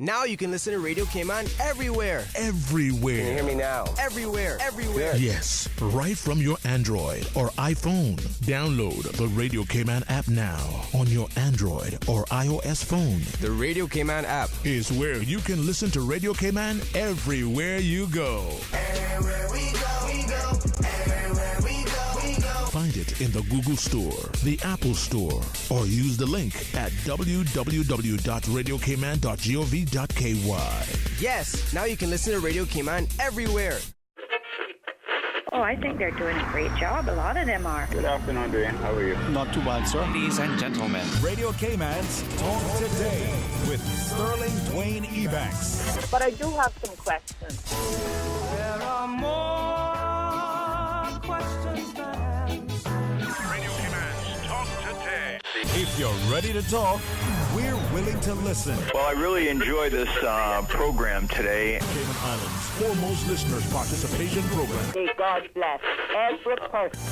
Now you can listen to Radio Cayman everywhere. Everywhere. Can you hear me now? Everywhere. Everywhere. Yes, right from your Android or iPhone. Download the Radio Cayman app now on your Android or iOS phone. The Radio Cayman app is where you can listen to Radio Cayman everywhere you go. Everywhere we go, we go. Everywhere we go, we go. Find it in the Google Store, the Apple Store, or use the link at www.radiocayman.gov.ky. Yes, now you can listen to Radio Cayman everywhere. Oh, I think they're doing a great job. A lot of them are. Good afternoon, Dwayne. How are you? Not too bad, sir. Ladies and gentlemen, Radio Cayman's Talk Today with Sterling Dwayne Ebanks. But I do have some questions. There are more questions than answers. Radio Cayman's Talk Today. If you're ready to talk, we're willing to listen. Well, I really enjoy this program today. Cayman Islands' foremost listeners participation program. May God bless every person.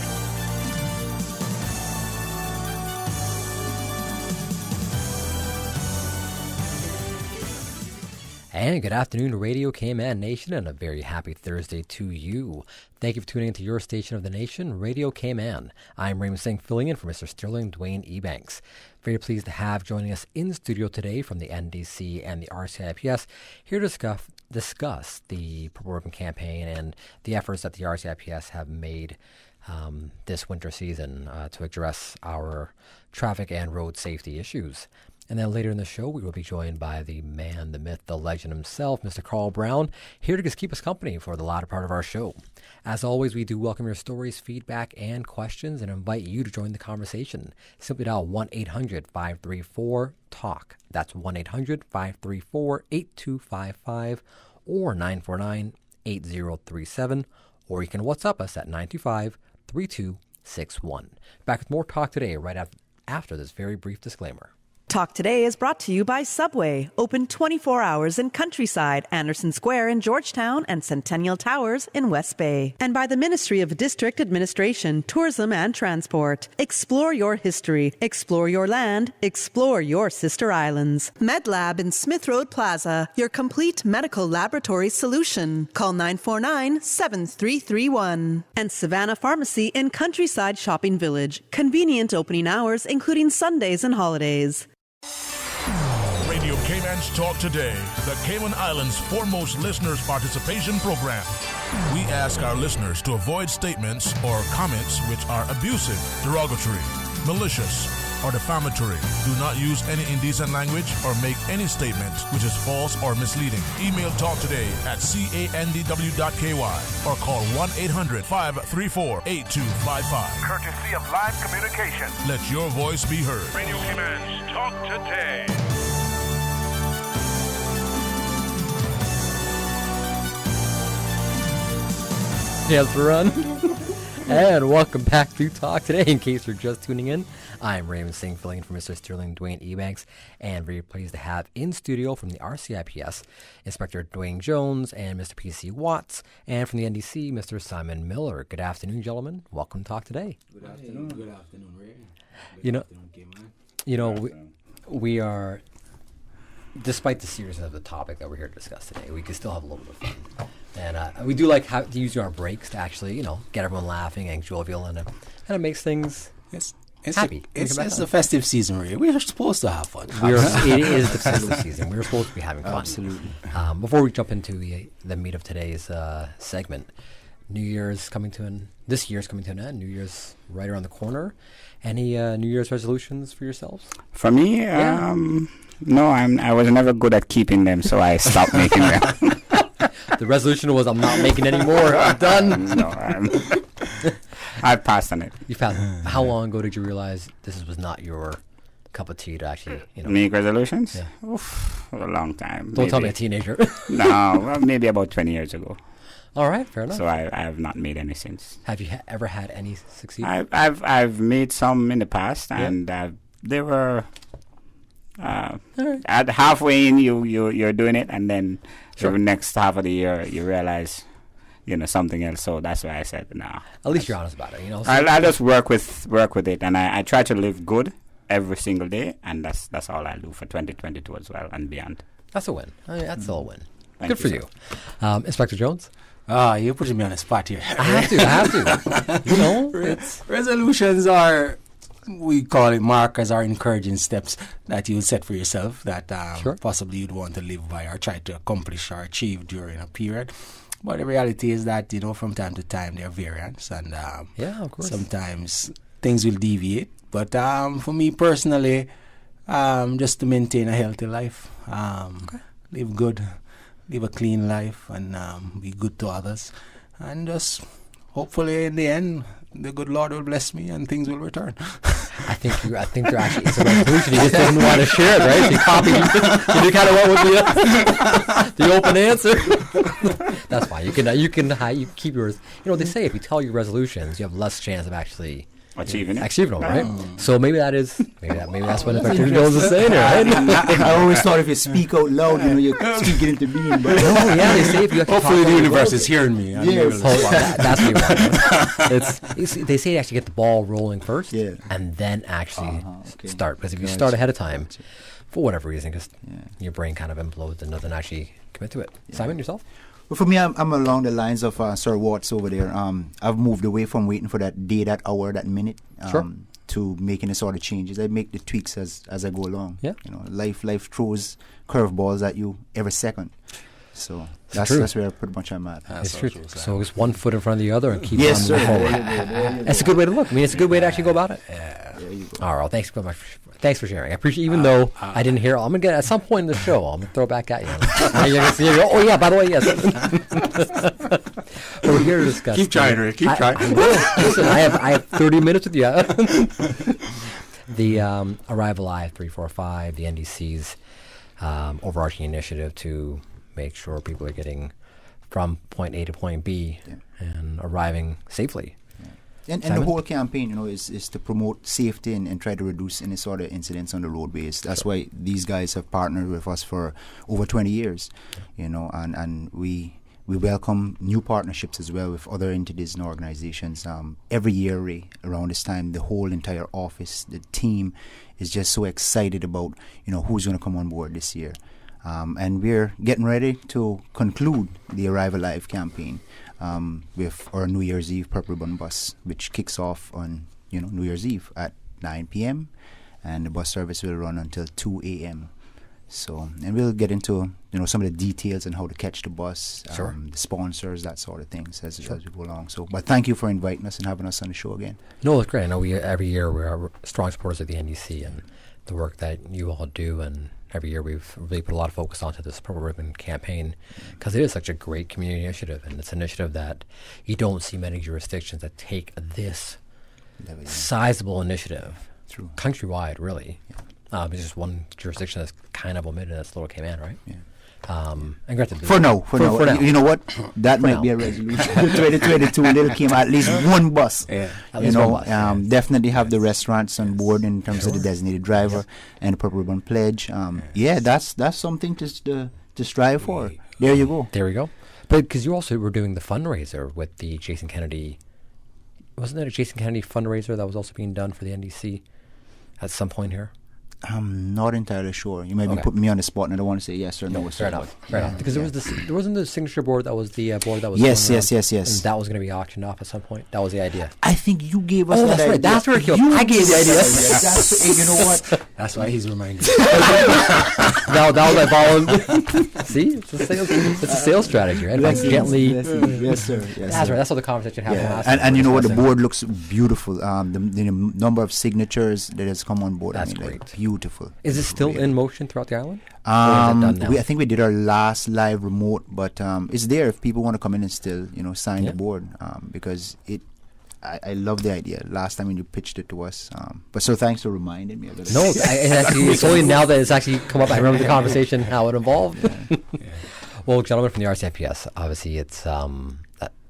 And good afternoon, Radio Cayman Nation, and a very happy Thursday to you. Thank you for tuning into your station of the nation, Radio Cayman. I'm Raymond Singh, filling in for Mr. Sterling Dwayne Ebanks. Very pleased to have joining us in studio today from the NDC and the RCIPS here to discuss the Purple Ribbon campaign and the efforts that the RCIPS have made this winter season to address our traffic and road safety issues. And then later in the show, we will be joined by the man, the myth, the legend himself, Mr. Carl Brown, here to just keep us company for the latter part of our show. As always, we do welcome your stories, feedback, and questions, and invite you to join the conversation. Simply dial 1-800-534-TALK. That's 1-800-534-8255 or 949-8037. Or you can WhatsApp us at 925-3261. Back with more Talk Today right after this very brief disclaimer. Talk Today is brought to you by Subway, open 24 hours in Countryside, Anderson Square in Georgetown, and Centennial Towers in West Bay. And by the Ministry of District Administration, Tourism and Transport. Explore your history, explore your land, explore your sister islands. MedLab in Smith Road Plaza, your complete medical laboratory solution. Call 949-7331. And Savannah Pharmacy in Countryside Shopping Village, convenient opening hours including Sundays and holidays. Radio Cayman's Talk Today, the Cayman Islands' foremost listeners participation program. We ask our listeners to avoid statements or comments which are abusive, derogatory, malicious, or defamatory. Do not use any indecent language or make any statement which is false or misleading. Email talktoday@candw.ky or call 1-800-534-8255. Courtesy of Live Communication. Let your voice be heard. Radio Cayman's Talk Today. Yes, run. And welcome back to Talk Today. In case you're just tuning in, I'm Raymond Singh, filling in for Mr. Sterling Dwayne Ebanks, and very pleased to have in studio from the RCIPS, Inspector Dwayne Jones and Mr. P.C. Watts, and from the NDC, Mr. Simon Miller. Good afternoon, gentlemen. Welcome to Talk Today. Good afternoon. Good afternoon, Ray. We are, despite the seriousness of the topic that we're here to discuss today, we can still have a little bit of fun. And we do like to use our breaks to actually, get everyone laughing and jovial, and it kind of makes things happy. It's the festive season, Ray. We are supposed to have fun. It is the festive season. We're supposed to be having fun. Absolutely. Before we jump into the meat of today's segment, New Year's coming to this year's coming to an end. New Year's right around the corner. Any New Year's resolutions for yourselves? For me, no, I was never good at keeping them, so I stopped making them. The resolution was, I'm not making any more. I'm done. No, I passed on it. You passed. How long ago did you realize this was not your cup of tea to actually, make resolutions? Yeah. Oof, for a long time. Don't tell me a teenager. No, well, maybe about 20 years ago. All right, fair enough. So I have not made any since. Have you ever had any succeed? I've made some in the past, and they were at halfway in you're doing it, and then the next half of the year you realize something else. So that's why I said no. At least you're honest about it. So I just work with it, and I try to live good every single day, and that's all I do for 2022 as well and beyond. That's a win. I mean, that's still a win. Thank Good for you, you. Inspector Jones? You're putting me on the spot here. I have to. You know, resolutions are, we call it markers or encouraging steps that you set for yourself that possibly you'd want to live by or try to accomplish or achieve during a period. But the reality is that, from time to time there are variants, and of course. Sometimes things will deviate. But for me personally, just to maintain a healthy life, live good, live a clean life, and be good to others, and just hopefully in the end the good Lord will bless me and things will return. I think you're actually, it's a resolution. You just didn't want to share it, right? You copied. You kind of went with the open answer. That's fine. You keep yours. They say if you tell your resolutions, you have less chance of actually achieving them, right? So maybe that's what Inspector Jones is saying here, right? I always thought if you speak out loud, you speak it into being. But they say if you hopefully the universe is hearing me. Yes. That's what you want. They say to actually get the ball rolling first, and then actually start. Because if you start ahead of time, for whatever reason, because your brain kind of implodes and doesn't actually commit to it. Simon, yourself? Well, for me, I'm along the lines of Sir Watts over there. I've moved away from waiting for that day, that hour, that minute, to making the sort of changes. I make the tweaks as I go along. Yeah. Life throws curveballs at you every second. So that's where pretty much I'm at. It's true. So it's one foot in front of the other and keep on moving forward. That's a good way to look. I mean, it's a good way to actually go about it. There you go. All right. Well, thanks so much. Thanks for sharing. I appreciate, even though I didn't hear. I'm gonna get at some point in the show. I'm gonna throw it back at you. You're gonna see. Oh yeah. By the way, yes. We're here to discuss. Keep trying, Rick. Keep trying. Listen, I have 30 minutes with you. The Arrive Alive 345, the NDC's overarching initiative to make sure people are getting from point A to point B and arriving safely. And the whole campaign, is to promote safety and try to reduce any sort of incidents on the roadways. That's why these guys have partnered with us for over 20 years, and we welcome new partnerships as well with other entities and organizations. Every year, Ray, around this time, the whole entire office, the team is just so excited about, who's going to come on board this year. And we're getting ready to conclude the Arrive Alive campaign with our New Year's Eve Purple Ribbon Bus, which kicks off on New Year's Eve at 9 p.m. and the bus service will run until 2 a.m. So, and we'll get into some of the details on how to catch the bus, the sponsors, that sort of things as we go along. So, but thank you for inviting us and having us on the show again. No, it's great. I know every year we are strong supporters of the NDC and the work that you all do, and every year we've really put a lot of focus onto this Purple Ribbon campaign because it is such a great community initiative, and it's an initiative that you don't see many jurisdictions that take this sizable initiative countrywide, really. It's just one jurisdiction that's kind of omitted, that's Little Cayman, right? Yeah. And granted, for now. You know what? That might be a resolution. 2022, Little Cayman, at least one bus. Yeah. At least one bus. Definitely have the restaurants on board in terms of the designated driver and the Purple Ribbon Pledge. That's something to strive for. There you go. There we go. But because you also were doing the fundraiser with the Jason Kennedy, wasn't there a Jason Kennedy fundraiser that was also being done for the NDC at some point here? I'm not entirely sure. You might be putting me on the spot, and I don't want to say yes or no. Fair enough. Because there wasn't the signature board that was the board that was yes. And that was going to be auctioned off at some point. That was the idea. I think you gave us that that's idea. Right. That's where it came. I gave the idea. You know what? That's why he's reminding. That was my volunteer. See, it's a sales strategy, right? Yes, gently. Yes, sir. That's right. That's what the conversation happened. And you know what? The board looks beautiful. The number of signatures that has come on board. That's great. Beautiful. Is it still in motion throughout the island? I think we did our last live remote, but it's there if people want to come in and still, sign the board because I love the idea. Last time when you pitched it to us, but so thanks for reminding me of it. No, it's only now that it's actually come up. I remember the conversation, how it evolved. Well, gentlemen from the RCMPS, obviously it's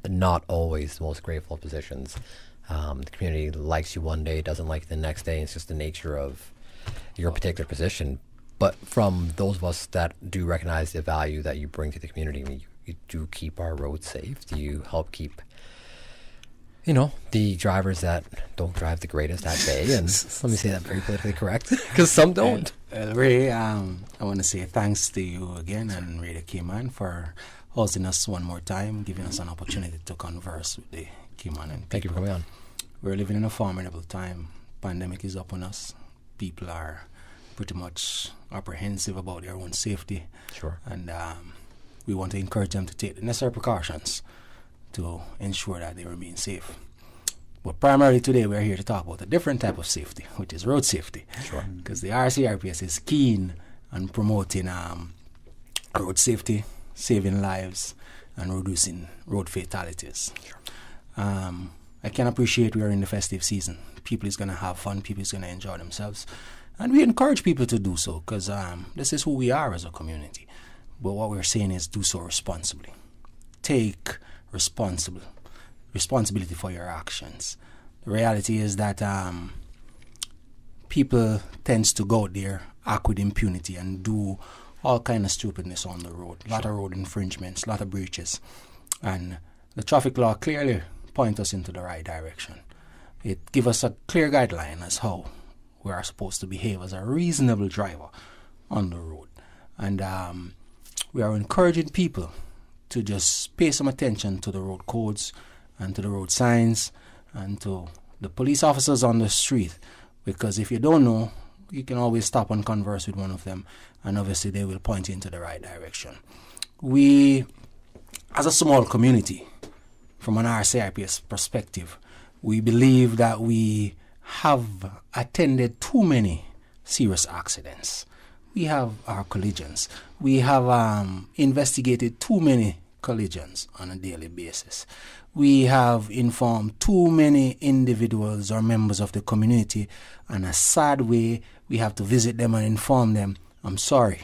not always the most grateful of positions. The community likes you one day, doesn't like you the next day. It's just the nature of your particular position. But from those of us that do recognize the value that you bring to the community, I mean, you do keep our roads safe. Do you help keep the drivers that don't drive the greatest at bay, and let me say that very politically correct, because some don't. Ray, I want to say thanks to you again and Radio Cayman for hosting us one more time, giving us an opportunity to converse with the Cayman and people. Thank you for coming on. We're living in a formidable time. Pandemic is upon us. People are pretty much apprehensive about their own safety. Sure. And we want to encourage them to take the necessary precautions to ensure that they remain safe. But primarily today we're here to talk about a different type of safety, which is road safety. Sure. Because the RCRPS is keen on promoting road safety, saving lives, and reducing road fatalities. Sure. I can appreciate we are in the festive season. People is going to have fun. People is going to enjoy themselves. And we encourage people to do so because this is who we are as a community. But what we're saying is do so responsibly. Take responsibility for your actions. The reality is that people tends to go out there, act with impunity and do all kind of stupidness on the road. A lot of road infringements, a lot of breaches. And the traffic law clearly point us into the right direction. It gives us a clear guideline as how we are supposed to behave as a reasonable driver on the road. And we are encouraging people to just pay some attention to the road codes and to the road signs and to the police officers on the street, because if you don't know, you can always stop and converse with one of them, and obviously they will point you into the right direction. We, as a small community, from an RCRPS perspective, we believe that we have attended too many serious accidents. We have our collisions. We have investigated too many collisions on a daily basis. We have informed too many individuals or members of the community in a sad way. We have to visit them and inform them, I'm sorry,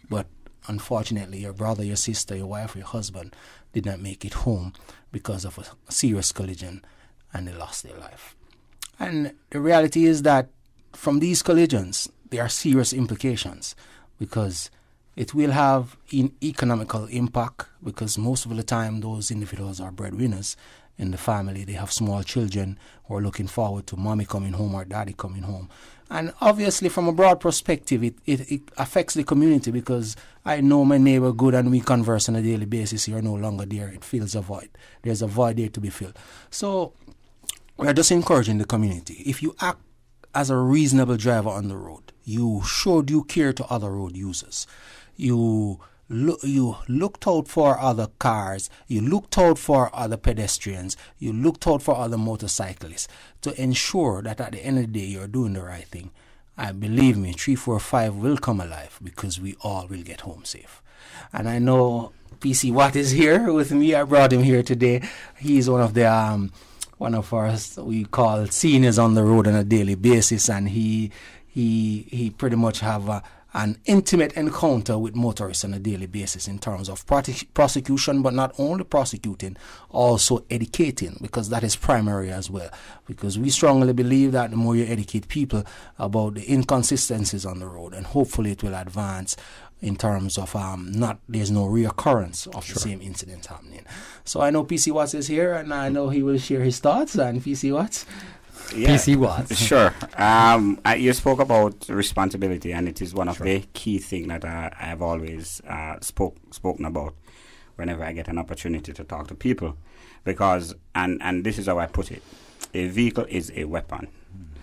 but unfortunately your brother, your sister, your wife, your husband did not make it home because of a serious collision and they lost their life. And the reality is that from these collisions, there are serious implications because it will have an economical impact because most of the time those individuals are breadwinners in the family. They have small children who are looking forward to mommy coming home or daddy coming home. And obviously from a broad perspective, it affects the community because I know my neighbor good and we converse on a daily basis. You're no longer there. It fills a void. There's a void there to be filled. So we're just encouraging the community. If you act as a reasonable driver on the road, you showed you care to other road users. You looked out for other cars. You looked out for other pedestrians. You looked out for other motorcyclists to ensure that at the end of the day you're doing the right thing. I believe me, 3, 4, 5 will come alive because we all will get home safe. And I know PC Watt is here with me. I brought him here today. He's one of our we call seniors on the road on a daily basis, and he pretty much have an intimate encounter with motorists on a daily basis in terms of prosecution, but not only prosecuting, also educating, because that is primary as well. Because we strongly believe that the more you educate people about the inconsistencies on the road, and hopefully it will advance in terms of there's no reoccurrence of the same incident happening. So I know PC Watts is here, and I know he will share his thoughts. And PC Watts? Yeah, PC Watts. Sure. You spoke about responsibility, and it is one of the key things that I have always spoken about whenever I get an opportunity to talk to people. Because, and this is how I put it, a vehicle is a weapon.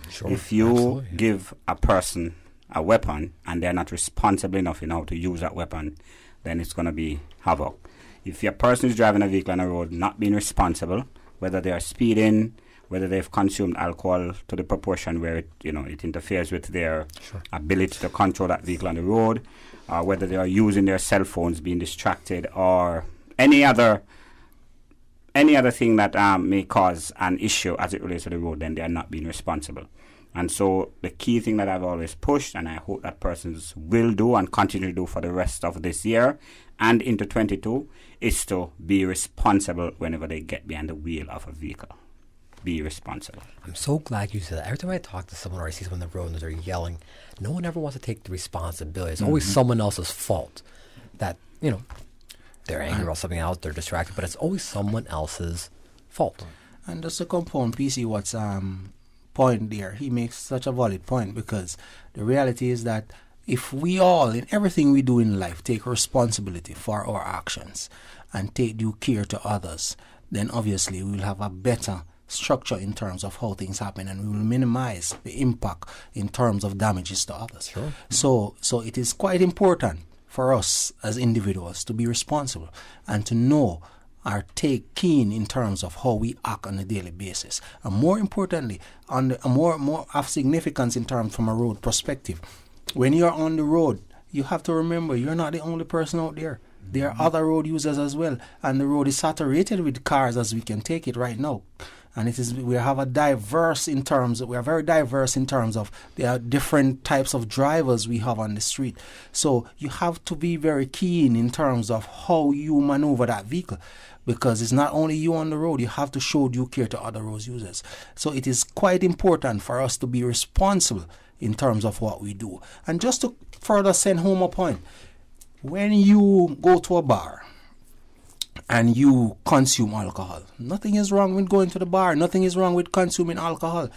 Sure. If you give a person a weapon and they're not responsible enough to use that weapon, then it's going to be havoc. If a person is driving a vehicle on a road not being responsible, whether they are speeding, whether they've consumed alcohol to the proportion where it interferes with their ability to control that vehicle on the road, or whether they are using their cell phones, being distracted, or any other thing that may cause an issue as it relates to the road, then they are not being responsible. And so the key thing that I've always pushed, and I hope that persons will do and continue to do for the rest of this year and into 22, is to be responsible whenever they get behind the wheel of a vehicle. Be responsible. I'm so glad you said that. Every time I talk to someone or I see someone on the road and they're yelling, no one ever wants to take the responsibility. It's always someone else's fault that, they're angry about something else, they're distracted, but it's always someone else's fault. And just to compound PC what's point there, he makes such a valid point, because the reality is that if we all, in everything we do in life, take responsibility for our actions and take due care to others, then obviously we will have a better structure in terms of how things happen, and we will minimize the impact in terms of damages to others. Sure. So it is quite important for us as individuals to be responsible and to know or take keen in terms of how we act on a daily basis. And more importantly, on the, more of significance in terms from a road perspective, when you're on the road, you have to remember you're not the only person out there. There are other road users as well, and the road is saturated with cars as we can take it right now. And we are very diverse in terms of there are different types of drivers we have on the street. So you have to be very keen in terms of how you maneuver that vehicle, because it's not only you on the road, you have to show due care to other road users. So it is quite important for us to be responsible in terms of what we do. And just to further send home a point, when you go to a bar and you consume alcohol, nothing is wrong with going to the bar. Nothing is wrong with consuming alcohol.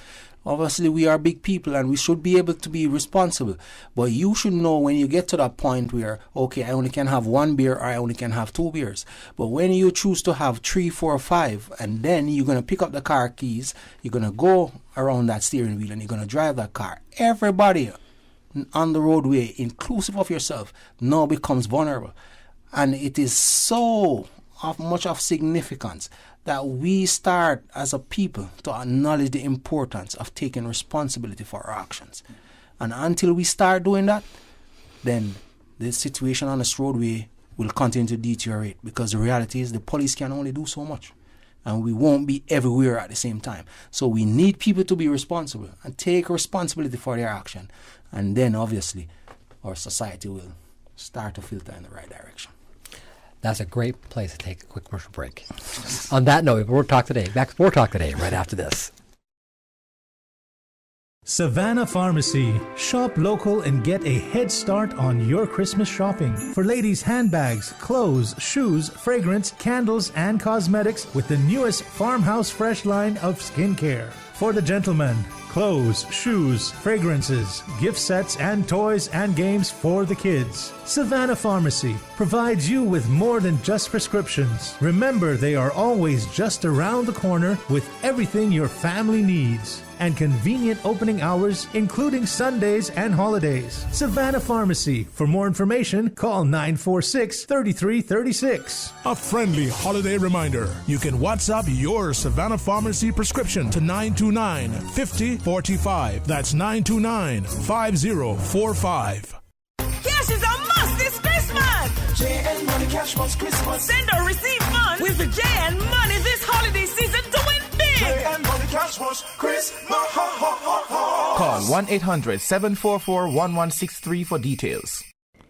Obviously, we are big people and we should be able to be responsible. But you should know when you get to that point where, okay, I only can have 1 beer or I only can have 2 beers. But when you choose to have 3, 4, 5, and then you're going to pick up the car keys, you're going to go around that steering wheel and you're going to drive that car. Everybody on the roadway, inclusive of yourself, now becomes vulnerable. And it is so much of significance that we start as a people to acknowledge the importance of taking responsibility for our actions. And until we start doing that, then the situation on this roadway will continue to deteriorate, because the reality is the police can only do so much. And we won't be everywhere at the same time. So we need people to be responsible and take responsibility for their action. And then obviously our society will start to filter in the right direction. That's a great place to take a quick commercial break. On that note, More Talk Today. Back to More Talk Today right after this. Savannah Pharmacy. Shop local and get a head start on your Christmas shopping. For ladies' handbags, clothes, shoes, fragrance, candles, and cosmetics with the newest Farmhouse Fresh line of skincare. For the gentlemen, clothes, shoes, fragrances, gift sets, and toys and games for the kids. Savannah Pharmacy provides you with more than just prescriptions. Remember, they are always just around the corner with everything your family needs. And convenient opening hours, including Sundays and holidays. Savannah Pharmacy. For more information, call 946-3336. A friendly holiday reminder. You can WhatsApp your Savannah Pharmacy prescription to 929-5045. That's 929-5045. Cash is a must this Christmas! JN Money Cash Month Christmas. Send or receive funds with the JN Money this holiday season to win big! JN Money Cash Month Christmas. Call 1-800-744-1163 for details.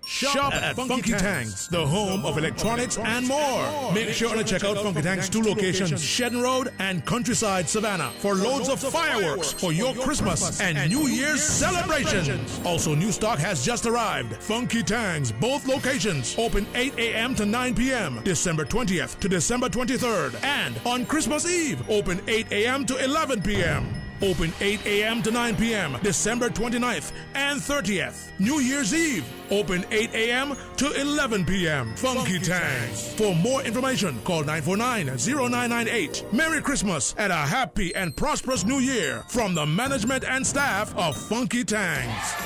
Shop at Funky Tanks, the home of electronics and more. Make sure to check out Funky Tanks' 2 locations, Shedden Road and Countryside, Savannah, for loads of fireworks for your Christmas and New Year's celebrations. Also, new stock has just arrived. Funky Tanks, both locations, open 8 a.m. to 9 p.m., December 20th to December 23rd. And on Christmas Eve, open 8 a.m. to 11 p.m. Open 8 a.m. to 9 p.m., December 29th and 30th. New Year's Eve, open 8 a.m. to 11 p.m. Funky Tanks. For more information, call 949-0998. Merry Christmas and a happy and prosperous New Year from the management and staff of Funky Tanks.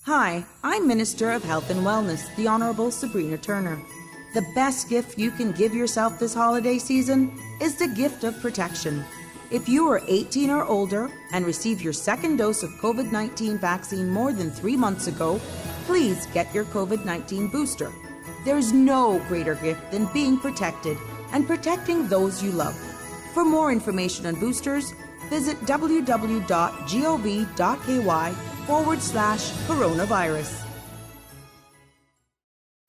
Hi, I'm Minister of Health and Wellness, the Honorable Sabrina Turner. The best gift you can give yourself this holiday season is the gift of protection. If you are 18 or older and received your second dose of COVID-19 vaccine more than 3 months ago, please get your COVID-19 booster. There's no greater gift than being protected and protecting those you love. For more information on boosters, visit www.gov.ky/coronavirus.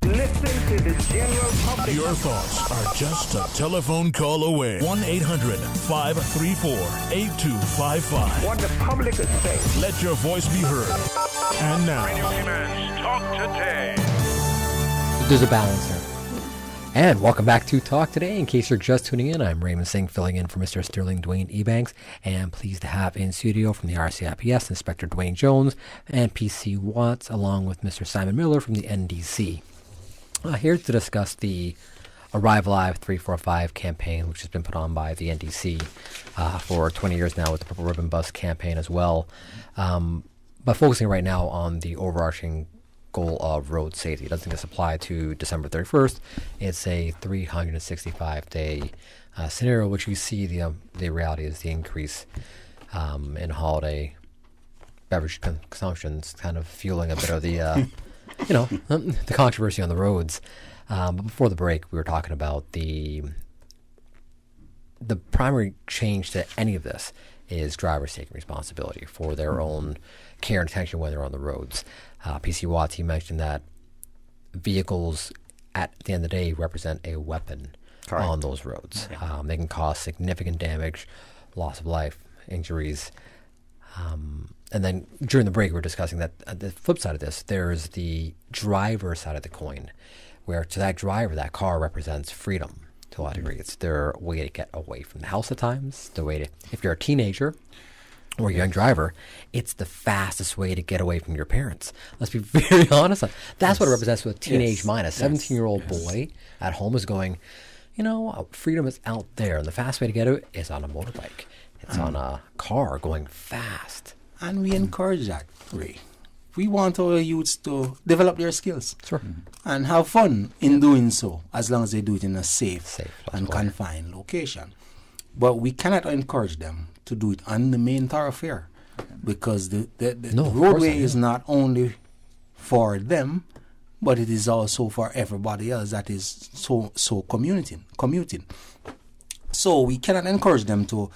Listen to the general public. Your thoughts are just a telephone call away. 1-800-534-8255. What the public is saying. Let your voice be heard. And now, Radio Cayman's Talk Today. There's a balance here. And welcome back to Talk Today. In case you're just tuning in, I'm Raymond Singh, filling in for Mr. Sterling Dwayne Ebanks, and pleased to have in studio from the RCIPS, Inspector Dwayne Jones and PC Watts, along with Mr. Simon Miller from the NDC. Here to discuss the Arrive Live 345 campaign, which has been put on by the NDC for 20 years now, with the Purple Ribbon Bus campaign as well. But focusing right now on the overarching goal of road safety. It doesn't just apply to December 31st. It's a 365-day scenario, which we see the reality is the increase in holiday beverage consumption, kind of fueling a bit of the, the controversy on the roads. But before the break, we were talking about the primary change to any of this is drivers taking responsibility for their own care and attention when they're on the roads. PC Watts, he mentioned that vehicles at the end of the day represent a weapon on those roads. Yeah. They can cause significant damage, loss of life, injuries. And then during the break, we were discussing that the flip side of this, there's the driver side of the coin, where to that driver, that car represents freedom to a lot of degree. It's their way to get away from the house at times, the way to, if you're a teenager or a young driver, it's the fastest way to get away from your parents. Let's be very honest. That's what it represents with a teenage mind. A 17-year-old boy at home is going, freedom is out there, and the fast way to get it is on a motorbike. It's on a car going fast. And we encourage that, Ray. We want our youths to develop their skills and have fun in doing so, as long as they do it in a safe and confined location. But we cannot encourage them to do it on the main thoroughfare, because the roadway is not only for them, but it is also for everybody else that is so commuting. So we cannot encourage them to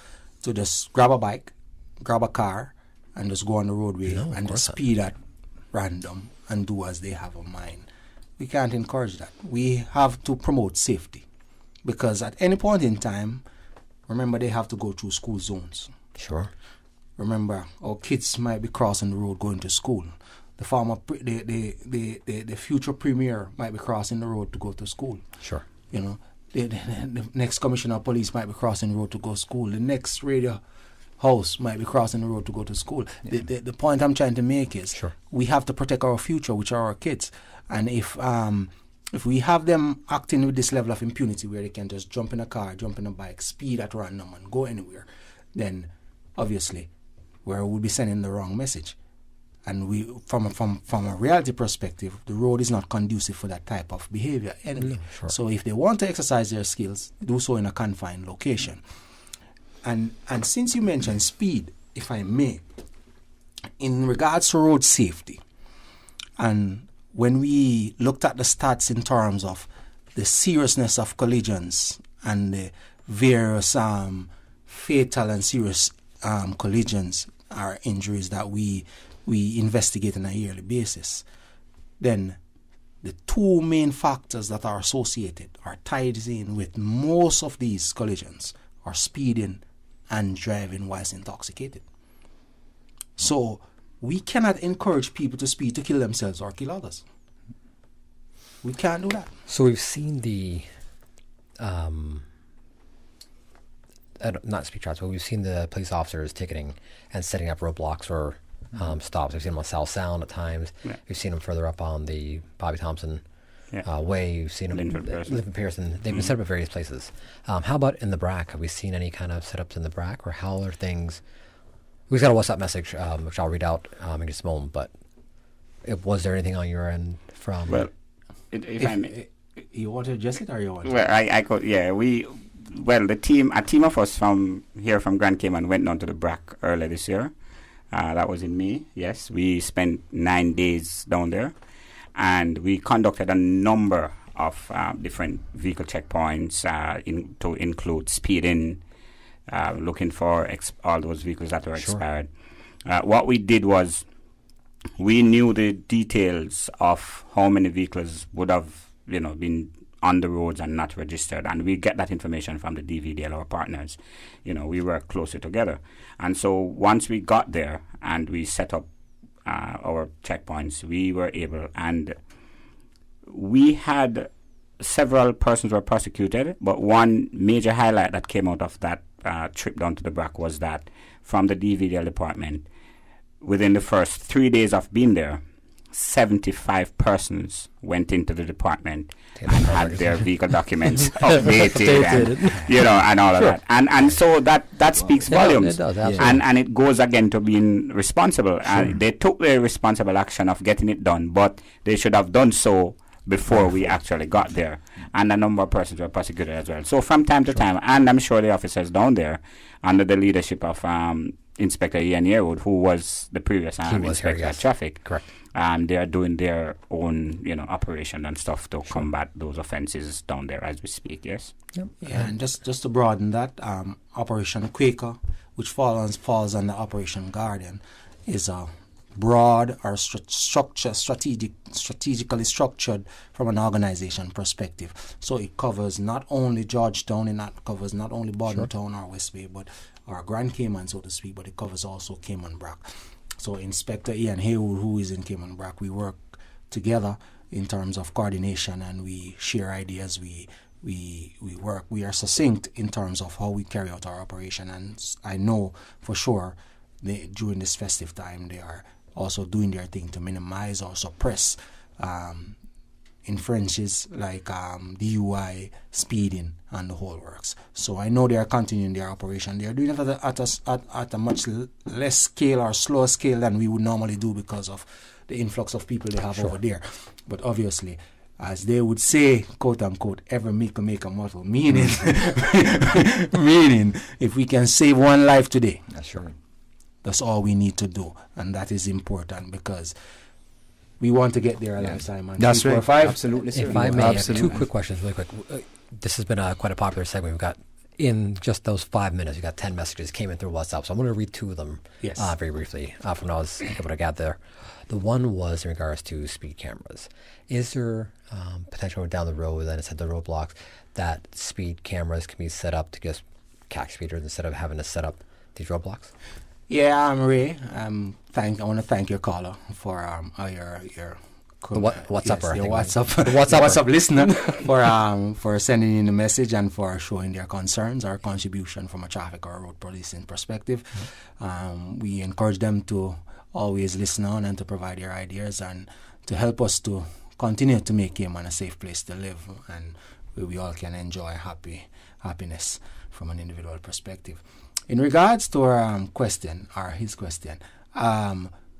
just grab a bike, grab a car, and just go on the roadway and just speed at random and do as they have in mind. We can't encourage that. We have to promote safety, because at any point in time, remember, they have to go through school zones. Sure. Remember, our kids might be crossing the road going to school. The future premier might be crossing the road to go to school. Sure. The next commissioner of police might be crossing the road to go to school. The next radio house might be crossing the road to go to school. Yeah. The point I'm trying to make is we have to protect our future, which are our kids. And if we have them acting with this level of impunity where they can just jump in a car, jump in a bike, speed at random and go anywhere, then obviously we'll be sending the wrong message. And we, from a reality perspective, the road is not conducive for that type of behavior anyway. So if they want to exercise their skills, do so in a confined location. And since you mentioned speed, if I may, in regards to road safety, and when we looked at the stats in terms of the seriousness of collisions and the various fatal and serious collisions or injuries that we investigate on a yearly basis, then the two main factors that are associated or tied in with most of these collisions are speeding and driving whilst intoxicated. So we cannot encourage people to speed to kill themselves or kill others. We can't do that. So we've seen the, not speed traps, but we've seen the police officers ticketing and setting up roadblocks or stops. We've seen them on South Sound at times. Yeah. We've seen them further up on the Bobby Thompson way. We've seen them Lincoln Pearson. They've been set up at various places. How about in the BRAC? Have we seen any kind of setups in the BRAC, or how are things? We've got a WhatsApp message, which I'll read out in just a moment, but was there anything on your end from... Well, if I may... You want to address it, or you want to... Well, I could, yeah. A team of us from Grand Cayman went down to the BRAC earlier this year. That was in May, yes. We spent 9 days down there, and we conducted a number of different vehicle checkpoints to include speeding, looking for all those vehicles that were expired. What we did was we knew the details of how many vehicles would have been on the roads and not registered, and we get that information from the DVDL, our partners. We work closer together. And so once we got there and we set up our checkpoints, we were able, and we had several persons were prosecuted, but one major highlight that came out of that trip down to the BRAC was that from the DVDL department, within the first 3 days of being there, 75 persons went into the department and had their vehicle documents updated and all of that. And so that speaks volumes. It does, and it goes again to being responsible. And they took the responsible action of getting it done, but they should have done so before we actually got there. And a number of persons were prosecuted as well. So from time to time, and I'm sure the officers down there, under the leadership of Inspector Ian Yearwood, who was the previous Inspector of Traffic, correct. They are doing their own, operation and stuff to combat those offences down there as we speak. Yes. Yep. Yeah, and just to broaden that, Operation Quaker, which falls under Operation Guardian, is a broad or strategically structured from an organization perspective. So it covers not only Georgetown, and it covers not only Bordentown or West Bay, but or Grand Cayman, so to speak, but it covers also Cayman BRAC. So Inspector Ian Haywood, who is in Cayman BRAC, we work together in terms of coordination, and we share ideas. We work. We are succinct in terms of how we carry out our operation, and I know for sure during this festive time they are also doing their thing to minimize or suppress infringes like DUI, speeding, and the whole works. So I know they are continuing their operation. They are doing it at a much less scale or slower scale than we would normally do because of the influx of people they have over there. But obviously, as they would say, quote unquote, every meal make a mortal, meaning if we can save one life today, that's all we need to do, and that is important because we want to get there alive, Simon. That's 3, 4, right. 5. Absolutely, sir. If I may, have 2 quick questions really quick. This has been quite a popular segment. We've got, in just those 5 minutes, we got 10 messages came in through WhatsApp. So I'm going to read 2 of them very briefly from what I was able to get there. The one was in regards to speed cameras. Is there potential down the road, then it said the roadblocks, that speed cameras can be set up to just catch speeders instead of having to set up these roadblocks? Yeah, I'm Ray. I want to thank your caller for your WhatsApp listener for sending in the message and for showing their concerns or contribution from a traffic or road policing perspective. We encourage them to always listen on and to provide their ideas and to help us to continue to make Cayman a safe place to live and where we all can enjoy happiness from an individual perspective. In regards to our question, or his question,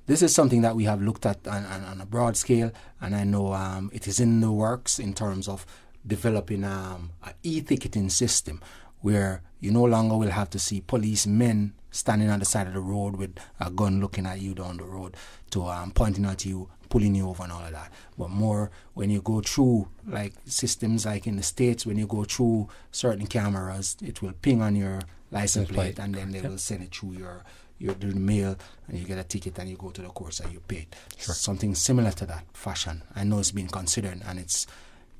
this is something that we have looked at on a broad scale, and I know it is in the works in terms of developing an e-ticketing system where you no longer will have to see policemen standing on the side of the road with a gun looking at you down the road to pointing at you, pulling you over and all of that. But more when you go through like systems like in the States, when you go through certain cameras, it will ping on your license plate and then they will send it through your the mail and you get a ticket and you go to the course and you pay it. Something similar to that fashion. I know it's being considered and it's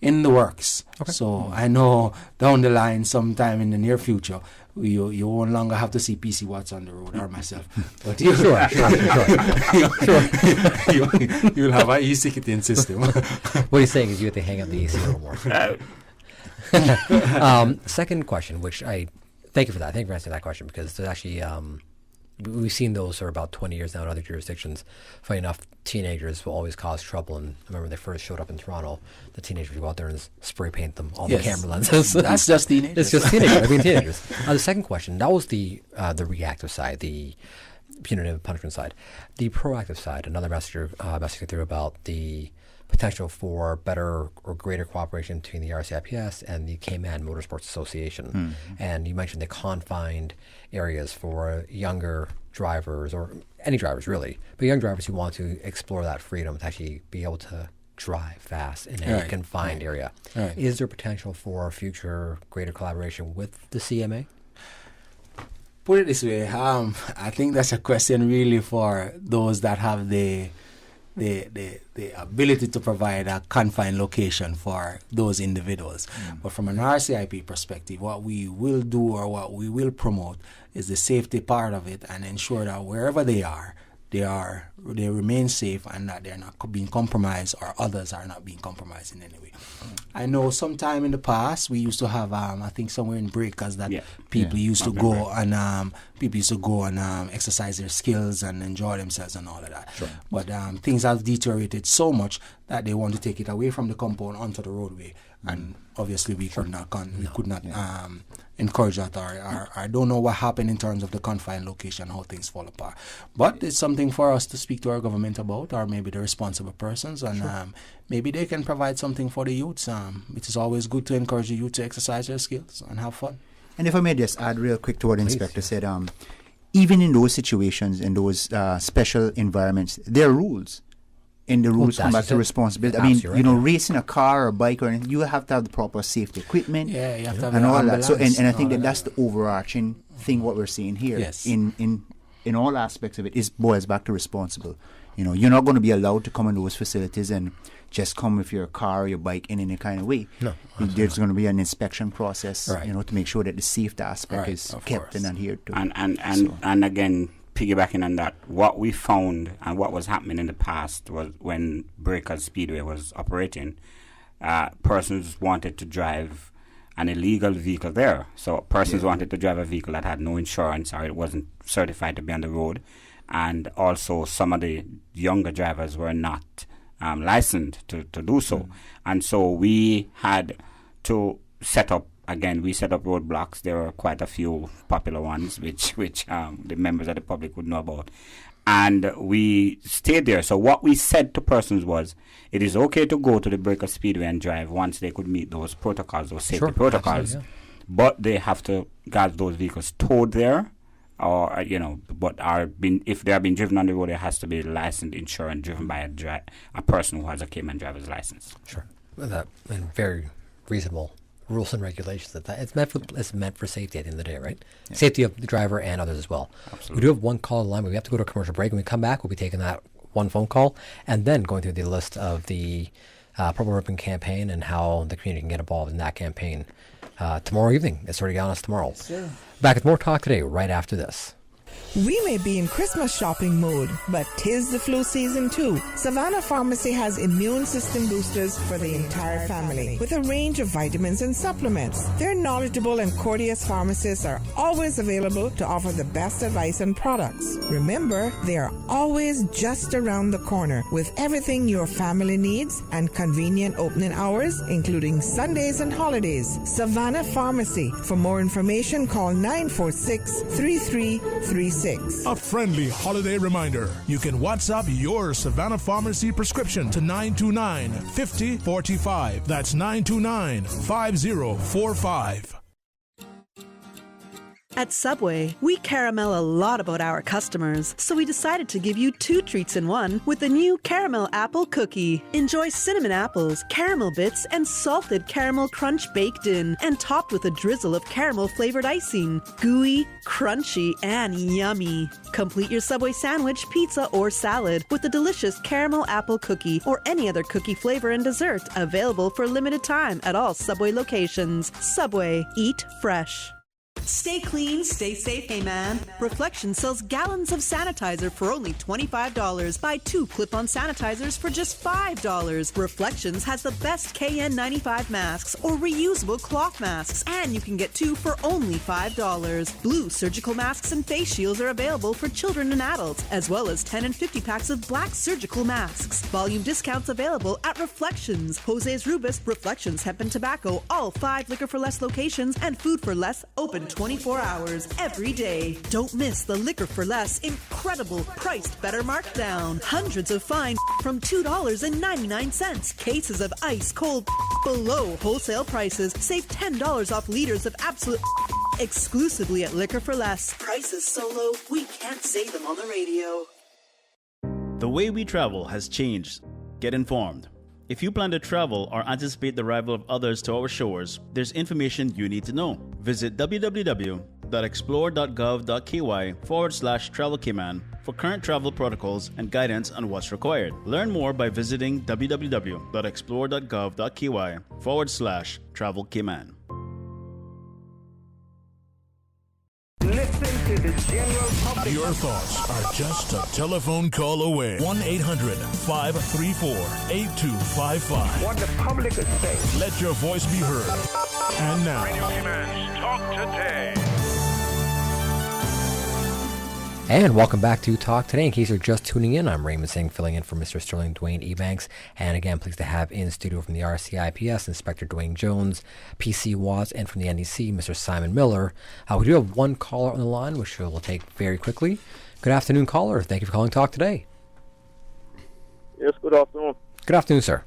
in the works. So I know down the line, sometime in the near future, you no longer have to see PC Watts on the road or myself. But you'll have an e-ticketing system. What he's saying is you have to hang up the AC a little more. Second question, which I thank you for that. Thank you for answering that question because there's actually we've seen those for about 20 years now in other jurisdictions. Funny enough, teenagers will always cause trouble. And I remember when they first showed up in Toronto, the teenagers would go out there and spray paint them, all the camera lenses. That's just teenagers. It's just teenagers. I mean, teenagers. The second question, that was the reactive side, the punitive punishment side. The proactive side, another messenger through about the potential for better or greater cooperation between the RCIPS and the Cayman Motorsports Association. And you mentioned the confined areas for younger drivers, or any drivers really, but young drivers who want to explore that freedom to actually be able to drive fast in a confined area. Is there potential for future greater collaboration with the CMA? Put it this way, I think that's a question really for those that have the ability to provide a confined location for those individuals. But from an RCIP perspective, what we will do or what we will promote is the safety part of it and ensure that wherever they are, they remain safe and that they're not being compromised or others are not being compromised in any way. I know sometime in the past we used to have I think somewhere in breakers that people used to go and exercise their skills and enjoy themselves and all of that. Sure. But things have deteriorated so much that they want to take it away from the compound onto the roadway, and obviously we could not encourage that, or I don't know what happened in terms of the confined location, how things fall apart. But it's something for us to speak to our government about, or maybe the responsible persons, and maybe they can provide something for the youths. It is always good to encourage the youth to exercise their skills and have fun. And if I may just add real quick to what the inspector said, even in those situations, in those special environments, there are rules. And the rules come back to responsibility. I mean, racing a car or a bike or anything, you have to have the proper safety equipment. Yeah, you have to have and all ambulance, that. So, and I think that's the overarching thing what we're seeing here. Yes. In all aspects of it, is boils back to responsible. You're not going to be allowed to come in those facilities and just come with your car or your bike in any kind of way. No. There's going to be an inspection process, to make sure that the safety aspect is kept and adhered to. And again, piggybacking on that, what we found and what was happening in the past was when Breakers Speedway was operating, persons wanted to drive an illegal vehicle there. So persons wanted to drive a vehicle that had no insurance or it wasn't certified to be on the road. And also some of the younger drivers were not licensed to do so. And so we had to set up roadblocks. There were quite a few popular ones which the members of the public would know about. And we stayed there. So what we said to persons was, it is okay to go to the Breaker Speedway and drive once they could meet those protocols, those safety protocols. But they have to get those vehicles towed there, or if they are being driven on the road, it has to be licensed, insured, and driven by a person who has a Cayman driver's license. Sure, and very reasonable rules and regulations. It's meant for safety at the end of the day, right? Yeah. Safety of the driver and others as well. Absolutely. We do have one call on the line, but we have to go to a commercial break. When we come back, we'll be taking that one phone call and then going through the list of the Purple Ribbon campaign and how the community can get involved in that campaign tomorrow evening. It's already on us tomorrow. Sure. Back with more talk today, right after this. We may be in Christmas shopping mode, but 'tis the flu season too. Savannah Pharmacy has immune system boosters for the entire family with a range of vitamins and supplements. Their knowledgeable and courteous pharmacists are always available to offer the best advice and products. Remember, they are always just around the corner with everything your family needs and convenient opening hours, including Sundays and holidays. Savannah Pharmacy. For more information, call 946-3336. A friendly holiday reminder. You can WhatsApp your Savannah Pharmacy prescription to 929-5045. That's 929-5045. At Subway, we caramel a lot about our customers, so we decided to give you 2 treats in one with the new Caramel Apple Cookie. Enjoy cinnamon apples, caramel bits, and salted caramel crunch baked in, and topped with a drizzle of caramel-flavored icing. Gooey, crunchy, and yummy. Complete your Subway sandwich, pizza, or salad with the delicious Caramel Apple Cookie or any other cookie flavor and dessert, available for a limited time at all Subway locations. Subway. Eat fresh. Stay clean, stay safe, hey man. Reflection sells gallons of sanitizer for only $25. Buy 2 clip-on sanitizers for just $5. Reflections has the best KN95 masks or reusable cloth masks, and you can get 2 for only $5. Blue surgical masks and face shields are available for children and adults, as well as 10 and 50 packs of black surgical masks. Volume discounts available at Reflections. Jose's Rubus, Reflections Hemp and Tobacco, all 5 Liquor for Less locations, and Food for Less, open 24 hours every day. Don't miss the Liquor for Less incredible priced better markdown. Hundreds of fine from $2.99. Cases of ice cold below wholesale prices. Save $10 off liters of absolute exclusively at Liquor for Less. Prices so low we can't say them on the radio. The way we travel has changed. Get informed. If you plan to travel or anticipate the arrival of others to our shores, there's information you need to know. Visit www.explore.gov.ky/Travel Cayman for current travel protocols and guidance on what's required. Learn more by visiting www.explore.gov.ky/Travel Cayman. Listen to the general public. Your thoughts are just a telephone call away. 1-800-534-8255. What the public is saying. Let your voice be heard. And now, Radio Cayman's Talk Today. And welcome back to Talk Today. In case you're just tuning in, I'm Raymond Singh, filling in for Mr. Sterling Dwayne Ebanks. And again, pleased to have in studio from the RCIPS, Inspector Dwayne Jones, PC Watts, and from the NDC, Mr. Simon Miller. We do have one caller on the line, which we'll take very quickly. Good afternoon, caller. Thank you for calling Talk Today. Yes, good afternoon. Good afternoon, sir.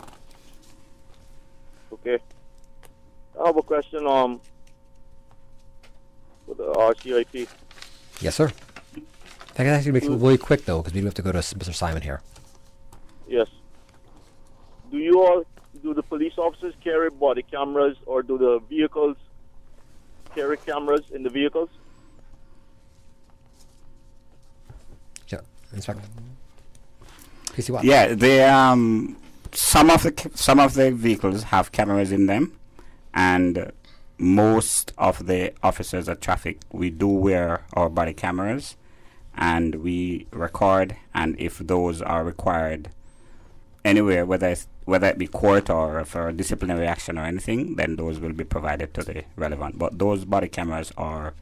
Okay. I have a question for the RCIP. Yes, sir. I can actually make it really quick, though, because we do have to go to Mr. Simon here. Yes. Do the police officers carry body cameras, or do the vehicles carry cameras in the vehicles? Yeah, Inspector. PC Watts. Yeah, they some of the vehicles have cameras in them, and most of the officers at traffic, we do wear our body cameras, and we record. And if those are required anywhere, whether it be court or for a disciplinary action or anything, then those will be provided to the relevant. But those body cameras are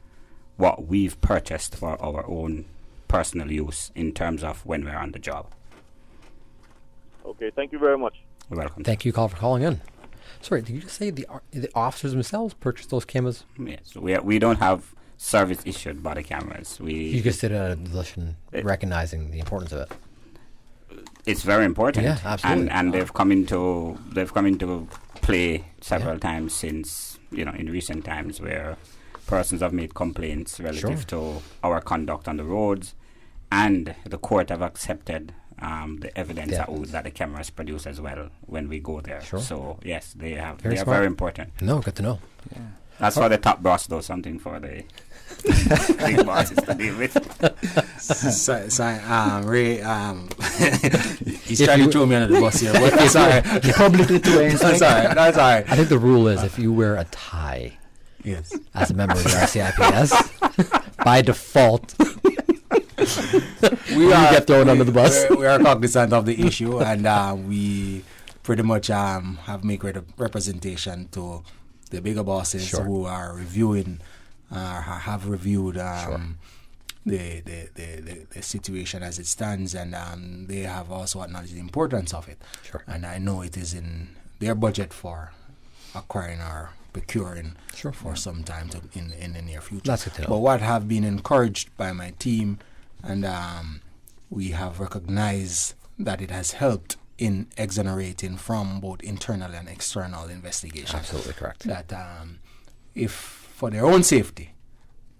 what we've purchased for our own personal use in terms of when we're on the job. Okay, thank you very much. You're welcome. Thank you, caller, for calling in. Sorry, did you just say the officers themselves purchased those cameras? Yes, we don't have service-issued body cameras. You just did a deletion recognizing the importance of it. It's very important. Yeah, absolutely. And they've come into play several times since, in recent times, where persons have made complaints relative to our conduct on the roads, and the court have accepted the evidence that the cameras produce as well when we go there. Sure. So yes, they are Very very important. No, good to know. Yeah. That's why the top boss does something for the big bosses to deal with. Ray, he's trying to throw me under the bus here, but it's alright. Publicly to That's alright. That's alright. I think the rule is if you wear a tie, yes, as a member of the RCIPS, by default, you get thrown under the bus. We are cognizant of the issue, and we pretty much have made representation to the bigger bosses who are reviewing, have reviewed the situation as it stands, and they have also acknowledged the importance of it. Sure. And I know it is in their budget for acquiring or procuring for some time in the near future. That's good to know. But what have been encouraged by my team, and we have recognized that it has helped in exonerating from both internal and external investigation. Absolutely correct. That if for their own safety,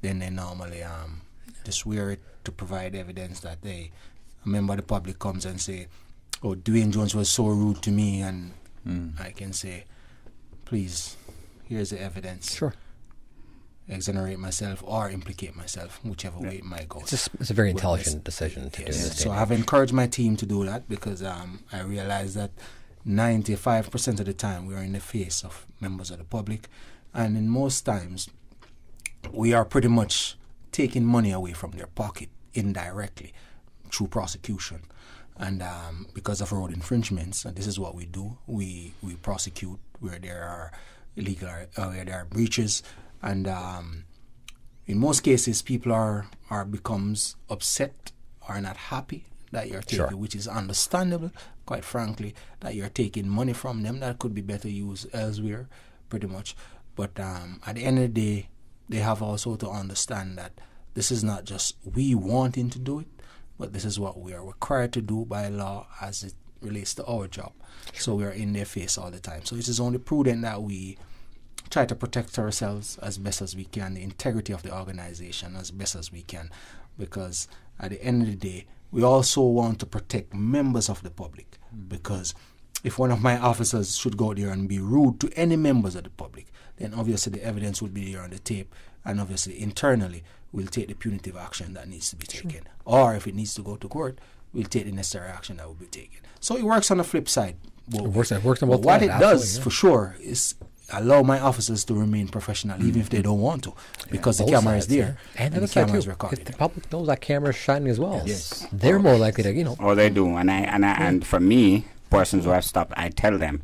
then they normally just wear it to provide evidence that a member of the public comes and say, "Oh, Dwayne Jones was so rude to me," and I can say, "Please, here's the evidence." Sure. Exonerate myself or implicate myself, whichever way it might go. It's a very intelligent decision to do this. So I've encouraged my team to do that because I realize that 95% of the time we are in the face of members of the public, and in most times we are pretty much taking money away from their pocket indirectly through prosecution. And because of road infringements, and this is what we do, we prosecute where there are illegal where there are breaches. And in most cases, people becomes upset or not happy that you're taking, which is understandable, quite frankly, that you're taking money from them that could be better used elsewhere, pretty much. But at the end of the day, they have also to understand that this is not just we wanting to do it, but this is what we are required to do by law as it relates to our job. So we are in their face all the time. So it is only prudent that we try to protect ourselves as best as we can, the integrity of the organization as best as we can, because at the end of the day, we also want to protect members of the public, because if one of my officers should go there and be rude to any members of the public, then obviously the evidence will be there on the tape, and obviously internally we'll take the punitive action that needs to be taken. Or if it needs to go to court, we'll take the necessary action that will be taken. So it works on the flip side. It works on both what sides, it does for sure is allow my officers to remain professional, even if they don't want to, because the camera is there and the camera is recording. If the public knows that camera is shining as well, Yes. they're more likely to, Oh, they do, and for me, persons who have stopped, I tell them,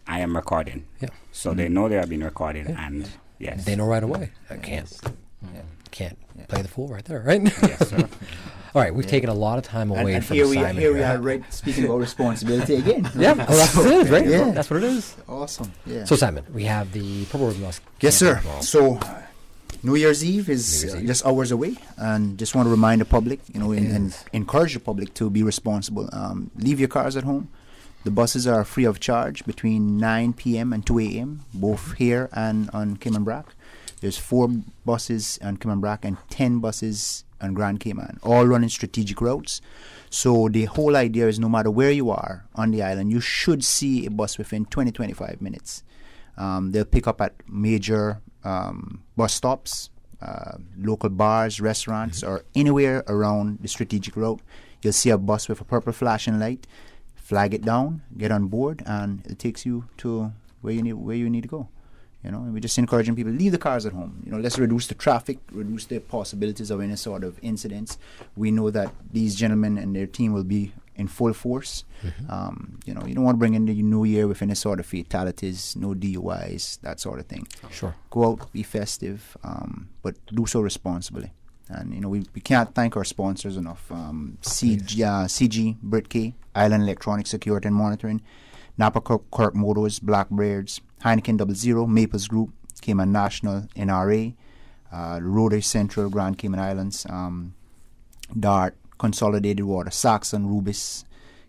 I am recording. Yeah. So they know they are being recorded, and yes, they know right away. I can't play the fool right there, right? Yes, sir. All right, we've taken a lot of time away and from here Simon. we are, right? Speaking about responsibility again. Yeah, well, that's what it is, right? Yeah. That's what it is. Awesome. Yeah. So, Simon, we have the Purple Ribbon Lost. Yes, sir. tomorrow. So, New Year's Eve is just hours away, and just want to remind the public, and encourage the public to be responsible. Leave your cars at home. The buses are free of charge between 9 p.m. and 2 a.m., both here and on Cayman Brac. There's 4 buses on Cayman Brac and 10 buses on Grand Cayman, all running strategic routes. So the whole idea is no matter where you are on the island, you should see a bus within 20-25 minutes. They'll pick up at major bus stops, local bars, restaurants, or anywhere around the strategic route. You'll see a bus with a purple flashing light. Flag it down, get on board, and it takes you to where you need to go. And we're just encouraging people, leave the cars at home. Let's reduce the traffic, reduce the possibilities of any sort of incidents. We know that these gentlemen and their team will be in full force. You don't want to bring in the new year with any sort of fatalities, no DUIs, that sort of thing. Sure. Go out, be festive, but do so responsibly. And we can't thank our sponsors enough. CG, Brit-K, Island Electronic Security and Monitoring, Napa Kirk Motors, Blackbeards, Heineken 00, Maples Group, Cayman National, NRA, Rotary Central, Grand Cayman Islands, DART, Consolidated Water, Saxon, Rubis,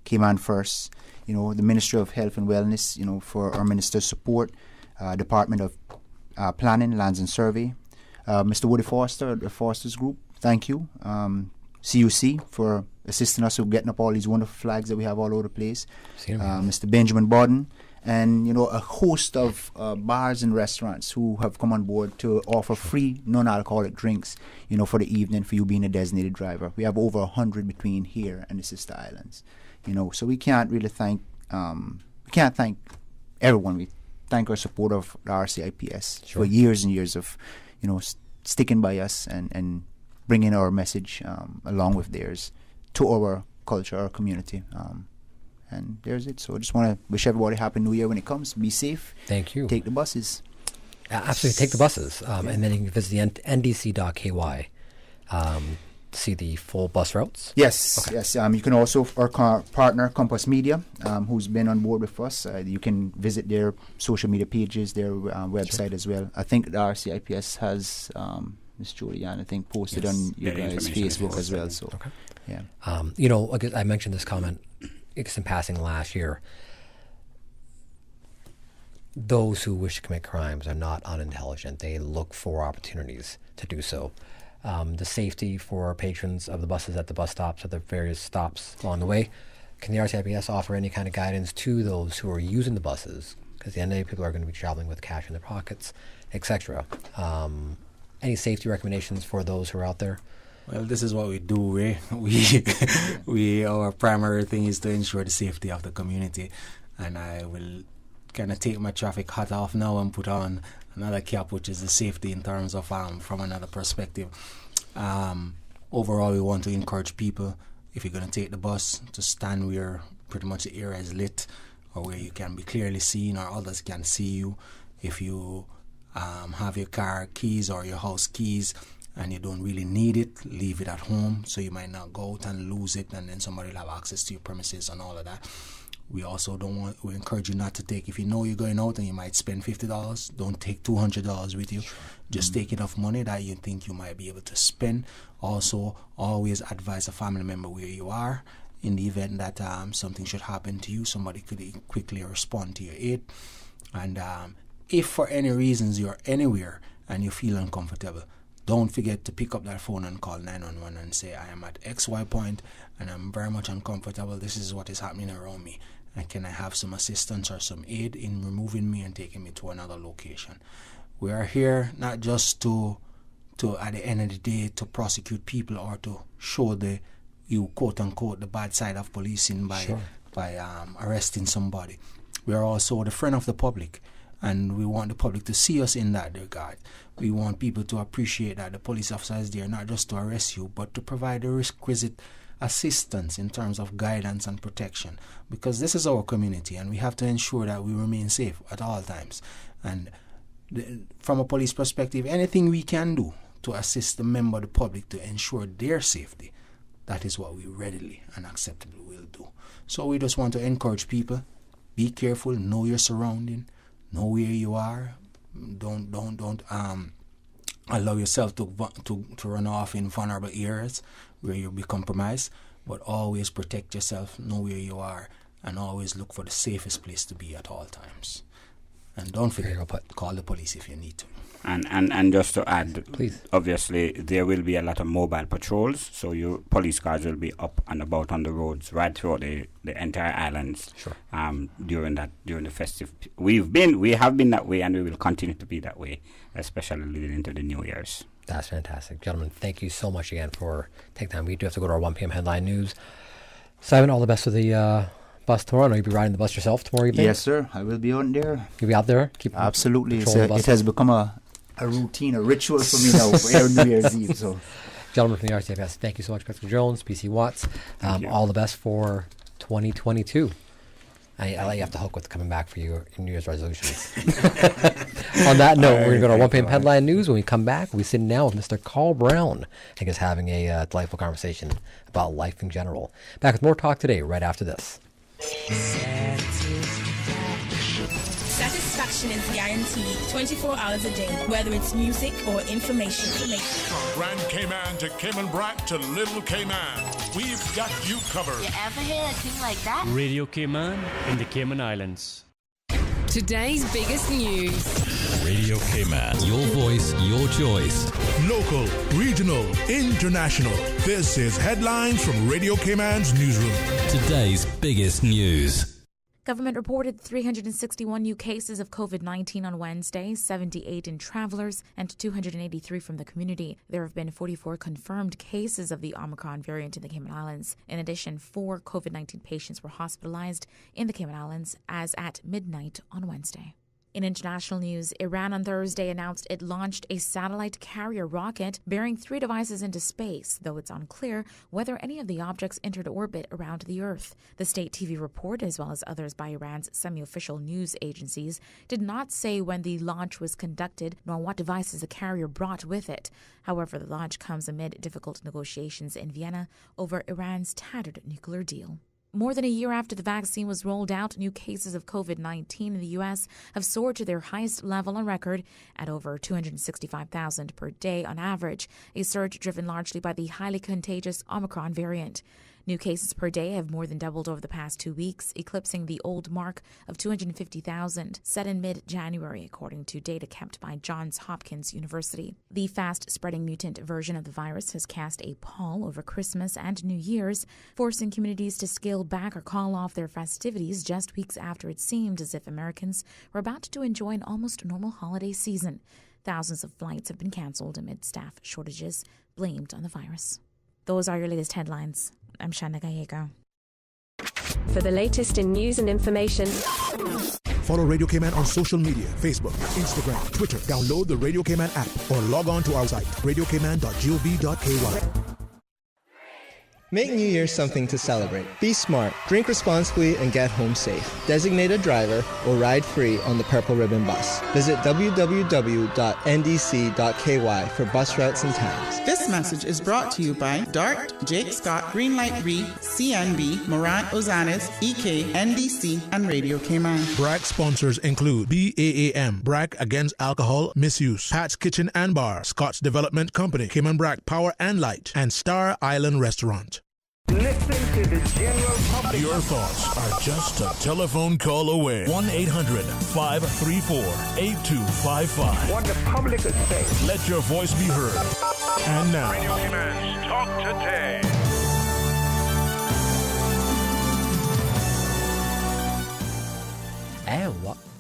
Cayman First, the Ministry of Health and Wellness, for our minister's support, Department of Planning, Lands and Survey, Mr. Woody Foster, the Foster's Group, thank you. CUC for assisting us with getting up all these wonderful flags that we have all over the place. Mr. Benjamin Borden, and a host of bars and restaurants who have come on board to offer free non-alcoholic drinks, for the evening for you being a designated driver. We have over 100 between here and the sister islands, so we can't really thank everyone. We thank our support of the RCIPS for years and years of sticking by us and bringing our message along with theirs to our culture, our community. And there's it. So I just want to wish everybody Happy New Year when it comes. Be safe. Thank you. Take the buses. Absolutely, take the buses. And then you can visit the ndc.ky. See the full bus routes? Yes, okay. Yes. You can also, our partner, Compass Media, who's been on board with us, you can visit their social media pages, their website as well. I think the RCIPS has, Ms. Julianne, I think, posted on your guys' Facebook as well. So, yeah. I mentioned this comment in passing last year. Those who wish to commit crimes are not unintelligent. They look for opportunities to do so. The safety for our patrons of the buses at the bus stops, at the various stops along the way. Can the RCIPS offer any kind of guidance to those who are using the buses? Because at the end of the day, people are going to be traveling with cash in their pockets, etc. Any safety recommendations for those who are out there? Well, this is what we do, Ray. Our primary thing is to ensure the safety of the community. And I will kind of take my traffic hat off now and put on another cap, which is the safety in terms of from another perspective. Overall, we want to encourage people, if you're going to take the bus, to stand where pretty much the area is lit, or where you can be clearly seen or others can see you. If you have your car keys or your house keys and you don't really need it, leave it at home, so you might not go out and lose it, and then somebody will have access to your premises and all of that. We also we encourage you not to take, if you know you're going out and you might spend $50, don't take $200 with you. Just take enough money that you think you might be able to spend. Also, always advise a family member where you are. In the event that something should happen to you, somebody could quickly respond to your aid. And if for any reasons you're anywhere and you feel uncomfortable, don't forget to pick up that phone and call 911 and say, I am at XY point and I'm very much uncomfortable. This is what is happening around me. And can I have some assistance or some aid in removing me and taking me to another location? We are here not just to at the end of the day, to prosecute people or to show you quote unquote the bad side of policing by arresting somebody. We are also the friend of the public. And we want the public to see us in that regard. We want people to appreciate that the police officer is there not just to arrest you, but to provide the requisite assistance in terms of guidance and protection. Because this is our community, and we have to ensure that we remain safe at all times. And from a police perspective, anything we can do to assist the member of the public to ensure their safety, that is what we readily and acceptably will do. So we just want to encourage people, be careful, know your surrounding, know where you are. Don't allow yourself to run off in vulnerable areas where you'll be compromised, but always protect yourself, know where you are, and always look for the safest place to be at all times. And don't forget, call the police if you need to. And just to add, please, obviously there will be a lot of mobile patrols, so your police cars will be up and about on the roads right throughout the entire islands. Sure. During the festive, we have been that way, and we will continue to be that way, especially leading into the New Year's. That's fantastic, gentlemen. Thank you so much again for taking time. We do have to go to our 1 p.m. headline news. Simon, all the best with the bus tomorrow. I know you'll be riding the bus yourself tomorrow evening. Yes, sir. I will be out there. You'll be out there? Absolutely. It has become a routine, a ritual for me now for every New Year's Eve. So, gentlemen from the RCIPS, thank you so much, Christopher Jones, PC Watts. All the best for 2022. I let you off the hook with coming back for your New Year's resolutions. On that note, we're going to go to our 1 p.m. headline news. When we come back, we'll be sitting down with Mr. Carl Brown. I think he's having a delightful conversation about life in general. Back with more talk today, right after this. Satisfaction is guaranteed 24 hours a day, whether it's music or information. From Grand Cayman to Cayman Brac to Little Cayman, we've got you covered. You ever hear a thing like that? Radio Cayman in the Cayman Islands. Today's biggest news. Radio Cayman. Your voice, your choice. Local, regional, international. This is Headlines from Radio Cayman's newsroom. Today's biggest news. Government reported 361 new cases of COVID-19 on Wednesday, 78 in travelers and 283 from the community. There have been 44 confirmed cases of the Omicron variant in the Cayman Islands. In addition, 4 COVID-19 patients were hospitalized in the Cayman Islands as at midnight on Wednesday. In international news, Iran on Thursday announced it launched a satellite carrier rocket bearing 3 devices into space, though it's unclear whether any of the objects entered orbit around the Earth. The state TV report, as well as others by Iran's semi-official news agencies, did not say when the launch was conducted nor what devices the carrier brought with it. However, the launch comes amid difficult negotiations in Vienna over Iran's tattered nuclear deal. More than a year after the vaccine was rolled out, new cases of COVID-19 in the U.S. have soared to their highest level on record at over 265,000 per day on average, a surge driven largely by the highly contagious Omicron variant. New cases per day have more than doubled over the past 2 weeks, eclipsing the old mark of 250,000 set in mid-January, according to data kept by Johns Hopkins University. The fast-spreading mutant version of the virus has cast a pall over Christmas and New Year's, forcing communities to scale back or call off their festivities just weeks after it seemed as if Americans were about to enjoy an almost normal holiday season. Thousands of flights have been canceled amid staff shortages blamed on the virus. Those are your latest headlines. I'm Shana Gallego. For the latest in news and information, follow Radio Cayman on social media, Facebook, Instagram, Twitter. Download the Radio Cayman app or log on to our site, radiocayman.gov.ky. Make New Year something to celebrate. Be smart, drink responsibly, and get home safe. Designate a driver or ride free on the Purple Ribbon Bus. Visit www.ndc.ky for bus routes and times. This message is brought to you by DART, Jake Scott, Greenlight Re, CNB, Morant Ozanes, EK, NDC, and Radio Cayman. BRAC sponsors include BAAM, BRAC Against Alcohol Misuse, Pat's Kitchen and Bar, Scott's Development Company, Cayman BRAC Power and Light, and Star Island Restaurant. Listen to the general public. Your thoughts are just a telephone call away. 1-800-534-8255. What the public is saying. Let your voice be heard. And now, Radio Cayman's Talk Today.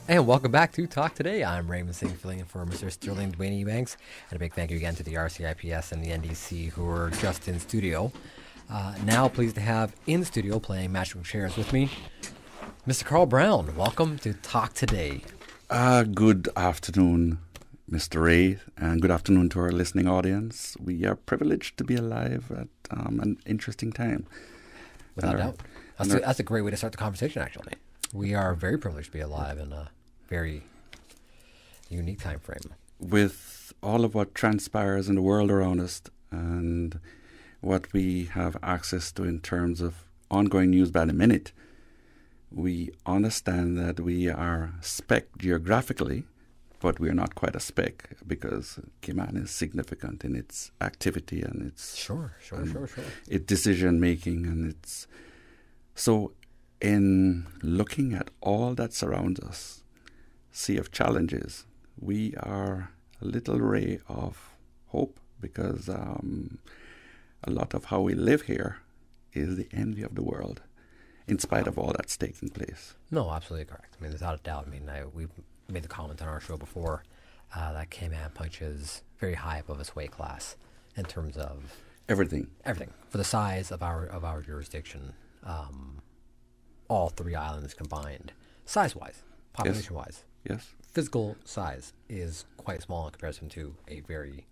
And welcome back to Talk Today. I'm Raymond Singh, filling in for Mr. Sterling Dwayne Ebanks. And a big thank you again to the RCIPS and the NDC who are just in studio. Now pleased to have in studio playing magical chairs with me, Mr. Carl Brown. Welcome to Talk Today. Good afternoon, Mr. Ray, and good afternoon to our listening audience. We are privileged to be alive at an interesting time. Without doubt. That's a great way to start the conversation, actually. We are very privileged to be alive in a very unique time frame. With all of what transpires in the world around us and what we have access to in terms of ongoing news by the minute, we understand that we are speck geographically, but we are not quite a speck because Cayman is significant in its activity and its its decision making, and its so in looking at all that surrounds us, sea of challenges, we are a little ray of hope because a lot of how we live here is the envy of the world, in spite of all that's taking place. No, absolutely correct. I mean, without a doubt. I mean, we've made the comment on our show before that Cayman punches very high above its weight class in terms of everything for the size of our jurisdiction. All three islands combined, size-wise, population-wise, yes, physical size is quite small in comparison to a very,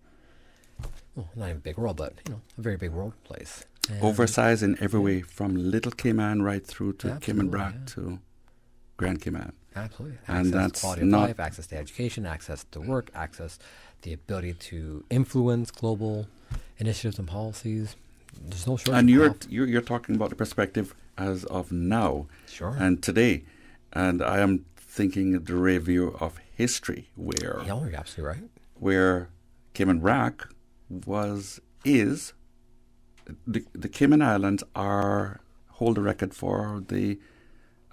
well, not even big world, but a very big world place. Oversized in every way, from Little Cayman right through to Cayman Brac to Grand Cayman. Absolutely. And access that's to quality of not life, access to education, access to work, access the ability to influence global initiatives and policies. There's no shortage. And you're talking about the perspective as of now, sure, and today, and I am thinking of the review of history where you're absolutely right. Where Cayman Brac is the Cayman Islands hold the record for the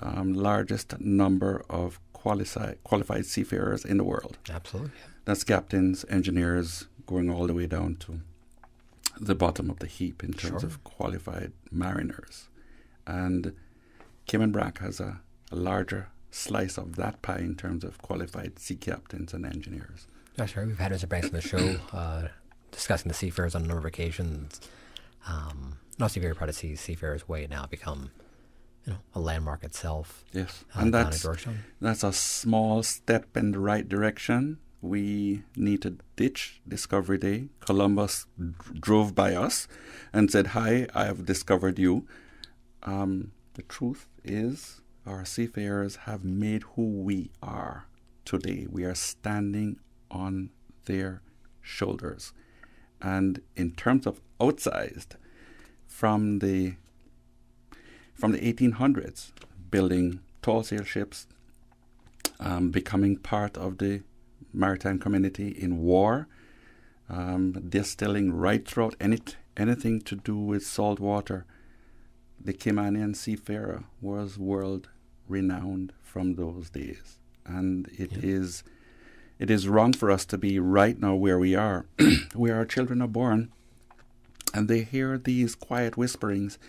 largest number of qualified seafarers in the world. Absolutely. That's captains, engineers, going all the way down to the bottom of the heap in terms of qualified mariners. And Cayman Brac has a larger slice of that pie in terms of qualified sea captains and engineers. That's right. We've had Mr. Banks on the show discussing the seafarers on a number of occasions. Obviously very proud to see Seafarers Way now become a landmark itself. Yes, and that's a small step in the right direction. We need to ditch Discovery Day. Columbus drove by us and said, "Hi, I have discovered you." The truth is, our seafarers have made who we are today. We are standing on their shoulders. And in terms of outsized, from the 1800s, building tall sail ships, becoming part of the maritime community in war, distilling right throughout anything to do with salt water, the Caymanian seafarer was world renowned from those days. And it is wrong for us to be right now where we are, where our children are born, and they hear these quiet whisperings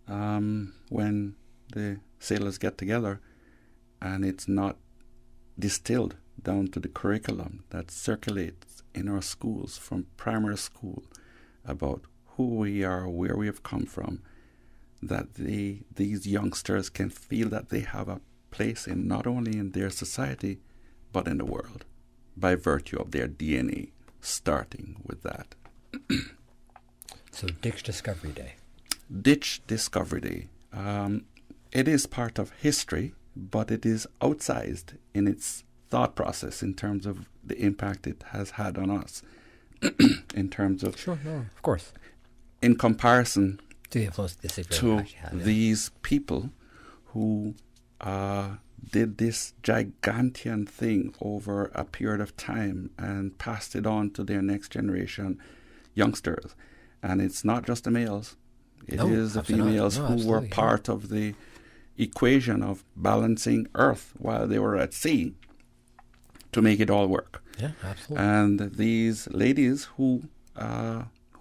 when the sailors get together, and it's not distilled down to the curriculum that circulates in our schools from primary school about who we are, where we have come from, that these youngsters can feel that they have a place in not only in their society but in the world by virtue of their DNA, starting with that. So ditch Discovery Day. Ditch Discovery Day. It is part of history, but it is outsized in its thought process in terms of the impact it has had on us. In terms of... Sure, no, of course. In comparison to these people who did this gigantian thing over a period of time and passed it on to their next generation youngsters. And it's not just the males. It is the females who were part of the equation of balancing Earth while they were at sea to make it all work. Yeah, absolutely. And these ladies who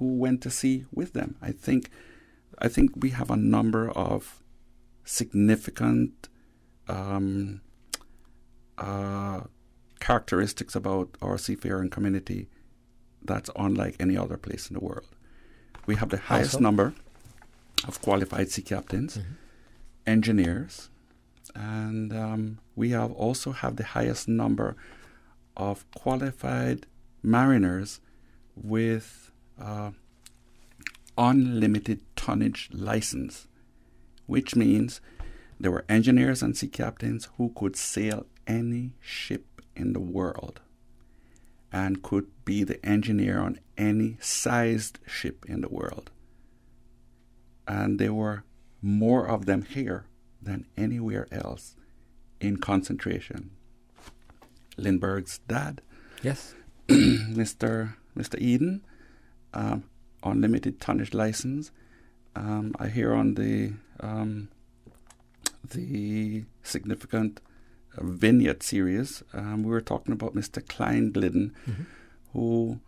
went to sea with them. I think we have a number of significant characteristics about our seafaring community that's unlike any other place in the world. We have the highest number of qualified sea captains, engineers, And we also have the highest number of qualified mariners with unlimited tonnage license, which means there were engineers and sea captains who could sail any ship in the world and could be the engineer on any sized ship in the world. And there were more of them here than anywhere else in concentration. Lindbergh's dad, yes, Mr. Eden, unlimited tonnage license. I hear on the significant vignette series, we were talking about Mr. Klein Glidden, whose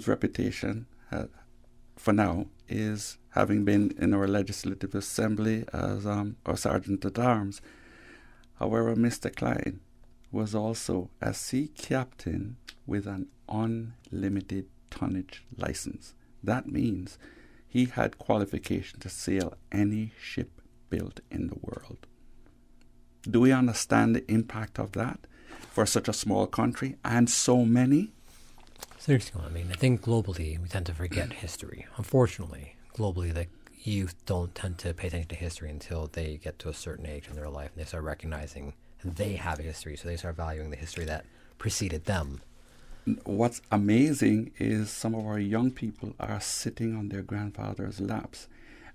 reputation for now is having been in our legislative assembly as our sergeant at arms. However, Mr. Klein was also a sea captain with an unlimited tonnage license. That means he had qualification to sail any ship built in the world. Do we understand the impact of that for such a small country and so many? Seriously, I mean, I think globally we tend to forget history. Unfortunately, globally, the youth don't tend to pay attention to history until they get to a certain age in their life and they start recognizing they have a history, so they start valuing the history that preceded them. What's amazing is some of our young people are sitting on their grandfather's laps,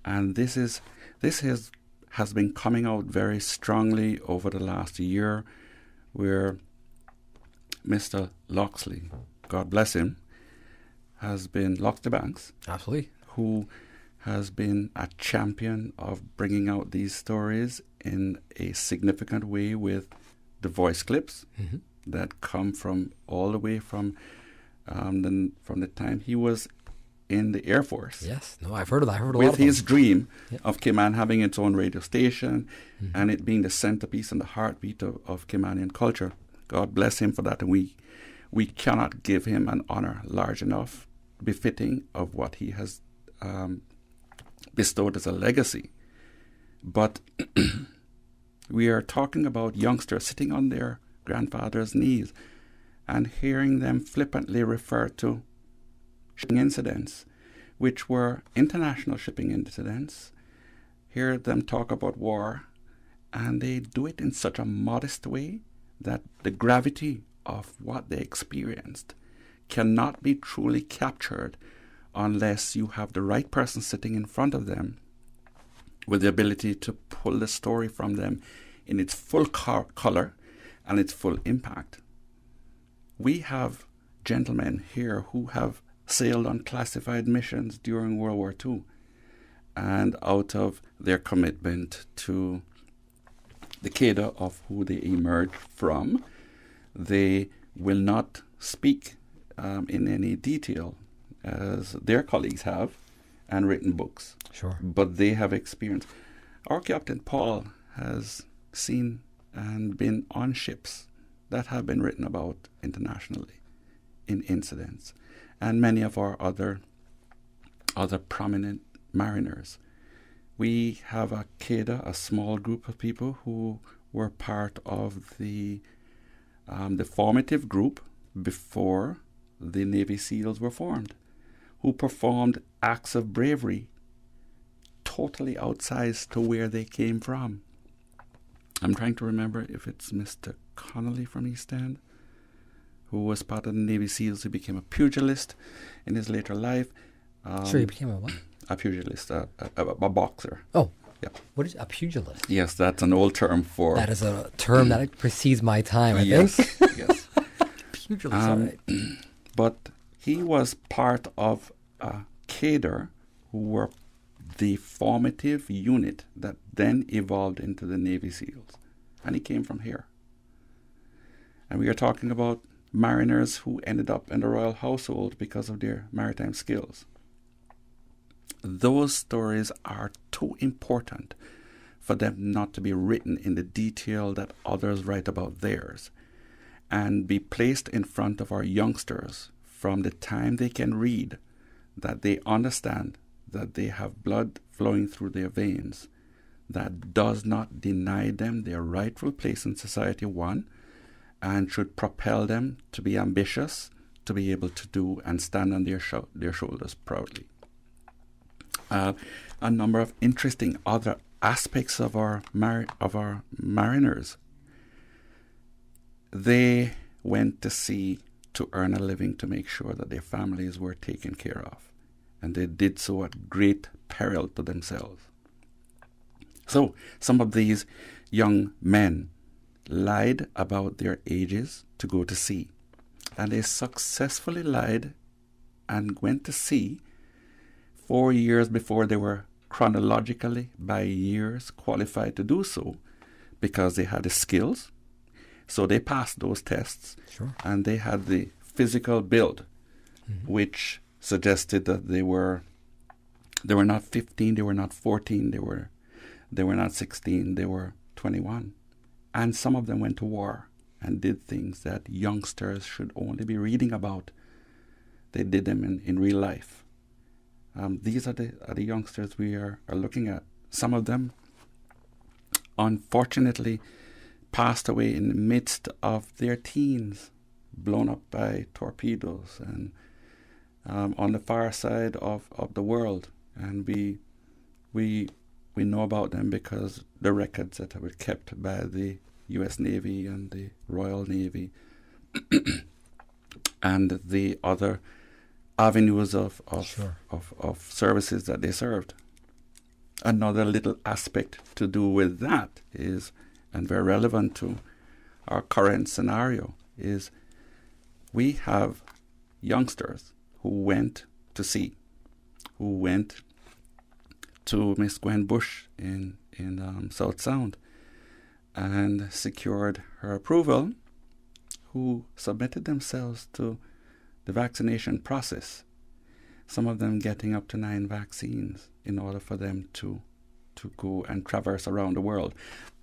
and this has been coming out very strongly over the last year, where Mr. Loxley, God bless him, has been Loxley Banks, absolutely, who has been a champion of bringing out these stories in a significant way with the voice clips that come from all the way from the time he was in the Air Force. Yes, no, I've heard of that. I've heard a with lot of them. his dream of Cayman having its own radio station and it being the centerpiece and the heartbeat of Caymanian culture. God bless him for that, and we cannot give him an honor large enough, befitting of what he has bestowed as a legacy. But we are talking about youngsters sitting on their grandfather's knees and hearing them flippantly refer to shipping incidents, which were international shipping incidents, hear them talk about war, and they do it in such a modest way that the gravity of what they experienced cannot be truly captured unless you have the right person sitting in front of them with the ability to pull the story from them in its full color and its full impact. We have gentlemen here who have sailed on classified missions during World War II, and out of their commitment to the cadre of who they emerged from, they will not speak in any detail as their colleagues have and written books. Sure. But they have experienced. Our Captain Paul has seen and been on ships that have been written about internationally in incidents, and many of our other prominent mariners. We have a cadre, a small group of people who were part of the formative group before the Navy SEALs were formed, who performed acts of bravery totally outsized to where they came from. I'm trying to remember if it's Mr. Connolly from East End, who was part of the Navy SEALs. He became a pugilist in his later life. Sure, he became a what? A pugilist, a boxer. Oh, yeah. What is a pugilist? Yes, that's an old term for... That is a term that precedes my time, I think. Yes. Pugilist, all right. But he was part of a cadre who were the formative unit that then evolved into the Navy SEALs. And he came from here. And we are talking about mariners who ended up in the royal household because of their maritime skills. Those stories are too important for them not to be written in the detail that others write about theirs, and be placed in front of our youngsters from the time they can read, that they understand that they have blood flowing through their veins, that does not deny them their rightful place in society, one, and should propel them to be ambitious, to be able to do and stand on their shoulders proudly. A number of interesting other aspects of our mariners. They went to sea to earn a living, to make sure that their families were taken care of, and they did so at great peril to themselves. So some of these young men lied about their ages to go to sea, and they successfully lied and went to sea 4 years before they were chronologically by years qualified to do so, because they had the skills. So they passed those tests, sure. And they had the physical build, which suggested that they were not 15, they were not 14, they were not 16, they were 21. And some of them went to war and did things that youngsters should only be reading about. They did them in real life. These are the youngsters we are looking at. Some of them, unfortunately, passed away in the midst of their teens, blown up by torpedoes and on the far side of the world. And we know about them because the records that were kept by the U.S. Navy and the Royal Navy and the other avenues of services that they served. Another little aspect to do with that is, and very relevant to our current scenario, is we have youngsters who went to sea, who went to Miss Gwen Bush in South Sound and secured her approval, who submitted themselves to the vaccination process, some of them getting up to 9 vaccines in order for them to go and traverse around the world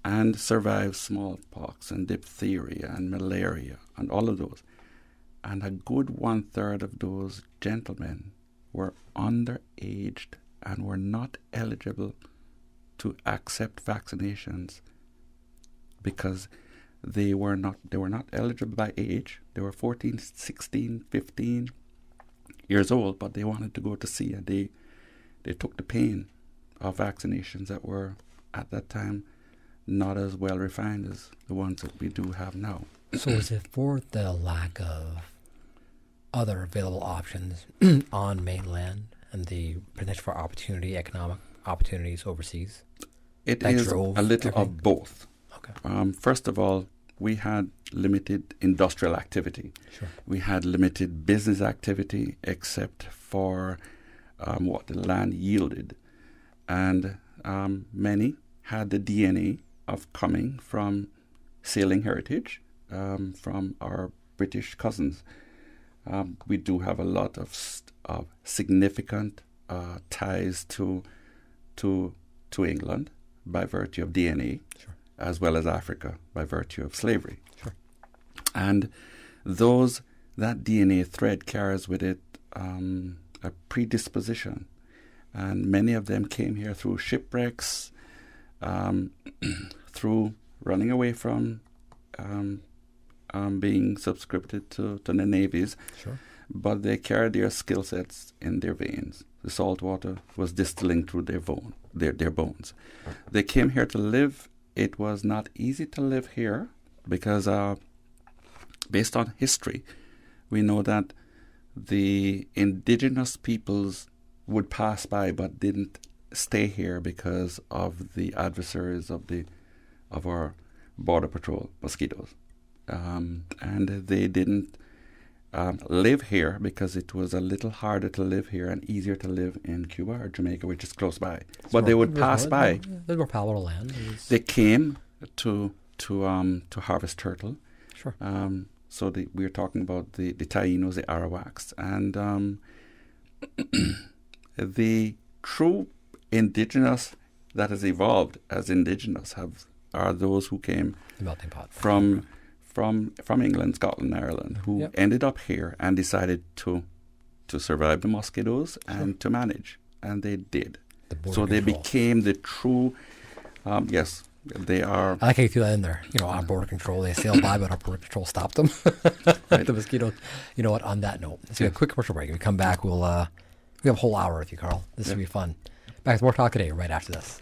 and survive smallpox and diphtheria and malaria and all of those. And a good 1/3 of those gentlemen were underaged and were not eligible to accept vaccinations because they were not eligible by age. They were 14, 16, 15 years old, but they wanted to go to sea, and they took the pain of vaccinations that were at that time not as well refined as the ones that we do have now. So is it for the lack of other available options on mainland and the potential for economic opportunities overseas? It is a little of both. Okay. First of all, we had limited industrial activity. Sure. We had limited business activity except for what the land yielded. And many had the DNA of coming from sailing heritage, from our British cousins. We do have a lot of significant ties to England by virtue of DNA, sure. as well as Africa by virtue of slavery. Sure. And that DNA thread carries with it a predisposition. And many of them came here through shipwrecks, through running away from being subscribed to the navies. Sure. But they carried their skill sets in their veins. The salt water was distilling through their bones. They came here to live. It was not easy to live here because based on history, we know that the indigenous peoples would pass by but didn't stay here because of the adversaries of our border patrol, mosquitoes. And they didn't live here because it was a little harder to live here and easier to live in Cuba or Jamaica, which is close by. But they would pass by. There's more palatable land. They came to harvest turtle. Sure. So we're talking about the Tainos, the Arawaks, and the true indigenous that has evolved as indigenous are those who came from England, Scotland, Ireland, who ended up here and decided to survive the mosquitoes and to manage, and they did. So they became the true Yes, they are. I like how you threw that in there. On border control, they sailed by, but our border control stopped them. The mosquitoes. You know what? On that note, let's get a quick commercial break. When we come back, we have a whole hour with you, Carl. This will be fun. Back to more talk today, right after this.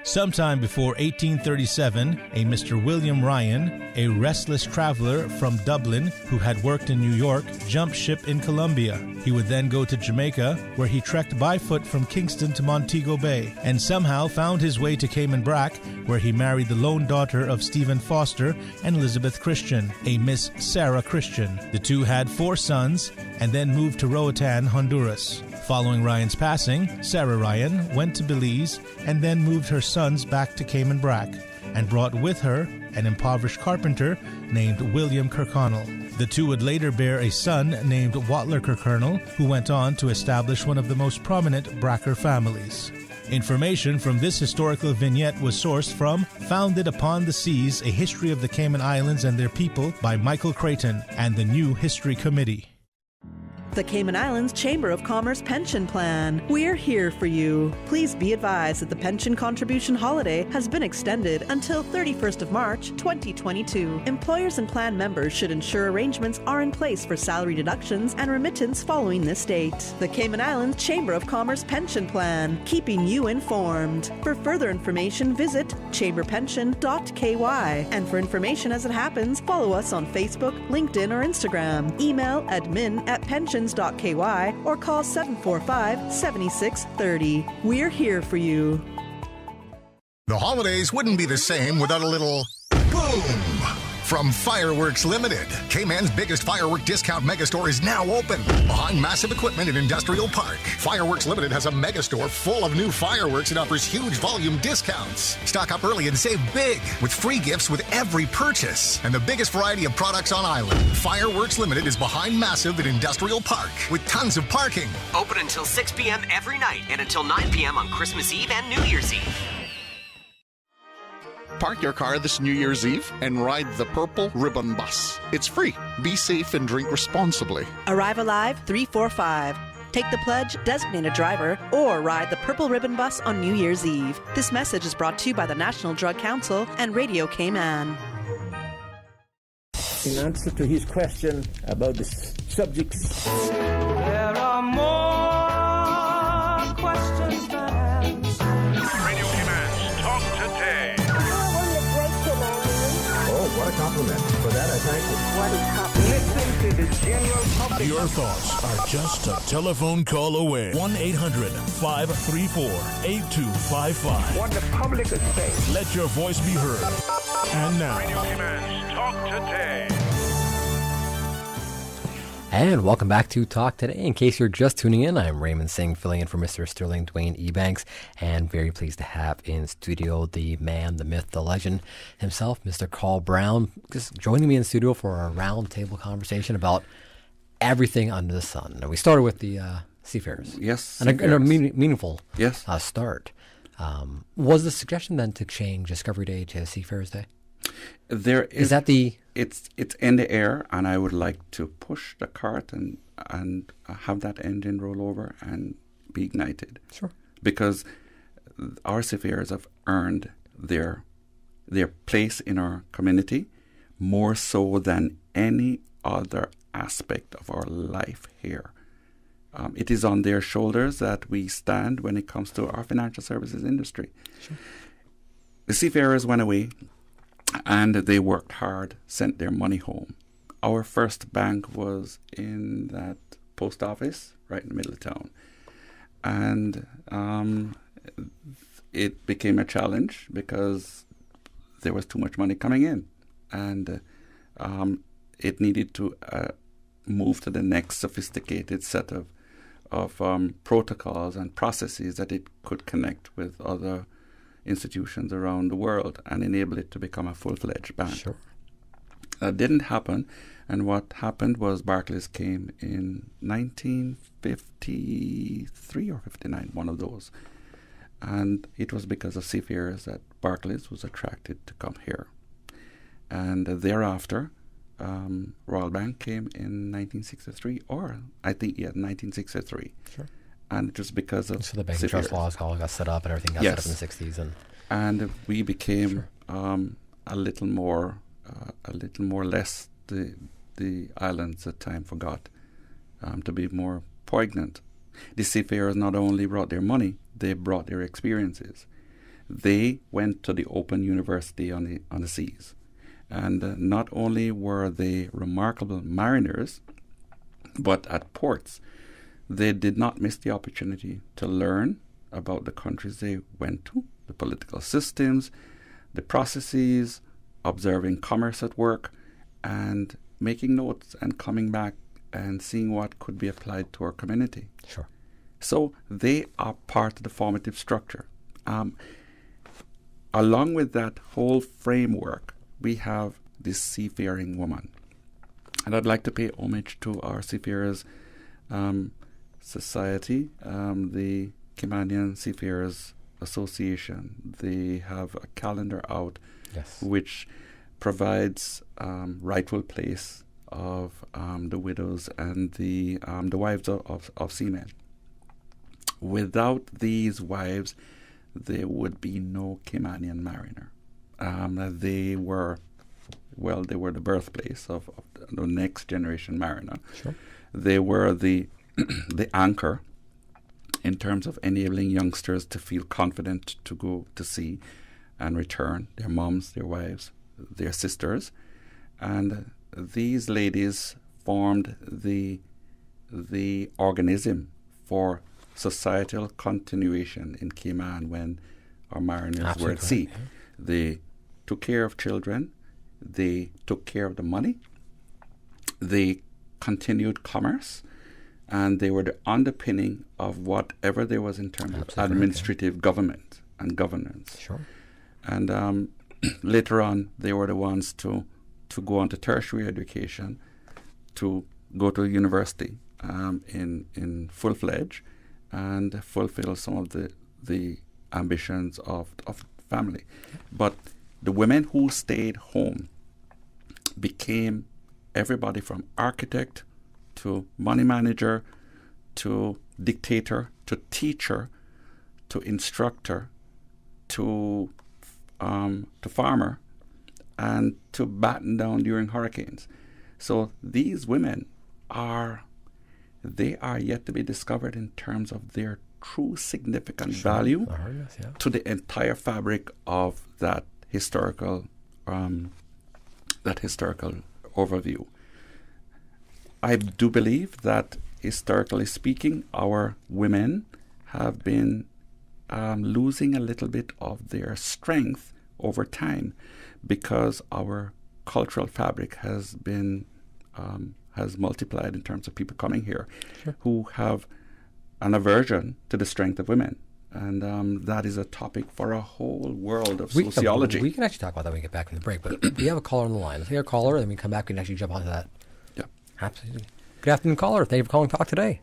Sometime before 1837, a Mr. William Ryan, a restless traveler from Dublin who had worked in New York, jumped ship in Colombia. He would then go to Jamaica, where he trekked by foot from Kingston to Montego Bay, and somehow found his way to Cayman Brac, where he married the lone daughter of Stephen Foster and Elizabeth Christian, a Miss Sarah Christian. The two had 4 sons, and then moved to Roatan, Honduras. Following Ryan's passing, Sarah Ryan went to Belize and then moved her sons back to Cayman Brac and brought with her an impoverished carpenter named William Kirkconnell. The two would later bear a son named Watler Kirkconnell, who went on to establish one of the most prominent Bracker families. Information from this historical vignette was sourced from Founded Upon the Seas, A History of the Cayman Islands and Their People by Michael Creighton and the New History Committee. The Cayman Islands Chamber of Commerce Pension Plan. We're here for you. Please be advised that the pension contribution holiday has been extended until 31st of March, 2022. Employers and plan members should ensure arrangements are in place for salary deductions and remittance following this date. The Cayman Islands Chamber of Commerce Pension Plan, keeping you informed. For further information, visit chamberpension.ky. And for information as it happens, follow us on Facebook, LinkedIn, or Instagram. Email admin@pensions.ky or call 745-7630. We're here for you. The holidays wouldn't be the same without a little boom from Fireworks Limited. Cayman's biggest firework discount megastore is now open behind Massive Equipment in Industrial Park. Fireworks Limited has a megastore full of new fireworks and offers huge volume discounts. Stock up early and save big with free gifts with every purchase and the biggest variety of products on island. Fireworks Limited is behind Massive in Industrial Park with tons of parking. Open until 6 p.m. every night and until 9 p.m. on Christmas Eve and New Year's Eve. Park your car this New Year's Eve and ride the Purple Ribbon Bus. It's free. Be safe and drink responsibly. Arrive alive 345. Take the pledge, designate a driver, or ride the Purple Ribbon Bus on New Year's Eve. This message is brought to you by the National Drug Council and Radio Cayman. In answer to his question about the subjects, there are more questions than answers. Radio Cayman's Talk Today. oh, what a compliment. For that, I thank you. What a compliment. Listen to the general public. Your thoughts are just a telephone call away. 1-800-534-8255. What the public is saying. Let your voice be heard. And now, Radio Cayman's Talk Today. And welcome back to Talk Today. In case you're just tuning in, I'm Raymond Singh, filling in for Mr. Sterling Dwayne Ebanks, and very pleased to have in studio the man, the myth, the legend himself, Mr. Carl Brown, just joining me in studio for a roundtable conversation about everything under the sun. And we started with the seafarers. Yes. And a meaningful yes. Start. Was the suggestion then to change Discovery Day to Seafarers Day? Is that the... It's in the air, and I would like to push the cart and have that engine roll over and be ignited. Sure. Because our seafarers have earned their place in our community more so than any other aspect of our life here. It is on their shoulders that we stand when it comes to our financial services industry. Sure. The seafarers went away, and they worked hard, sent their money home. Our first bank was in that post office right in the middle of town. And it became a challenge because there was too much money coming in. And it needed to move to the next sophisticated set of protocols and processes that it could connect with other institutions around the world and enable it to become a full-fledged bank. Sure. That didn't happen, and what happened was Barclays came in 1953 or 59, one of those. And it was because of seafarers that Barclays was attracted to come here. And thereafter, Royal Bank came in 1963, or I think, 1963. Sure. and it was because of So the bank trust laws all got set up and everything got set up in the 60s. And we became a little more less the islands at time forgot to be more poignant. The seafarers not only brought their money, they brought their experiences. They went to the Open University on the seas. And not only were they remarkable mariners, but at ports, they did not miss the opportunity to learn about the countries they went to, the political systems, the processes, observing commerce at work, and making notes and coming back and seeing what could be applied to our community. Sure. So they are part of the formative structure. Along with that whole framework, we have this seafaring woman. And I'd like to pay homage to our Seafarers Society, the Caymanian Seafarers Association. They have a calendar out which provides rightful place of the widows and the wives of seamen. Without these wives, there would be no Caymanian mariner. They were the birthplace of the next generation mariner. Sure. They were the anchor in terms of enabling youngsters to feel confident to go to sea and return, their moms, their wives, their sisters. And these ladies formed the organism for societal continuation in Cayman when our mariners were at sea. Yeah. They took care of children, they took care of the money, they continued commerce, and they were the underpinning of whatever there was in terms of administrative government and governance. Sure. And later on, they were the ones to go on to tertiary education, to go to university in full-fledged and fulfill some of the ambitions of family. But the women who stayed home became everybody from architect to money manager to dictator to teacher to instructor to farmer and to batten down during hurricanes. So these women are yet to be discovered in terms of their true significant value to the entire fabric of that historical overview. I do believe that, historically speaking, our women have been losing a little bit of their strength over time because our cultural fabric has multiplied in terms of people coming here who have an aversion to the strength of women. And that is a topic for a whole world of sociology. We can actually talk about that when we get back from the break, but we have a caller on the line. Let's hear a caller, and then we come back and actually jump onto that. Yeah. Absolutely. Good afternoon, caller. Thank you for calling Talk Today.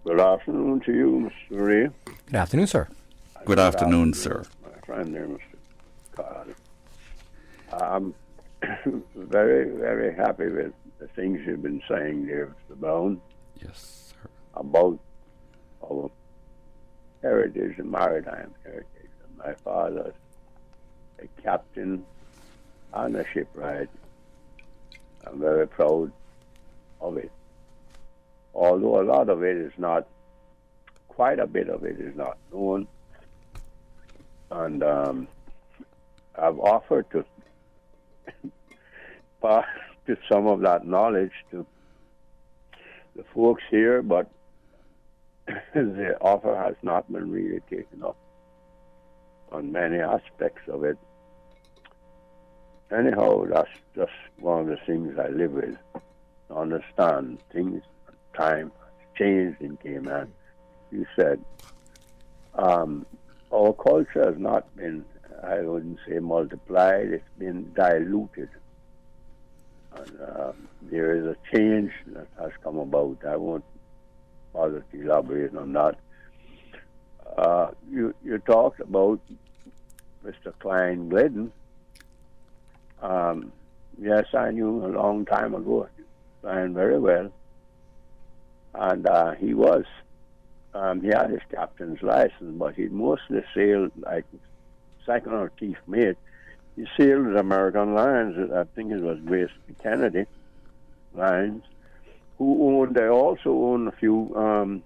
Good afternoon to you, Mr. Ray. Good afternoon, sir. Good afternoon, sir. My friend there, Mr. Carl. I'm very, very happy with the things you've been saying there, Mr. Brown. Yes, sir. About our heritage and maritime heritage. My father's a captain on a shipwright. I'm very proud of it. Although a lot of it is not, quite a bit of it is not known. And I've offered to pass to some of that knowledge to the folks here, but the offer has not been really taken up on many aspects of it. Anyhow, that's just one of the things I live with. To understand things, time has changed in Cayman. You said our culture has not been, I wouldn't say multiplied, it's been diluted. And there is a change that has come about. I won't bother to elaborate on that. You talked about Mr. Klein Glidden. Yes, I knew a long time ago. Klein very well. And he was. He had his captain's license, but he mostly sailed like second or chief mate. He sailed with American Lines. I think it was Grace Kennedy Lines, who owned. They also owned a few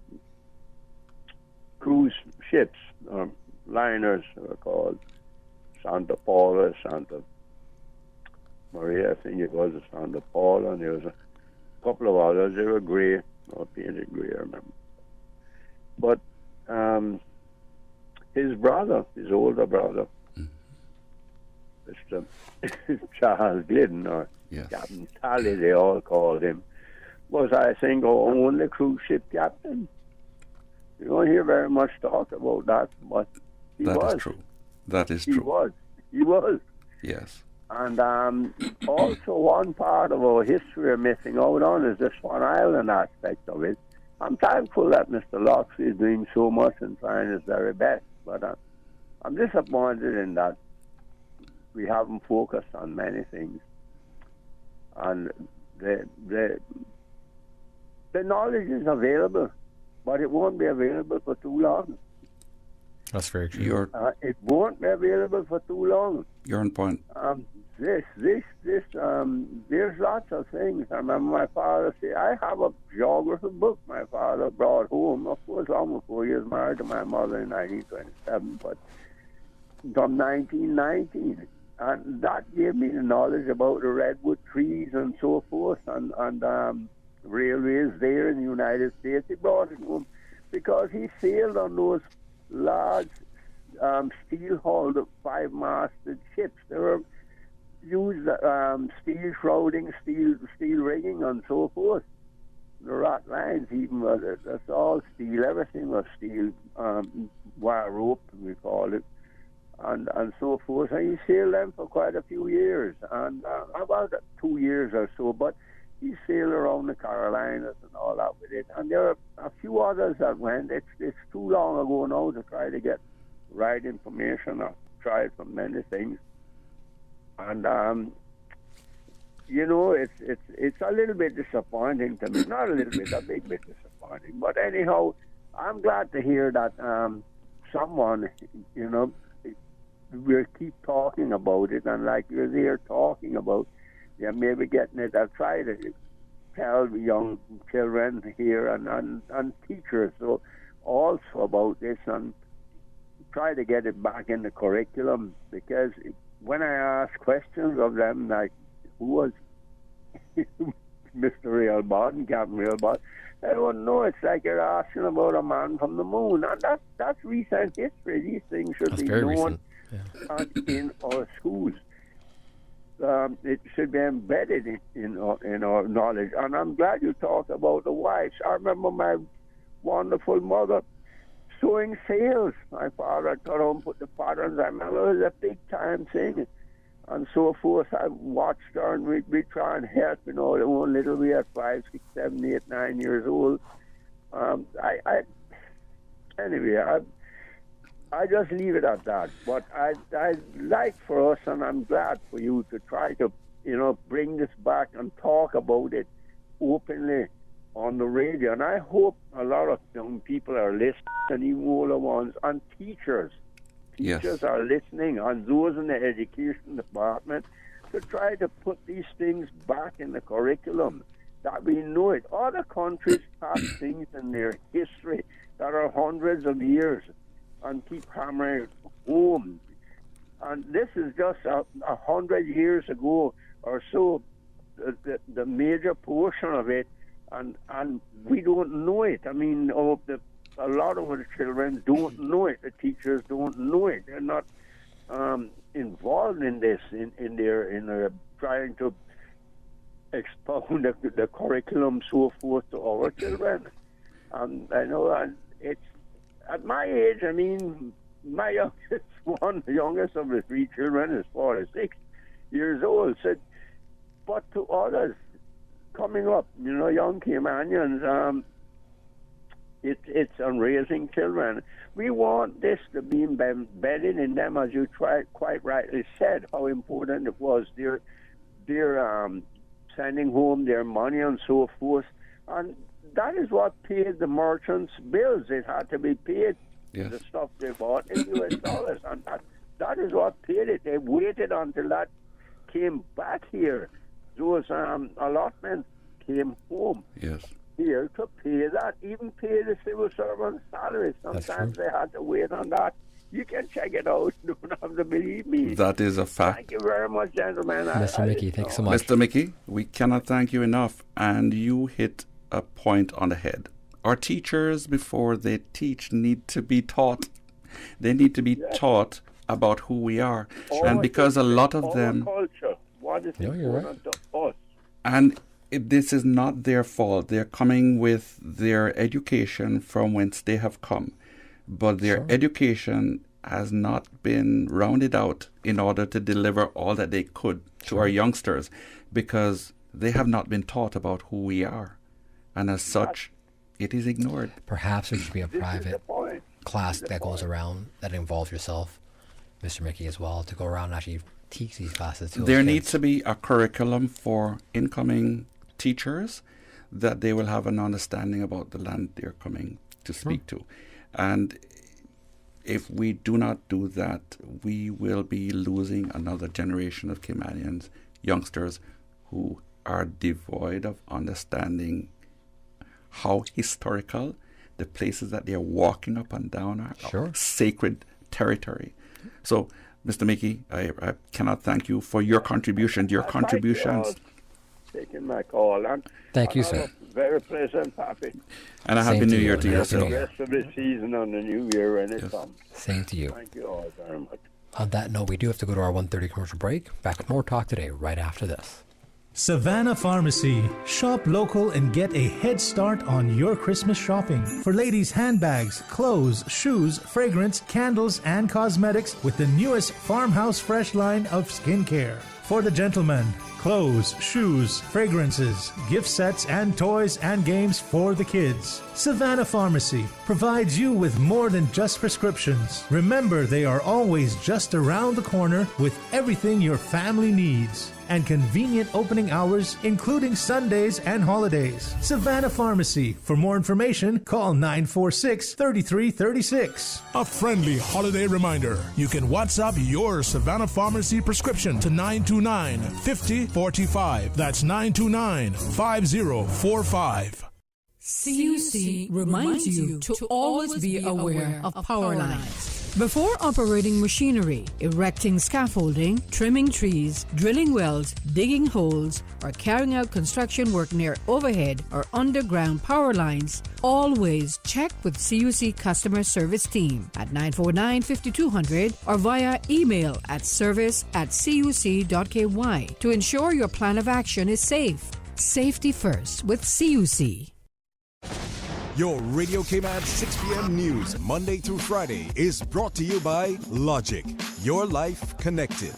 cruise ships, liners, they were called Santa Paula, Santa Maria. I think it was a Santa Paula, and there was a couple of others. They were gray, or painted gray, I remember. But his brother, his older brother, Mr. Charles Glidden, or Captain Tally, they all called him, was, I think, our only cruise ship captain. You don't hear very much talk about that, but he was. That is true. That is true. He was. Yes. And also one part of our history we're missing out on is the Swan Island aspect of it. I'm thankful that Mr. Loxley is doing so much and trying his very best, but I'm disappointed in that we haven't focused on many things. And the knowledge is available, but it won't be available for too long. That's very true. It won't be available for too long. You're on point. There's lots of things. I remember my father say, I have a geography book my father brought home, of course, long before he was married to my mother in 1927, but from 1919. And that gave me the knowledge about the redwood trees and so forth, and railways there in the United States. He brought it home because he sailed on those large steel-hulled, five-masted ships. They were used steel shrouding, steel rigging, and so forth. The rot lines even that's all steel. Everything was steel, wire rope we call it, and so forth. And he sailed them for quite a few years, and about 2 years or so. But he sailed around the Carolinas and all that with it. And there are a few others that went. It's too long ago now to try to get right information. I've tried for many things. And, you know, it's a little bit disappointing to me. Not a little bit, a big bit disappointing. But anyhow, I'm glad to hear that someone, you know, we'll keep talking about it. And like you're there talking about, yeah, maybe getting it. I've tried to tell young children here and teachers so also about this and try to get it back in the curriculum, because when I ask questions of them, like, who was Mr. Railbot, Captain Railbot, I don't know. It's like you're asking about a man from the moon, and that's recent history. These things should be known in our schools. It should be embedded in our knowledge. And I'm glad you talked about the wives. I remember my wonderful mother sewing sails. My father taught home put the patterns. I remember it was a big time thing, and so forth. I watched her, and we try and help, you know, one little we at 5, 6, 7, 8, 9 years old. I just leave it at that. But I'd like for us, and I'm glad for you to try to, you know, bring this back and talk about it openly on the radio. And I hope a lot of young people are listening, and even older ones, and teachers. Teachers are listening, and those in the education department, to try to put these things back in the curriculum, that we know it. Other countries have things in their history that are hundreds of years and keep hammering it home. And this is just 100 years ago or so, the major portion of it, and we don't know it. I mean, a lot of the children don't know it. The teachers don't know it. They're not involved in this, in their trying to expound the curriculum, so forth, to our children. And I know, and it's at my age. I mean, my youngest of the 3 children is 46 years old. So, but to others coming up, you know, young Caymanians, it's on raising children. We want this to be embedded in them, as you quite rightly said, how important it was. They're sending home their money and so forth. And that is what paid the merchants' bills. It had to be paid. Yes. The stuff they bought in U.S. dollars, and that is what paid it. They waited until that came back here. Those allotments came home. Yes. Here to pay that, even pay the civil servant's salary. Sometimes they had to wait on that. You can check it out. You don't have to believe me. That is a fact. Thank you very much, gentlemen. Mr. Mickey, thanks so much. Mr. Mickey, we cannot thank you enough. And you hit a point on the head. Our teachers, before they teach, need to be taught. They need to be taught about who we are. And because a lot of them... culture, what is important to us. And this is not their fault. They're coming with their education from whence they have come. But their education has not been rounded out in order to deliver all that they could to our youngsters, because they have not been taught about who we are. And as such, it is ignored. Perhaps there should be a private class that goes around that involves yourself, Mr. Mickey, as well, to go around and actually teach these classes to There needs to be a curriculum for incoming teachers that they will have an understanding about the land they're coming to speak to. And if we do not do that, we will be losing another generation of Caymanians, youngsters, who are devoid of understanding how historical the places that they're walking up and down are sacred territory. So, Mr. Mickey, I cannot thank you for your contribution. Your contributions. Taking my call. Thank you, sir. Very pleasant, Pappy. And a happy New Year to you, sir. The rest of the season on the New Year when it comes. Same to you. Thank you all very much. On that note, we do have to go to our 1:30 commercial break. Back with more Talk Today right after this. Savannah Pharmacy. Shop local and get a head start on your Christmas shopping. For ladies' handbags, clothes, shoes, fragrance, candles, and cosmetics with the newest Farmhouse Fresh line of skincare. For the gentlemen, clothes, shoes, fragrances, gift sets, and toys and games for the kids. Savannah Pharmacy provides you with more than just prescriptions. Remember, they are always just around the corner with everything your family needs. And convenient opening hours, including Sundays and holidays. Savannah Pharmacy. For more information, call 946-3336. A friendly holiday reminder. You can WhatsApp your Savannah Pharmacy prescription to 929-5045. That's 929-5045. CUC reminds you to always be aware of power lines. Before operating machinery, erecting scaffolding, trimming trees, drilling wells, digging holes, or carrying out construction work near overhead or underground power lines, always check with CUC customer service team at 949-5200 or via email at service@cuc.ky to ensure your plan of action is safe. Safety first with CUC. Your Radio Cayman 6 p.m. news, Monday through Friday, is brought to you by Logic, your life connected.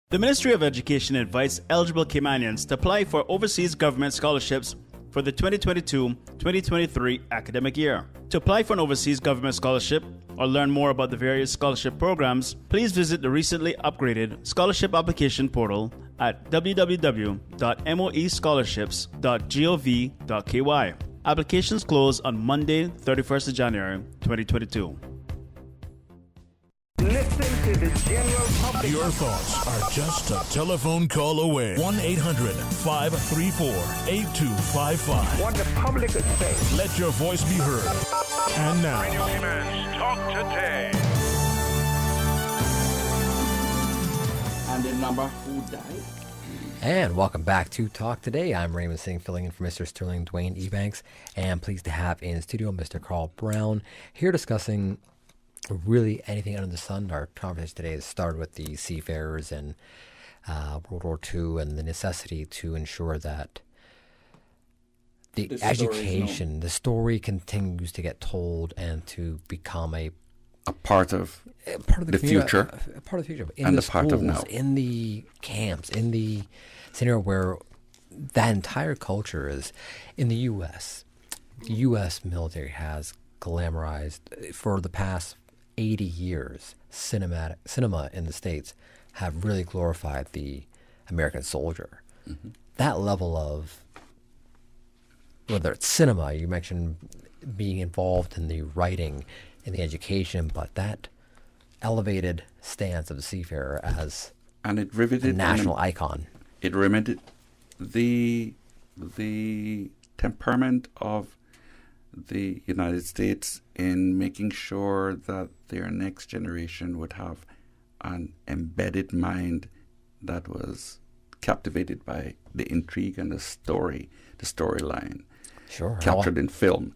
The Ministry of Education invites eligible Caymanians to apply for overseas government scholarships for the 2022-2023 academic year. To apply for an overseas government scholarship or learn more about the various scholarship programs, please visit the recently upgraded scholarship application portal at www.moescholarships.gov.ky. Applications close on Monday, 31st of January, 2022. Listen to the general public. Your thoughts are just a telephone call away. 1-800-534-8255. What the public is saying. Let your voice be heard. And now, Radio Cayman's Talk Today. And the number who died. And welcome back to Talk Today. I'm Raymond Singh, filling in for Mr. Sterling Dwayne Ebanks, and pleased to have in studio Mr. Carl Brown, here discussing really anything under the sun. Our conversation today has started with the seafarers and World War II and the necessity to ensure that the education, the story continues to get told and to become a part of the future. A part of the future. In and the the part of now. In the camps, in the scenario where that entire culture is. In the U.S., the U.S. military has glamorized, for the past 80 years, cinema in the States have really glorified the American soldier. Mm-hmm. That level of whether it's cinema, you mentioned being involved in the writing, in the education, but that elevated stance of the seafarer as and it riveted a national icon. It riveted the temperament of the United States in making sure that their next generation would have an embedded mind that was captivated by the intrigue and the storyline captured in film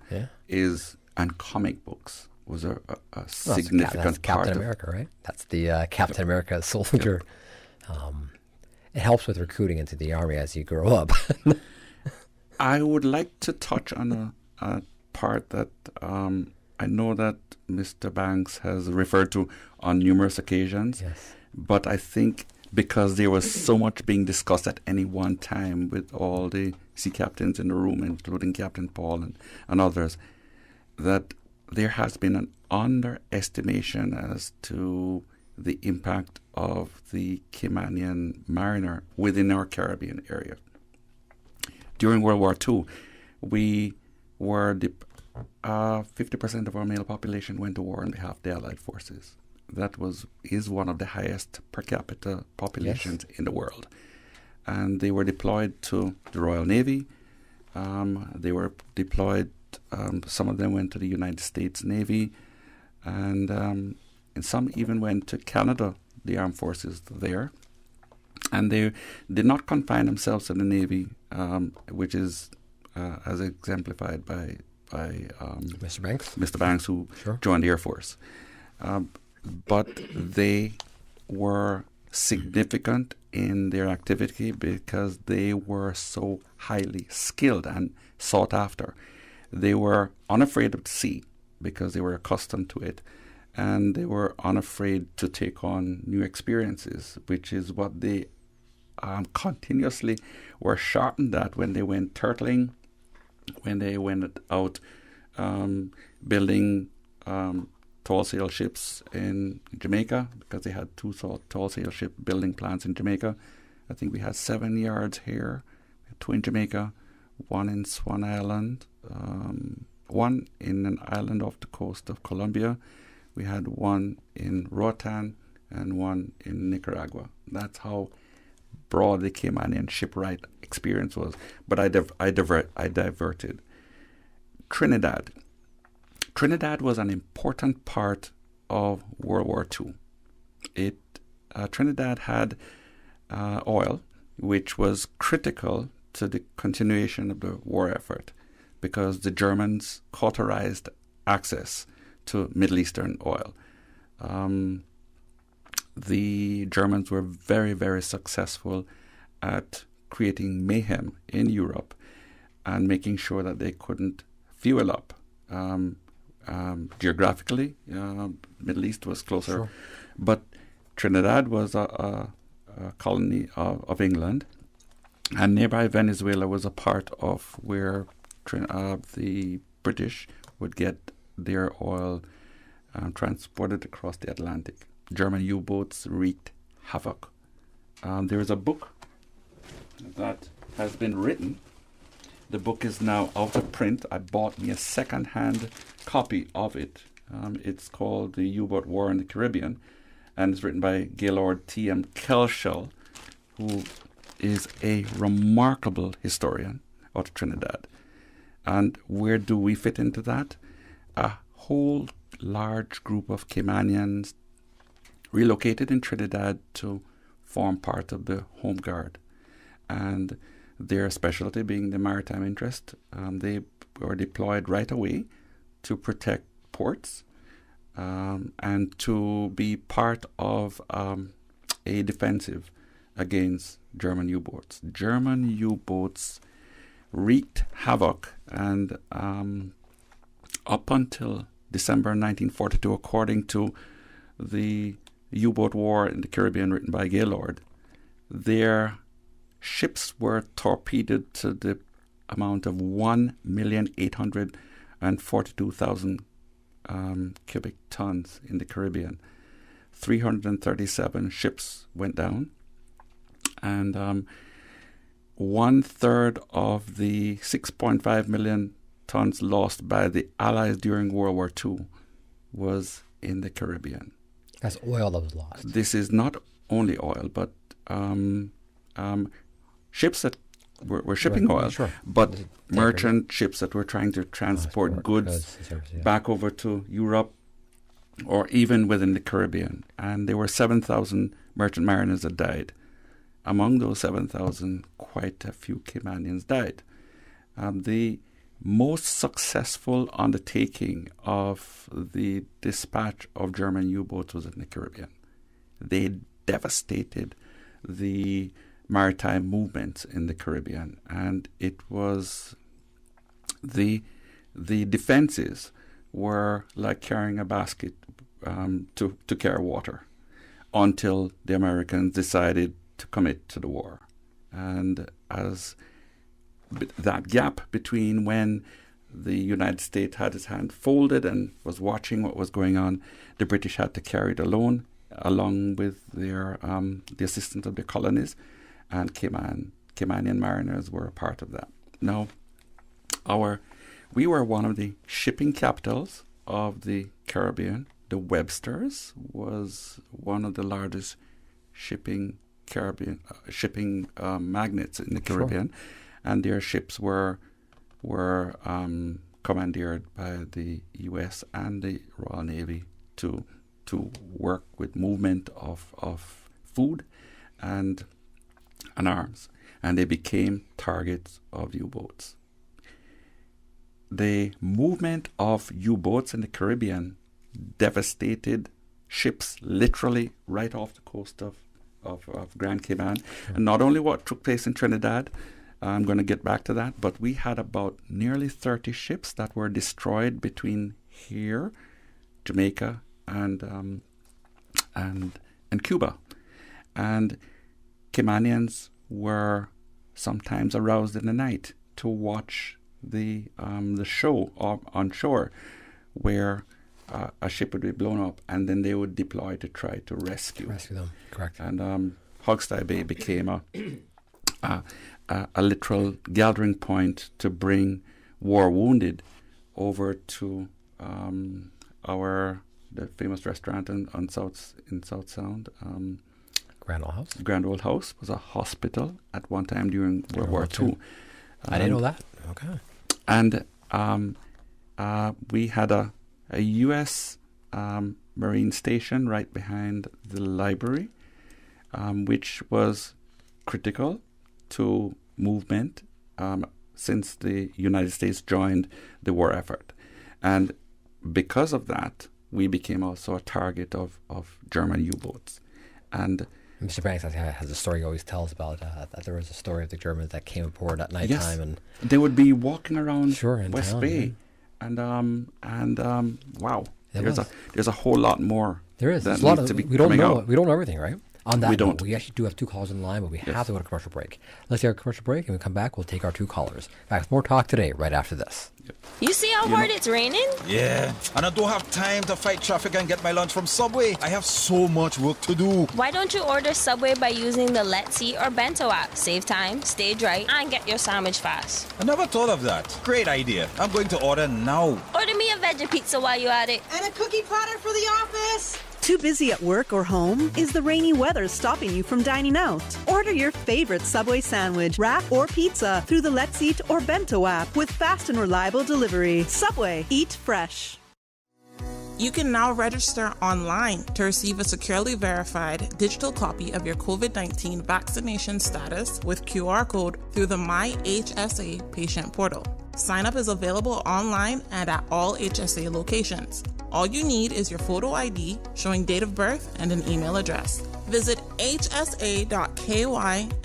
and comic books was a significant that's part Captain America, right? That's the Captain America soldier. It helps with recruiting into the Army as you grow up. I would like to touch on a part that I know that Mr. Banks has referred to on numerous occasions, but I think because there was so much being discussed at any one time with all the sea captains in the room, including Captain Paul and others, that there has been an underestimation as to the impact of the Caymanian mariner within our Caribbean area. During World War II, we were 50% of our male population went to war on behalf of the Allied forces. That is one of the highest per capita populations in the world. And they were deployed to the Royal Navy. They were deployed, some of them went to the United States Navy, and some even went to Canada, the armed forces there. And they did not confine themselves to the Navy, which is as exemplified by Mr. Banks. Mr. Banks, who joined the Air Force. But they were significant in their activity because they were so highly skilled and sought after. They were unafraid of the sea because they were accustomed to it, and they were unafraid to take on new experiences, which is what they continuously were sharpened at when they went turtling, when they went out building tall sail ships in Jamaica, because they had two tall sail ship building plants in Jamaica. I think we had 7 yards here, 2 in Jamaica, 1 in Swan Island, 1 in an island off the coast of Colombia. We had 1 in Roatan and 1 in Nicaragua. That's how broad the Caymanian shipwright experience was. But I diverted. Trinidad. Trinidad was an important part of World War II. Trinidad had oil, which was critical to the continuation of the war effort, because the Germans cauterized access to Middle Eastern oil. The Germans were very, very successful at creating mayhem in Europe and making sure that they couldn't fuel up. Geographically, Middle East was closer, but Trinidad was a colony of England, and nearby Venezuela was a part of where the British would get their oil transported across the Atlantic. German U-boats wreaked havoc. There is a book that has been written. The book is now out of print. I bought me a second-hand copy of it. It's called The U-Boat War in the Caribbean, and it's written by Gaylord T.M. Kelshell, who is a remarkable historian out of Trinidad. And where do we fit into that? A whole large group of Caymanians relocated in Trinidad to form part of the Home Guard. And their specialty being the maritime interest, they were deployed right away to protect ports and to be part of a defensive against German U-boats. German U-boats wreaked havoc, and up until December 1942, according to the U-Boat War in the Caribbean written by Gaylord, their ships were torpedoed to the amount of 1,842,000 cubic tons in the Caribbean. 337 ships went down, and 1/3 of the 6.5 million tons lost by the Allies during World War II was in the Caribbean. That's oil that was lost. This is not only oil, but ships that were shipping oil, sure. but merchant ships that were trying to transport goods back over to Europe or even within the Caribbean. And there were 7,000 merchant mariners that died. Among those 7,000, quite a few Caymanians died. The most successful undertaking of the dispatch of German U-boats was in the Caribbean. They devastated the maritime movements in the Caribbean, and it was the defenses were like carrying a basket to carry water until the Americans decided to commit to the war. And as that gap between when the United States had its hand folded and was watching what was going on, the British had to carry it alone, along with their the assistance of the colonies, and Caymanian mariners were a part of that. Now, we were one of the shipping capitals of the Caribbean. The Websters was one of the largest shipping magnates in the Caribbean, and their ships were commandeered by the U.S. and the Royal Navy to work with movement of food and arms, and they became targets of U-boats. The movement of U-boats in the Caribbean devastated ships literally right off the coast of Grand Cayman. And not only what took place in Trinidad, I'm going to get back to that, but we had about nearly 30 ships that were destroyed between here, Jamaica, and Cuba. And Caymanians were sometimes aroused in the night to watch the show on shore, where a ship would be blown up, and then they would deploy to try to rescue them. Correct. And Hogstye Bay became a literal gathering point to bring war wounded over to the famous restaurant in South Sound. Grand Old House. Grand Old House was a hospital at one time during World War II. I didn't know that. Okay. And we had a U.S. Marine station right behind the library, which was critical to movement since the United States joined the war effort. And because of that, we became also a target of German U-boats. And Mr. Banks has a story he always tells about that there was a story of the Germans that came aboard at nighttime. Yes, and they would be walking around in West town, Bay, and wow, there's a whole lot more. There is. That a lot needs of, to be we don't coming know. out. We don't know everything, right? On that we note, don't. We actually do have 2 callers in the line, but we have to go to commercial break. Let's take our commercial break, and when we come back, we'll take our 2 callers. Back, more talk today, right after this. You see how hard it's raining? Yeah, and I don't have time to fight traffic and get my lunch from Subway. I have so much work to do. Why don't you order Subway by using the Let's Eat or Bento app? Save time, stay dry, and get your sandwich fast. I never thought of that. Great idea. I'm going to order now. Order me a veggie pizza while you're at it. And a cookie platter for the office. Too busy at work or home? Is the rainy weather stopping you from dining out? Order your favorite Subway sandwich, wrap, or pizza through the Let's Eat or Bento app with fast and reliable delivery. Subway, eat fresh. You can now register online to receive a securely verified digital copy of your COVID-19 vaccination status with QR code through the My HSA patient portal. Sign up is available online and at all HSA locations. All you need is your photo ID showing date of birth and an email address. Visit hsa.ky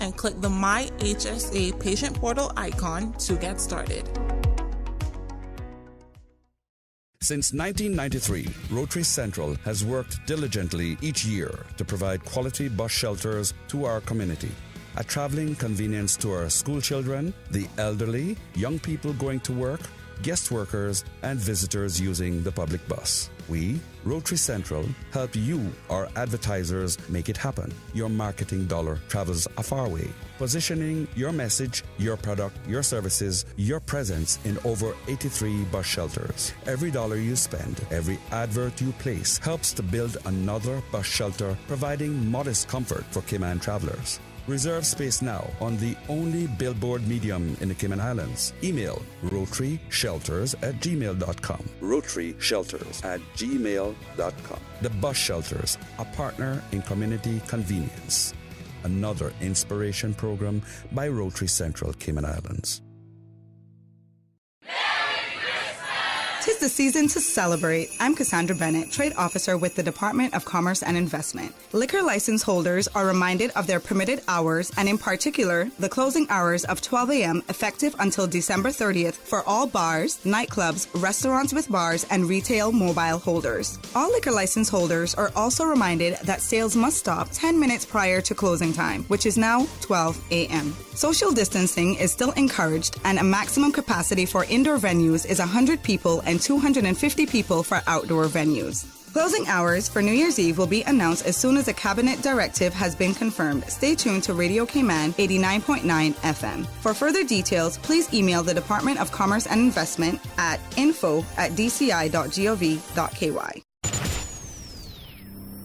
and click the My HSA patient portal icon to get started. Since 1993, Rotary Central has worked diligently each year to provide quality bus shelters to our community. A traveling convenience to our school children, the elderly, young people going to work, guest workers, and visitors using the public bus. We, Rotary Central, help you, our advertisers, make it happen. Your marketing dollar travels a far way. Positioning your message, your product, your services, your presence in over 83 bus shelters. Every dollar you spend, every advert you place helps to build another bus shelter, providing modest comfort for Cayman travelers. Reserve space now on the only billboard medium in the Cayman Islands. Email rotaryshelters@gmail.com. rotaryshelters@gmail.com. The Bus Shelters, a partner in community convenience. Another inspiration program by Rotary Central Cayman Islands. 'Tis the season to celebrate. I'm Cassandra Bennett, Trade Officer with the Department of Commerce and Investment. Liquor license holders are reminded of their permitted hours and in particular, the closing hours of 12 a.m. effective until December 30th for all bars, nightclubs, restaurants with bars, and retail mobile holders. All liquor license holders are also reminded that sales must stop 10 minutes prior to closing time, which is now 12 a.m. Social distancing is still encouraged and a maximum capacity for indoor venues is 100 people and 250 people for outdoor venues. Closing hours for New Year's Eve will be announced as soon as a cabinet directive has been confirmed. Stay tuned to Radio Cayman 89.9 FM. For further details, please email the Department of Commerce and Investment at info@dci.gov.ky.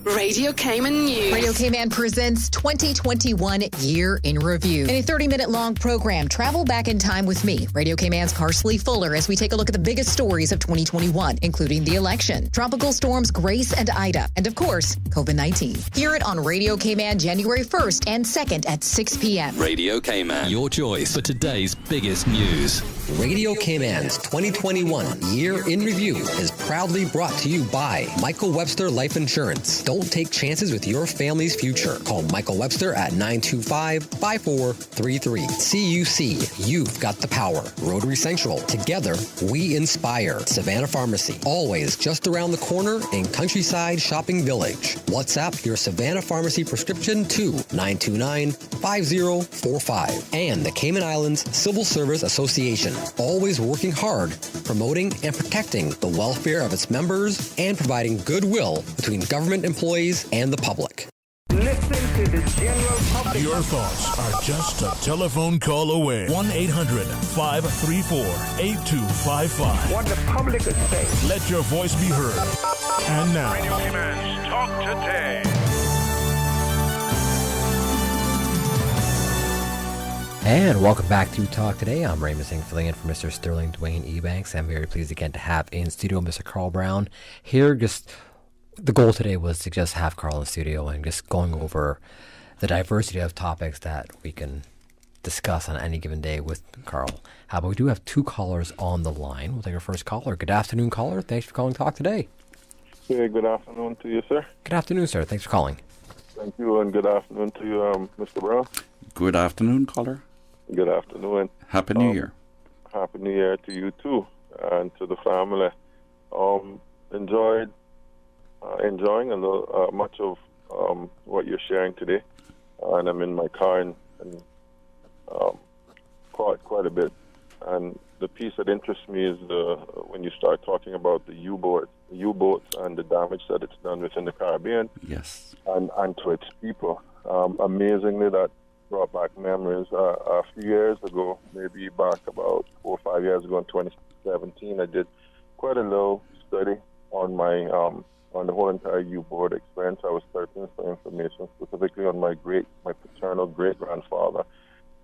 Radio Cayman News. Radio Cayman presents 2021 Year in Review. In a 30-minute long program, travel back in time with me, Radio Cayman's Carsley Fuller, as we take a look at the biggest stories of 2021, including the election, tropical storms Grace and Ida, and of course, COVID-19. Hear it on Radio Cayman January 1st and 2nd at 6 p.m. Radio Cayman, your choice for today's biggest news. Radio Cayman's 2021 Year in Review is proudly brought to you by Michael Webster Life Insurance. Don't take chances with your family's future. Call Michael Webster at 925-5433. CUC, you've got the power. Rotary Central, together we inspire. Savannah Pharmacy, always just around the corner in Countryside Shopping Village. WhatsApp your Savannah Pharmacy prescription to 929-5045. And the Cayman Islands Civil Service Association, always working hard, promoting and protecting the welfare of its members and providing goodwill between government employees and the public. Listen to the general public. Your thoughts are just a telephone call away. 1-800-534-8255. What the public is saying. Let your voice be heard. And now, Radio Cayman's Talk Today. And welcome back to Talk Today. I'm Raymond Singh, filling in for Mr. Sterling Dwayne Ebanks. I'm very pleased again to have in studio Mr. Carl Brown here. Just the goal today was to just have Carl in studio and just going over the diversity of topics that we can discuss on any given day with Carl. But we do have two callers on the line. We'll take our first caller. Good afternoon, caller. Thanks for calling Talk Today. Hey, good afternoon to you, sir. Good afternoon, sir. Thanks for calling. Thank you, and good afternoon to you, Mr. Brown. Good afternoon, caller. Good afternoon. Happy New Year. Happy New Year to you, too, and to the family. Enjoying much of what you're sharing today, and I'm in my car and quite a bit. And the piece that interests me is when you start talking about the U-boats and the damage that it's done within the Caribbean. Yes. And to its people. Amazingly, that brought back memories. A few years ago, maybe back about 4 or 5 years ago in 2017, I did quite a little study on my on the whole entire U-boat experience. I was searching for information specifically on my paternal great-grandfather.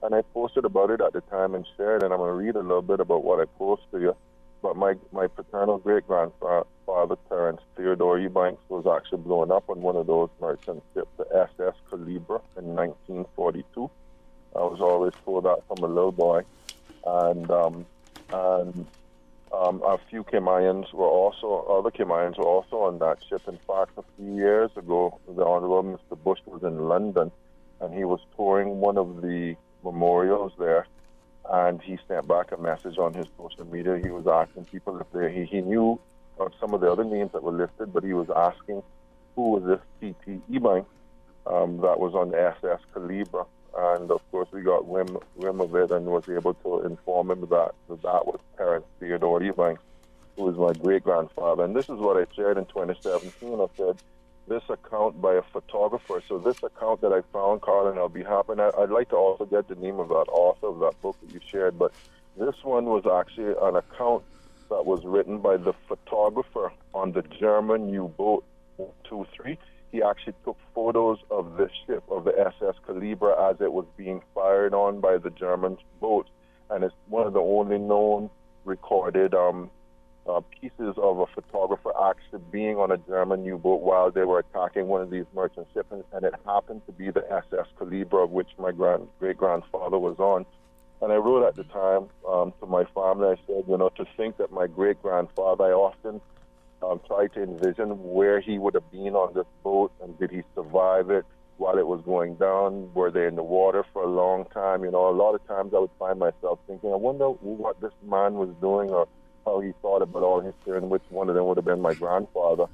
And I posted about it at the time and shared, and I'm going to read a little bit about what I posted to you. But my paternal great-grandfather, Terence Theodore Ebanks, was actually blown up on one of those merchant ships, the SS Calibra, in 1942. I was always told that from a little boy. And a few other Caymanians were also on that ship. In fact, a few years ago, the Honorable Mr. Bush was in London, and he was touring one of the memorials there, and he sent back a message on his social media. He was asking people if he knew of some of the other names that were listed, but he was asking who was this T.T. Ebanks that was on the SS Calibra. And of course, we got whim of it and was able to inform him that was Terence Theodore Ebanks. who is my great-grandfather. And this is what I shared in 2017. I said, this account by a photographer. So this account that I found, Carl, and I'll be happy. And I'd like to also get the name of that author of that book that you shared. But this one was actually an account that was written by the photographer on the German U-boat 123. He actually took photos of the ship, of the SS Calibra, as it was being fired on by the German boat. And it's one of the only known recorded pieces of a photographer actually being on a German U-boat while they were attacking one of these merchant ships, and it happened to be the SS Calibra, of which my great-grandfather was on. And I wrote at the time to my family, I said, to think that my great-grandfather, I often try to envision where he would have been on this boat, and did he survive it while it was going down? Were they in the water for a long time? A lot of times I would find myself thinking, I wonder what this man was doing, or how he thought about all history, and which one of them would have been my grandfather,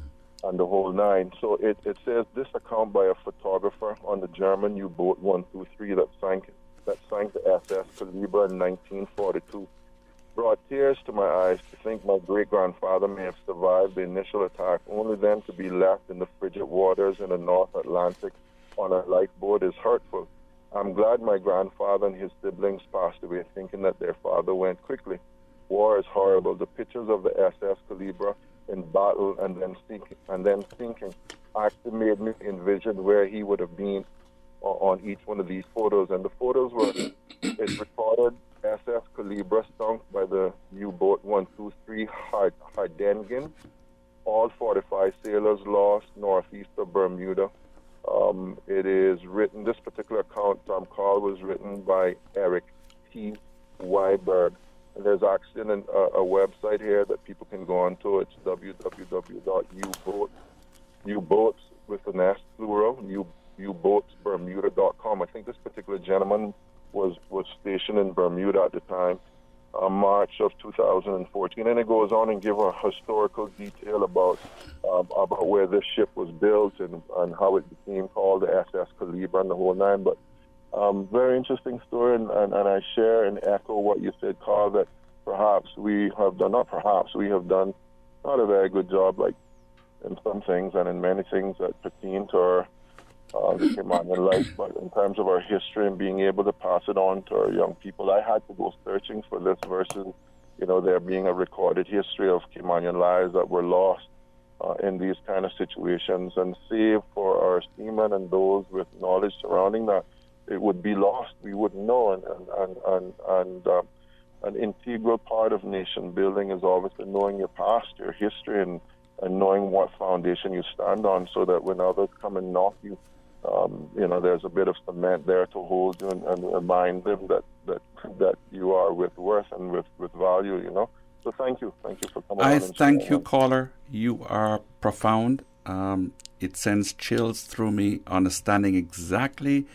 and the whole nine. So it says, this account by a photographer on the German U-boat 123 that sank the SS Calibra in 1942 brought tears to my eyes to think my great-grandfather may have survived the initial attack, only then to be left in the frigid waters in the North Atlantic on a lifeboat is hurtful. I'm glad my grandfather and his siblings passed away thinking that their father went quickly. War is horrible. The pictures of the SS Calibra in battle and then sinking actually made me envision where he would have been on each one of these photos. And the photos were, it recorded SS Calibra sunk by the U-boat 123 Hardengen. All 45 sailors lost northeast of Bermuda. It is written, this particular account, Carl, was written by Eric T. Weiberg. And there's actually a website here that people can go on to. It's www.uboats with an S plural, uboatsbermuda.com. I think this particular gentleman was stationed in Bermuda at the time, March of 2014. And it goes on and gives a historical detail about where this ship was built and how it became called the SS Calibra and the whole nine. But very interesting story, and I share and echo what you said, Carl, that we have done not a very good job, like in some things and in many things that pertain to our the Caymanian life, but in terms of our history and being able to pass it on to our young people. I had to go searching for this versus, there being a recorded history of Caymanian lives that were lost in these kind of situations, and save for our seamen and those with knowledge surrounding that. It would be lost. We wouldn't know. And an integral part of nation building is obviously knowing your past, your history, and knowing what foundation you stand on, so that when others come and knock you, there's a bit of cement there to hold you and remind them that you are with worth and with value. So thank you for coming. I thank you, caller. You are profound. It sends chills through me, understanding exactly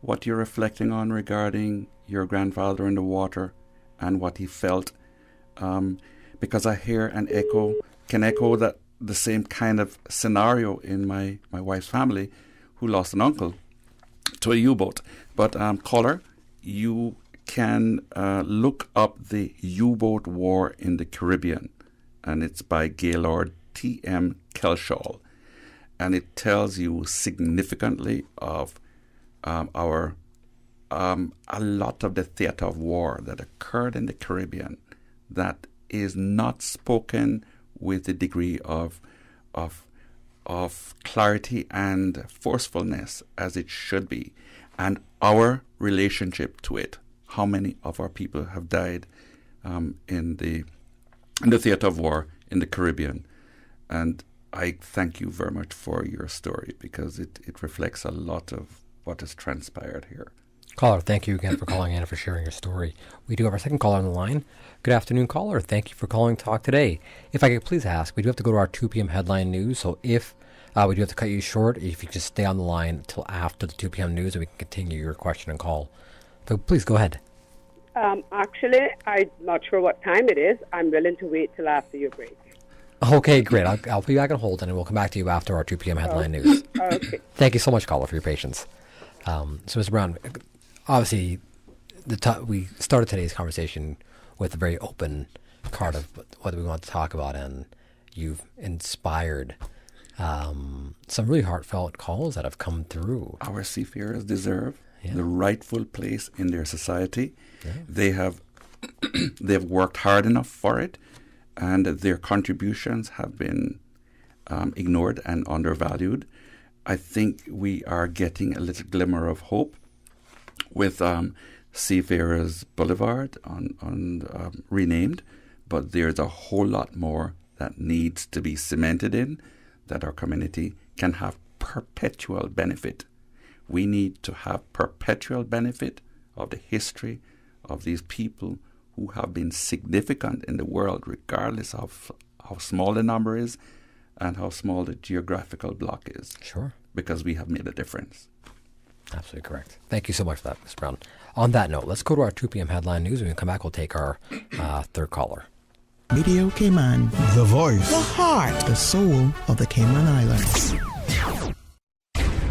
what you're reflecting on regarding your grandfather in the water and what he felt, because I hear and can echo that the same kind of scenario in my wife's family, who lost an uncle to a U-boat. But caller, you can look up the U-boat war in the Caribbean, and it's by Gaylord T.M. Kelshaw, and it tells you significantly of a lot of the theater of war that occurred in the Caribbean that is not spoken with the degree of clarity and forcefulness as it should be, and our relationship to it. How many of our people have died in the theater of war in the Caribbean? And I thank you very much for your story, because it reflects a lot of what has transpired here. Caller, thank you again for calling in and for sharing your story. We do have our second caller on the line. Good afternoon, caller. Thank you for calling Talk Today. If I could please ask, we do have to go to our 2 p.m. headline news, so if we do have to cut you short, if you could just stay on the line until after the 2 p.m. news, and we can continue your question and call. So please go ahead. Actually, I'm not sure what time it is. I'm willing to wait till after your break. Okay, great. I'll put you back on hold, and then we'll come back to you after our 2 p.m. headline news. Okay. Thank you so much, caller, for your patience. So, Mr. Brown, obviously, we started today's conversation with a very open part of what we want to talk about, and you've inspired some really heartfelt calls that have come through. Our seafarers deserve the rightful place in their society. They have they've worked hard enough for it, and their contributions have been ignored and undervalued. I think we are getting a little glimmer of hope with Seafarers Boulevard on renamed, but there's a whole lot more that needs to be cemented in, that our community can have perpetual benefit. We need to have perpetual benefit of the history of these people who have been significant in the world, regardless of how small the number is and how small the geographical block is. Sure. Because we have made a difference. Absolutely correct. Thank you so much for that, Mr. Brown. On that note, let's go to our 2 p.m. headline news. When we come back, we'll take our third caller. Radio Cayman, the voice, the heart, the soul of the Cayman Islands.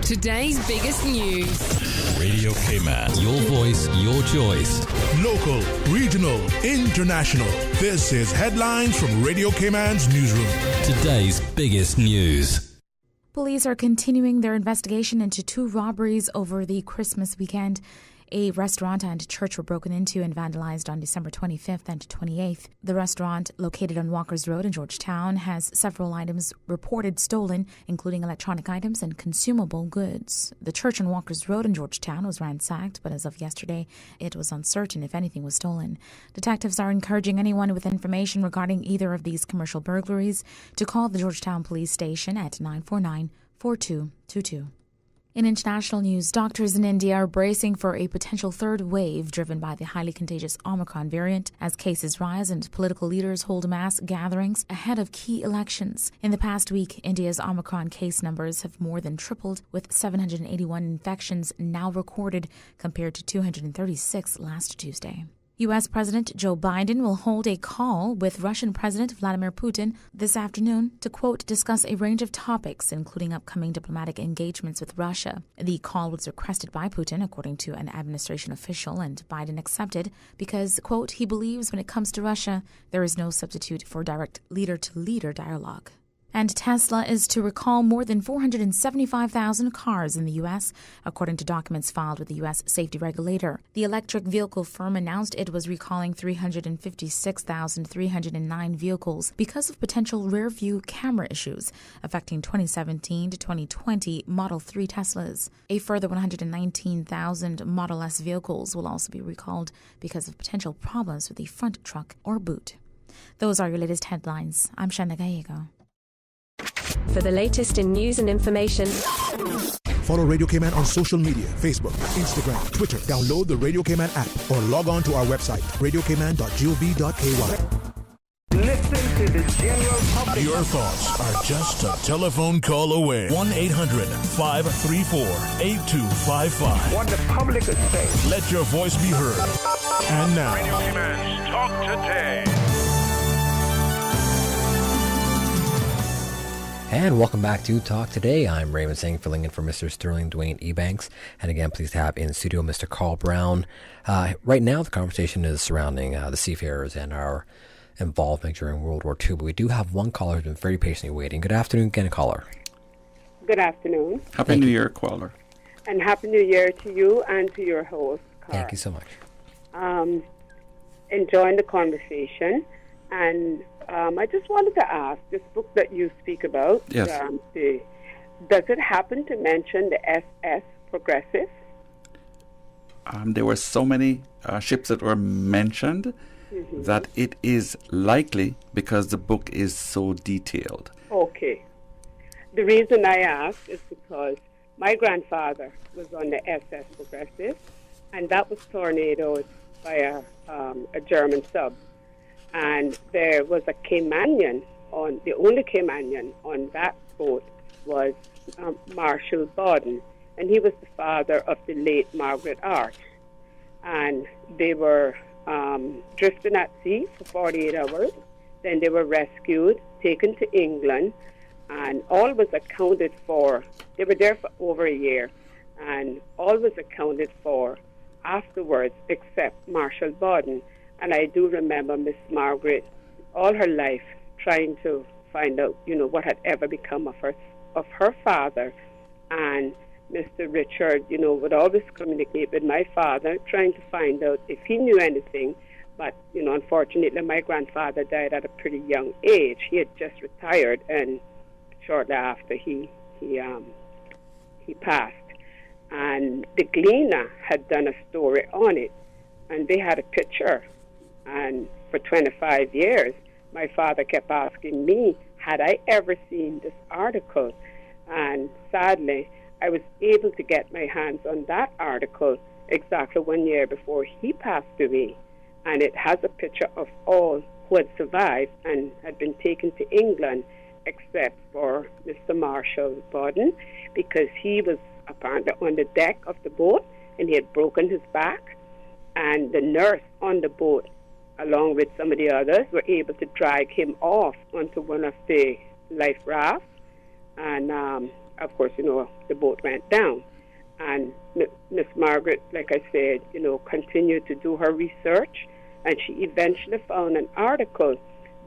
Today's biggest news. Radio Cayman, your voice, your choice. Local, regional, international. This is Headlines from Radio Cayman's newsroom. Today's biggest news. Police are continuing their investigation into 2 robberies over the Christmas weekend. A restaurant and church were broken into and vandalized on December 25th and 28th. The restaurant, located on Walker's Road in Georgetown, has several items reported stolen, including electronic items and consumable goods. The church on Walker's Road in Georgetown was ransacked, but as of yesterday, it was uncertain if anything was stolen. Detectives are encouraging anyone with information regarding either of these commercial burglaries to call the Georgetown Police Station at 949-4222. In international news, doctors in India are bracing for a potential third wave driven by the highly contagious Omicron variant as cases rise and political leaders hold mass gatherings ahead of key elections. In the past week, India's Omicron case numbers have more than tripled, with 781 infections now recorded compared to 236 last Tuesday. U.S. President Joe Biden will hold a call with Russian President Vladimir Putin this afternoon to, quote, discuss a range of topics, including upcoming diplomatic engagements with Russia. The call was requested by Putin, according to an administration official, and Biden accepted because, quote, he believes when it comes to Russia, there is no substitute for direct leader-to-leader dialogue. And Tesla is to recall more than 475,000 cars in the U.S., according to documents filed with the U.S. safety regulator. The electric vehicle firm announced it was recalling 356,309 vehicles because of potential rear-view camera issues affecting 2017 to 2020 Model 3 Teslas. A further 119,000 Model S vehicles will also be recalled because of potential problems with the front truck or boot. Those are your latest headlines. I'm Shana Gallego. For the latest in news and information, follow Radio Cayman on social media, Facebook, Instagram, Twitter. Download the Radio Cayman app or log on to our website, radiocayman.gov.ky. Listen to the general public. Your thoughts are just a telephone call away. 1-800-534-8255. What the public is saying. Let your voice be heard. And now, Radio Cayman's Talk Today. And welcome back to Talk Today. I'm Raymond Singh, filling in for Mr. Sterling Dwayne Ebanks. And again, pleased to have in studio Mr. Carl Brown. Right now, the conversation is surrounding the seafarers and our involvement during World War II. But we do have one caller who's been very patiently waiting. Good afternoon again, caller. Good afternoon. Happy New Year, caller. And Happy New Year to you and to your host, Carl. Thank you so much. Enjoying the conversation. And I just wanted to ask, this book that you speak about, yes. Does it happen to mention the SS Progressive? There were so many ships that were mentioned that it is likely because the book is so detailed. Okay. The reason I ask is because my grandfather was on the SS Progressive, and that was tornadoed by a German sub. And there was a Caymanian the only Caymanian on that boat was Marshall Bawden, and he was the father of the late Margaret Arch. And they were drifting at sea for 48 hours. Then they were rescued, taken to England, and all was accounted for. They were there for over a year, and all was accounted for afterwards except Marshall Bawden. And I do remember Miss Margaret all her life trying to find out, what had ever become of her father. And Mr. Richard, would always communicate with my father, trying to find out if he knew anything. But, unfortunately, my grandfather died at a pretty young age. He had just retired, and shortly after he passed. And the Gleaner had done a story on it, and they had a picture. And for 25 years, my father kept asking me, had I ever seen this article? And sadly, I was able to get my hands on that article exactly 1 year before he passed away. And it has a picture of all who had survived and had been taken to England, except for Mr. Marshall Borden, because he was apparently on the deck of the boat and he had broken his back. And the nurse on the boat, along with some of the others, were able to drag him off onto one of the life rafts. And, of course, the boat went down. And Miss Margaret, like I said, continued to do her research, and she eventually found an article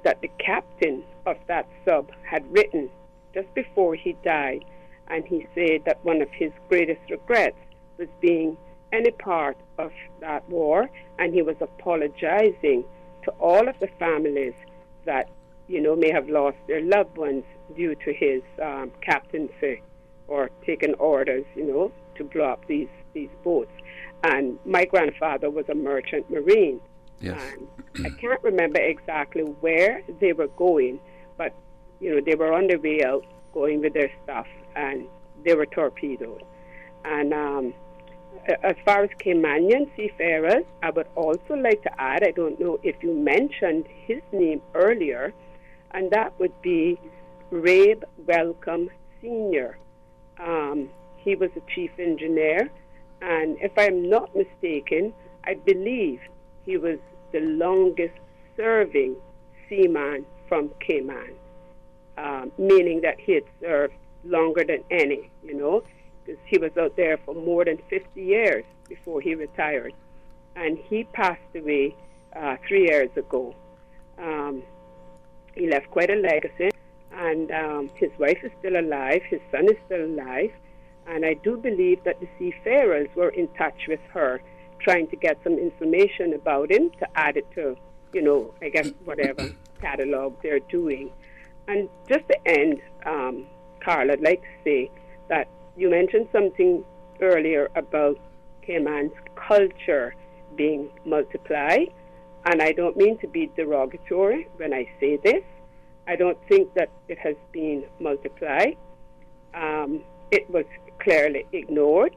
that the captain of that sub had written just before he died. And he said that one of his greatest regrets was being any part of that war, and he was apologizing to all of the families that, may have lost their loved ones due to his captaincy or taking orders, to blow up these boats. And my grandfather was a merchant marine. Yes. And I can't remember exactly where they were going, but, they were on their way out going with their stuff, and they were torpedoed. And as far as Caymanian seafarers, I would also like to add, I don't know if you mentioned his name earlier, and that would be Rabe Welcome Sr. He was a chief engineer, and if I'm not mistaken, I believe he was the longest serving seaman from Cayman, meaning that he had served longer than any, because he was out there for more than 50 years before he retired. And he passed away 3 years ago. He left quite a legacy, and his wife is still alive, his son is still alive, and I do believe that the seafarers were in touch with her, trying to get some information about him to add it to, I guess whatever catalog they're doing. And just to end, Carl, I'd like to say that you mentioned something earlier about Cayman's culture being multiplied, and I don't mean to be derogatory when I say this. I don't think that it has been multiplied. It was clearly ignored.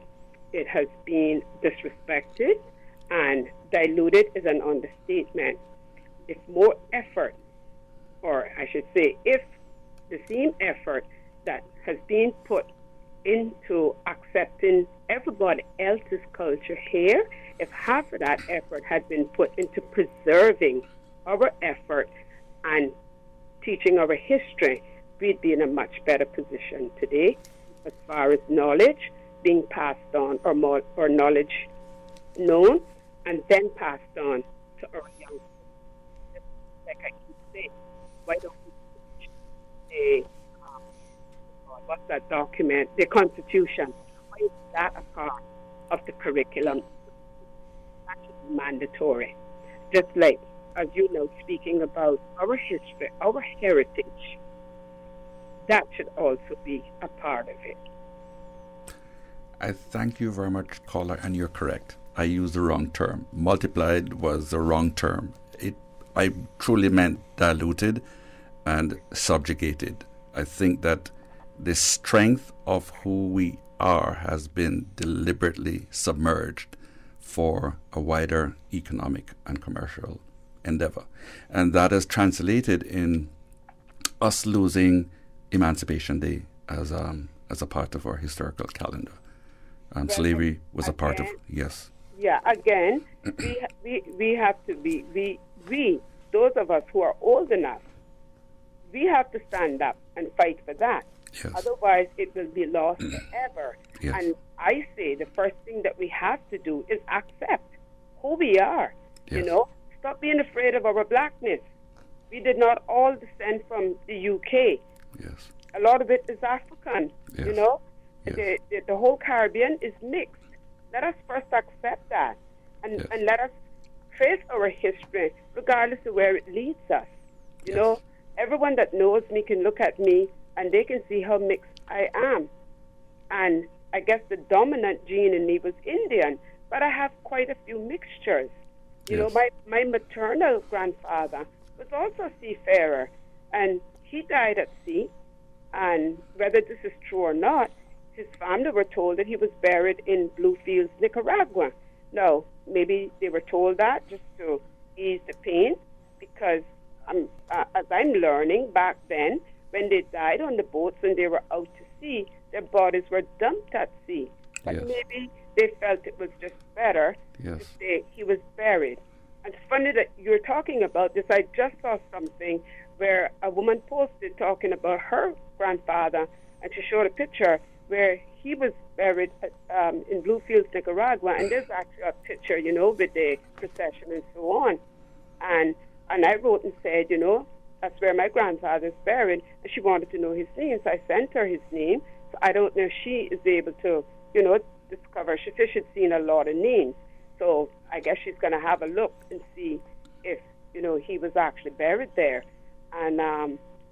It has been disrespected, and diluted is an understatement. If more effort, or I should say, if the same effort that has been put into accepting everybody else's culture here, if half of that effort had been put into preserving our effort and teaching our history, we'd be in a much better position today as far as knowledge being passed on, or knowledge known and then passed on to our young people. Like I keep saying, why don't we teach what's that document, the Constitution? Why is that a part of the curriculum? That should be mandatory. Just like, as you know, speaking about our history, our heritage, that should also be a part of it. I thank you very much, caller, and you're correct. I used the wrong term. Multiplied was the wrong term. I truly meant diluted and subjugated. I think that the strength of who we are has been deliberately submerged for a wider economic and commercial endeavor. And that is translated in us losing Emancipation Day as a part of our historical calendar. Slavery was a part of, yes. Yeah, again, we have to be, we, those of us who are old enough, we have to stand up and fight for that. Yes. Otherwise, it will be lost forever. Yes. And I say the first thing that we have to do is accept who we are. Yes. Stop being afraid of our blackness. we did not all descend from the UK. Yes. A lot of it is African, Yes. you know. Yes. The whole Caribbean is mixed. Let us first accept that and let us trace our history regardless of where it leads us. You know, everyone that knows me can look at me and they can see how mixed I am. And I guess the dominant gene in me was Indian, but I have quite a few mixtures. You know, my maternal grandfather was also a seafarer, and he died at sea. And whether this is true or not, his family were told that he was buried in Bluefields, Nicaragua. Now, maybe they were told that just to ease the pain, because as I'm learning, back then, when they died on the boats and they were out to sea, their bodies were dumped at sea. But maybe they felt it was just better to say he was buried. And it's funny that you're talking about this. I just saw something where a woman posted talking about her grandfather, and she showed a picture where he was buried in Bluefields, Nicaragua, and there's actually a picture, you know, with the procession and so on. And I wrote and said, you know, that's where my grandfather's buried, and she wanted to know his name, so I sent her his name. So I don't know if she is able to, you know, discover. She said she'd seen a lot of names, so I guess she's going to have a look and see if, you know, he was actually buried there. And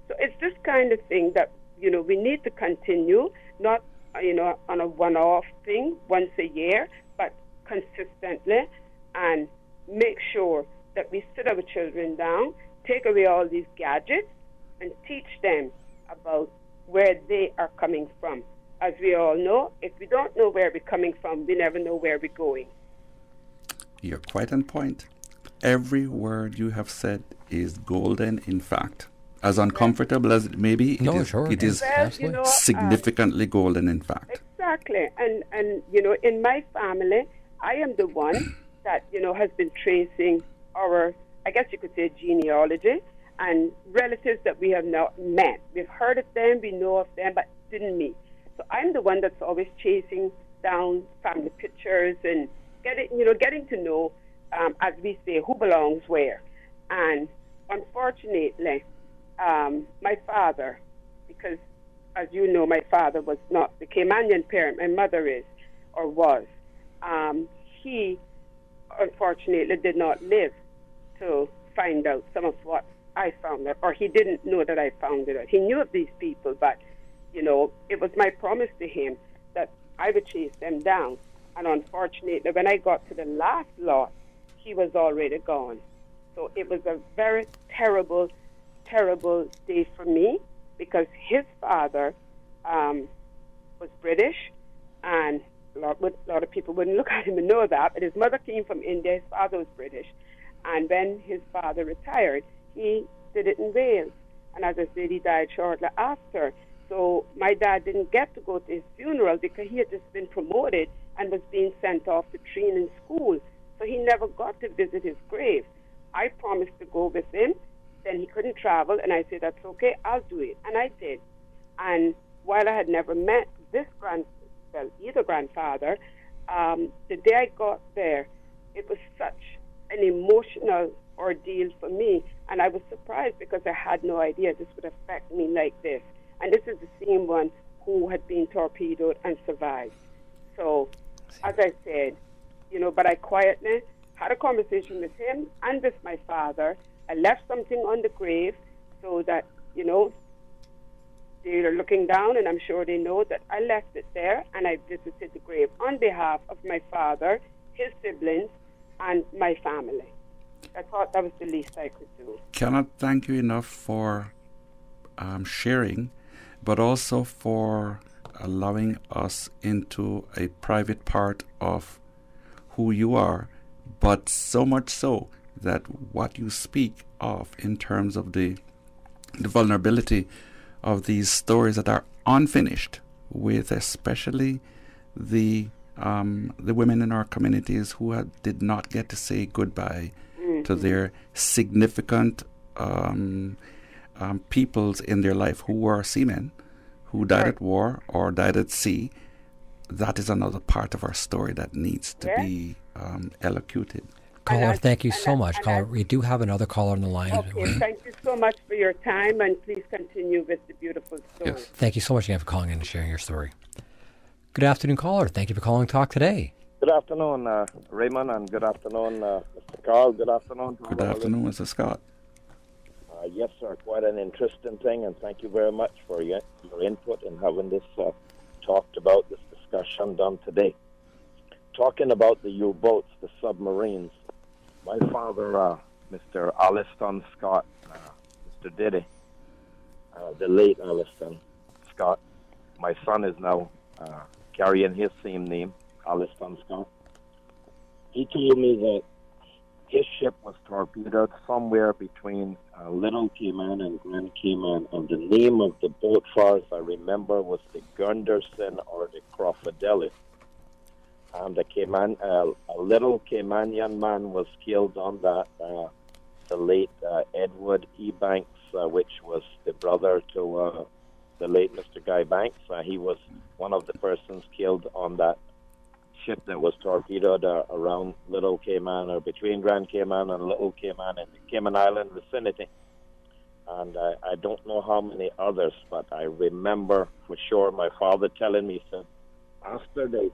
so it's this kind of thing that, you know, we need to continue, not, you know, on a one-off thing once a year, but consistently, and make sure that we sit our children down, take away all these gadgets, and teach them about where they are coming from. As we all know, if we don't know where we're coming from, we never know where we're going. You're quite on point. Every word you have said is golden, in fact. As uncomfortable as it may be, it is you know, significantly golden, in fact. Exactly. And, you know, in my family, I am the one that, you know, has been tracing our, I guess you could say, genealogy and relatives that we have not met. We've heard of them, we know of them, but didn't meet. So I'm the one that's always chasing down family pictures and getting to know, as we say, who belongs where. And unfortunately, my father, because as you know, my father was not the Caymanian parent, my mother is, or was, he unfortunately did not live to find out some of what I found out, or he didn't know that I found it out. He knew of these people, but, you know, it was my promise to him that I would chase them down. And unfortunately, when I got to the last lot, he was already gone. So it was a very terrible, terrible day for me, because his father was British, and a lot of people wouldn't look at him and know that, but his mother came from India, his father was British. And when his father retired, he did it in Wales. And as I said, he died shortly after. So my dad didn't get to go to his funeral because he had just been promoted and was being sent off to training school. So he never got to visit his grave. I promised to go with him. Then he couldn't travel, and I said, that's okay, I'll do it. And I did. And while I had never met either grandfather, the day I got there, it was such an emotional ordeal for me. And I was surprised because I had no idea this would affect me like this. And this is the same one who had been torpedoed and survived. So, as I said, you know, but I quietly had a conversation with him and with my father. I left something on the grave so that, you know, they are looking down, and I'm sure they know that I left it there, and I visited the grave on behalf of my father, his siblings, and my family. I thought that was the least I could do. Cannot thank you enough for sharing, but also for allowing us into a private part of who you are, but so much so that what you speak of in terms of the vulnerability of these stories that are unfinished, with especially the women in our communities who did not get to say goodbye to their significant peoples in their life who were seamen, who died at war or died at sea. That is another part of our story that needs to be elocuted. Caller, thank you so much. Caller, we do have another caller on the line. Okay, thank you so much for your time, and please continue with the beautiful story. Yes. Thank you so much again for calling in and sharing your story. Good afternoon, caller. Thank you for calling Talk Today. Good afternoon, Raymond, and good afternoon, Mr. Carl. Good afternoon. Good afternoon, Mr. Scott. Yes, sir. Quite an interesting thing, and thank you very much for your input in having this talked about, this discussion done today. Talking about the U-boats, the submarines, my father, Mr. Alliston Scott, Mr. Diddy, the late Alliston Scott, my son is now carrying his same name, Alliston Scott. He told me that his ship was torpedoed somewhere between Little Cayman and Grand Cayman, and the name of the boat, far as I remember, was the Gunderson or the Crawfordelli. And a little Caymanian man was killed on that. The late Edward E. Banks, which was the brother to the late Mr. Guy Banks. He was one of the persons killed on that ship that was torpedoed around Little Cayman, or between Grand Cayman and Little Cayman in the Cayman Island vicinity. And I don't know how many others, but I remember for sure my father telling me, said, after they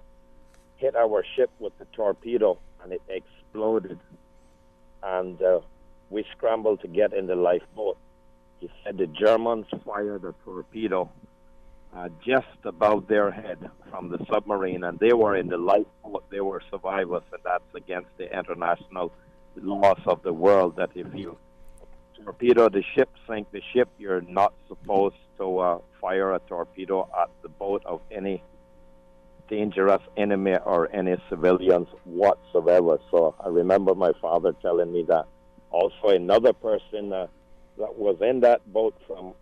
hit our ship with the torpedo and it exploded, and we scrambled to get in the lifeboat, he said the Germans fired a torpedo just above their head from the submarine, and they were in the lifeboat. They were survivors, and that's against the international laws of the world, that if you torpedo the ship, sink the ship, you're not supposed to fire a torpedo at the boat of any dangerous enemy or any civilians whatsoever. So I remember my father telling me that. Also, another person that was in that boat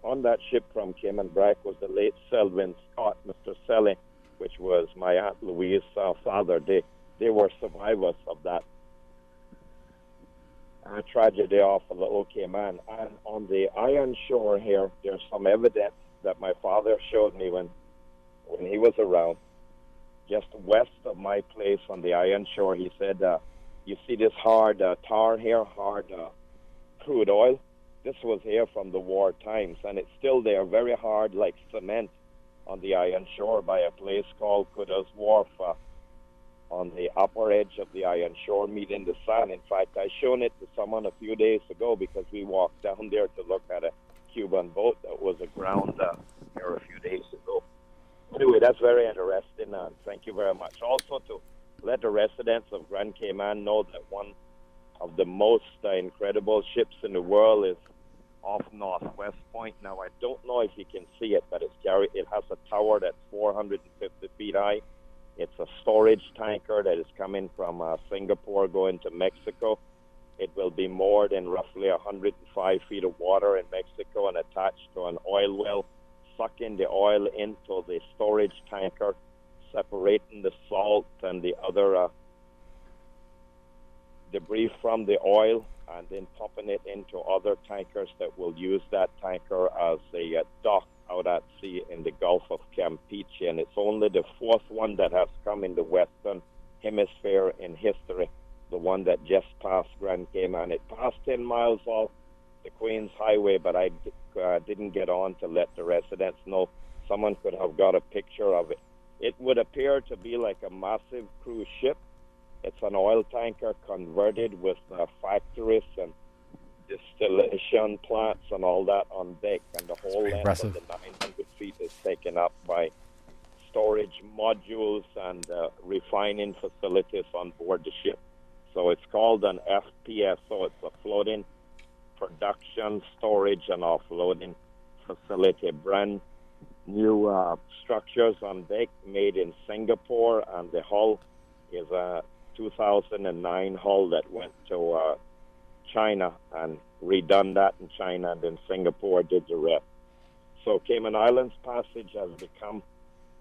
on that ship from Cayman Brac was the late Selwyn Scott, Mr. Selly, which was my Aunt Louise's father. They were survivors of that tragedy off of Little Cayman. And on the Iron Shore here, there's some evidence that my father showed me when he was around. Just west of my place on the Iron Shore, he said, you see this hard tar here, hard crude oil? This was here from the war times, and it's still there, very hard like cement on the Iron Shore by a place called Cudder's Wharf on the upper edge of the Iron Shore, meeting the sun. In fact, I shown it to someone a few days ago because we walked down there to look at a Cuban boat that was aground here a few days ago. Anyway, that's very interesting, and thank you very much. Also, to let the residents of Grand Cayman know that one of the most incredible ships in the world is off Northwest Point. Now, I don't know if you can see it, but it has a tower that's 450 feet high. It's a storage tanker that is coming from Singapore going to Mexico. It will be moored in roughly 105 feet of water in Mexico and attached to an oil well, sucking the oil into the storage tanker, separating the salt and the other debris from the oil, and then pumping it into other tankers that will use that tanker as a dock out at sea in the Gulf of Campeche. And it's only the fourth one that has come in the Western Hemisphere in history, the one that just passed Grand Cayman. It passed 10 miles off the Queens Highway, but I didn't get on to let the residents know. Someone could have got a picture of it. It would appear to be like a massive cruise ship. It's an oil tanker converted with factories and distillation plants and all that on deck, and the whole length of the 900 feet is taken up by storage modules and refining facilities on board the ship. So it's called an FPSO. It's a floating production, storage, and offloading facility. Brand new structures on deck, made in Singapore, and the hull is a 2009 hull that went to China and redone that in China, and then Singapore did the rest. So Cayman Islands Passage has become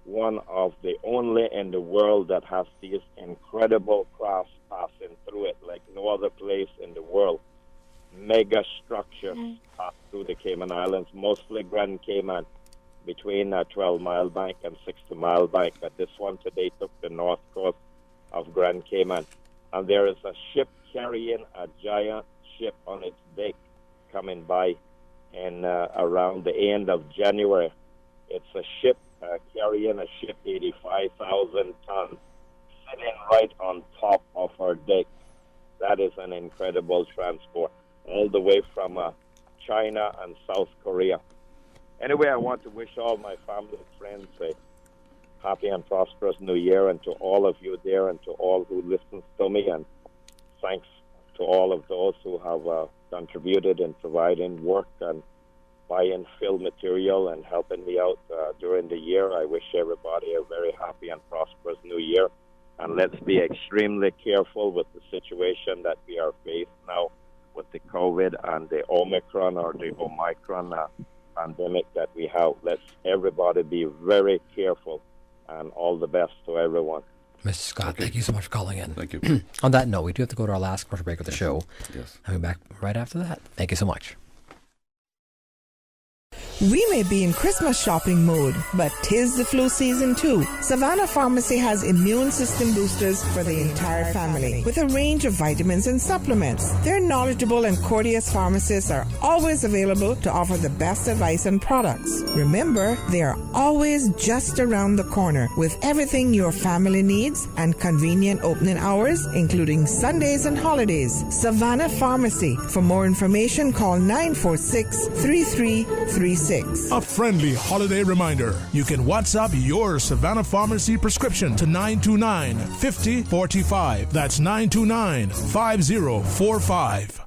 one of the only in the world that has these incredible crafts passing through it like no other place in the world. Mega structures pass through the Cayman Islands, mostly Grand Cayman, between 12 Mile Bank and 60 Mile Bank. But this one today took the north coast of Grand Cayman. And there is a ship carrying a giant ship on its deck coming by, and around the end of January, it's a ship carrying a ship 85,000 tons sitting right on top of our deck. That is an incredible transport, all the way from China and South Korea. Anyway, I want to wish all my family and friends a happy and prosperous New Year, and to all of you there, and to all who listen to me, and thanks to all of those who have contributed in providing work and buying fill material and helping me out during the year. I wish everybody a very happy and prosperous New Year. And let's be extremely careful with the situation that we are faced now with the COVID and the Omicron or the Omicron pandemic that we have. Let's everybody be very careful, and all the best to everyone. Mr. Scott, thank you so much for calling in. Thank you. On that note, we do have to go to our last commercial break of the show. Yes. I'll be back right after that. Thank you so much. We may be in Christmas shopping mode, but 'tis the flu season too. Savannah Pharmacy has immune system boosters for the entire family with a range of vitamins and supplements. Their knowledgeable and courteous pharmacists are always available to offer the best advice and products. Remember, they are always just around the corner with everything your family needs and convenient opening hours, including Sundays and holidays. Savannah Pharmacy. For more information, call 946-3336. A friendly holiday reminder. You can WhatsApp your Savannah Pharmacy prescription to 929-5045. That's 929-5045.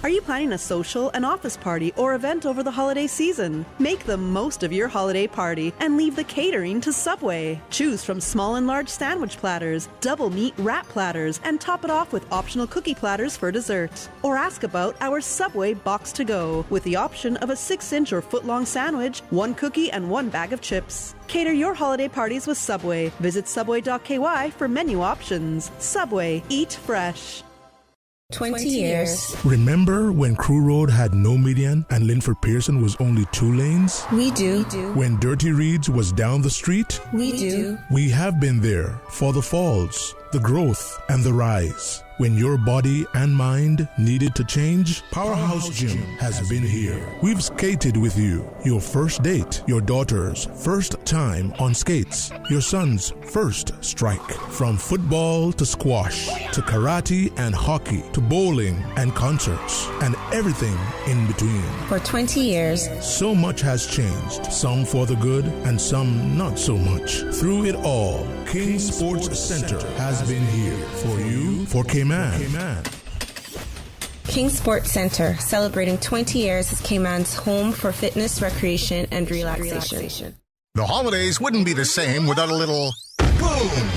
Are you planning a social, an office party, or event over the holiday season? Make the most of your holiday party and leave the catering to Subway. Choose from small and large sandwich platters, double meat wrap platters, and top it off with optional cookie platters for dessert. Or ask about our Subway Box to Go with the option of a 6-inch or foot-long sandwich, 1 cookie, and 1 bag of chips. Cater your holiday parties with Subway. Visit subway.ky for menu options. Subway. Eat fresh. 20 years. Remember when Crew Road had no median and Linford Pearson was only 2 lanes? We do. When Dirty Reeds was down the street? We do. We have been there for the falls, the growth, and the rise. When your body and mind needed to change, Powerhouse Gym has been here. We've skated with you. Your first date, your daughter's first time on skates, your son's first strike. From football to squash, to karate and hockey, to bowling and concerts, and everything in between. For 20 years. So much has changed, some for the good and some not so much. Through it all, King Sports Center has been here for you, for Cayman. King Sports Center, celebrating 20 years as Cayman's home for fitness, recreation, and relaxation. The holidays wouldn't be the same without a little boom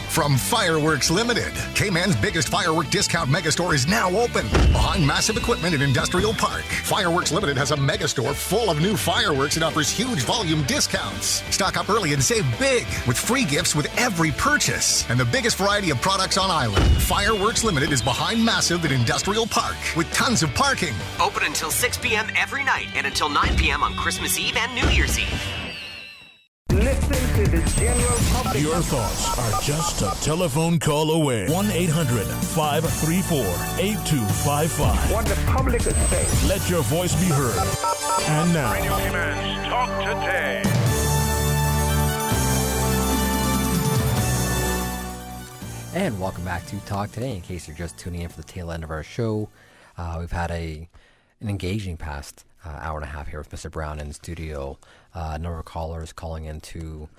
from Fireworks Limited. Cayman's biggest firework discount megastore is now open behind massive equipment in Industrial Park. Fireworks Limited has a megastore full of new fireworks and offers huge volume discounts. Stock up early and save big with free gifts with every purchase and the biggest variety of products on island. Fireworks Limited is behind massive in Industrial Park with tons of parking. Open until 6 p.m. every night and until 9 p.m. on Christmas Eve and New Year's Eve. Listen to the general public. Your thoughts are just a telephone call away. 1-800-534-8255. What the public is saying. Let your voice be heard. And now, Radio Cayman's Talk Today. And welcome back to Talk Today. In case you're just tuning in for the tail end of our show, we've had an engaging past hour and a half here with Mr. Brown in the studio. A number of callers calling in to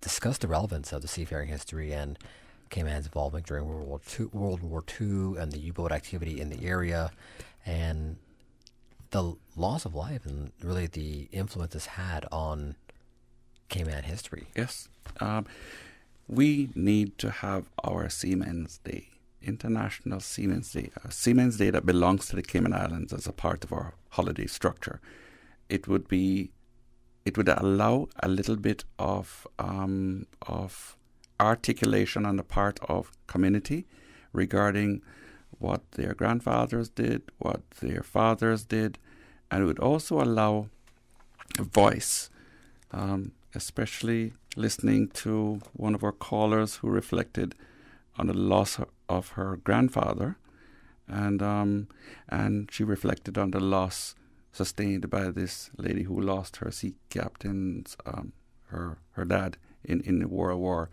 discuss the relevance of the seafaring history and Cayman's involvement during World War II and the U-boat activity in the area and the loss of life and really the influence it's had on Cayman history. Yes. We need to have our Seamen's Day, International Seamen's Day, a Seamen's Day that belongs to the Cayman Islands as a part of our holiday structure. It would allow a little bit of articulation on the part of community regarding what their grandfathers did, what their fathers did, and it would also allow a voice, especially listening to one of our callers who reflected on the loss of her grandfather and she reflected on the loss sustained by this lady who lost her sea captain's her dad in World War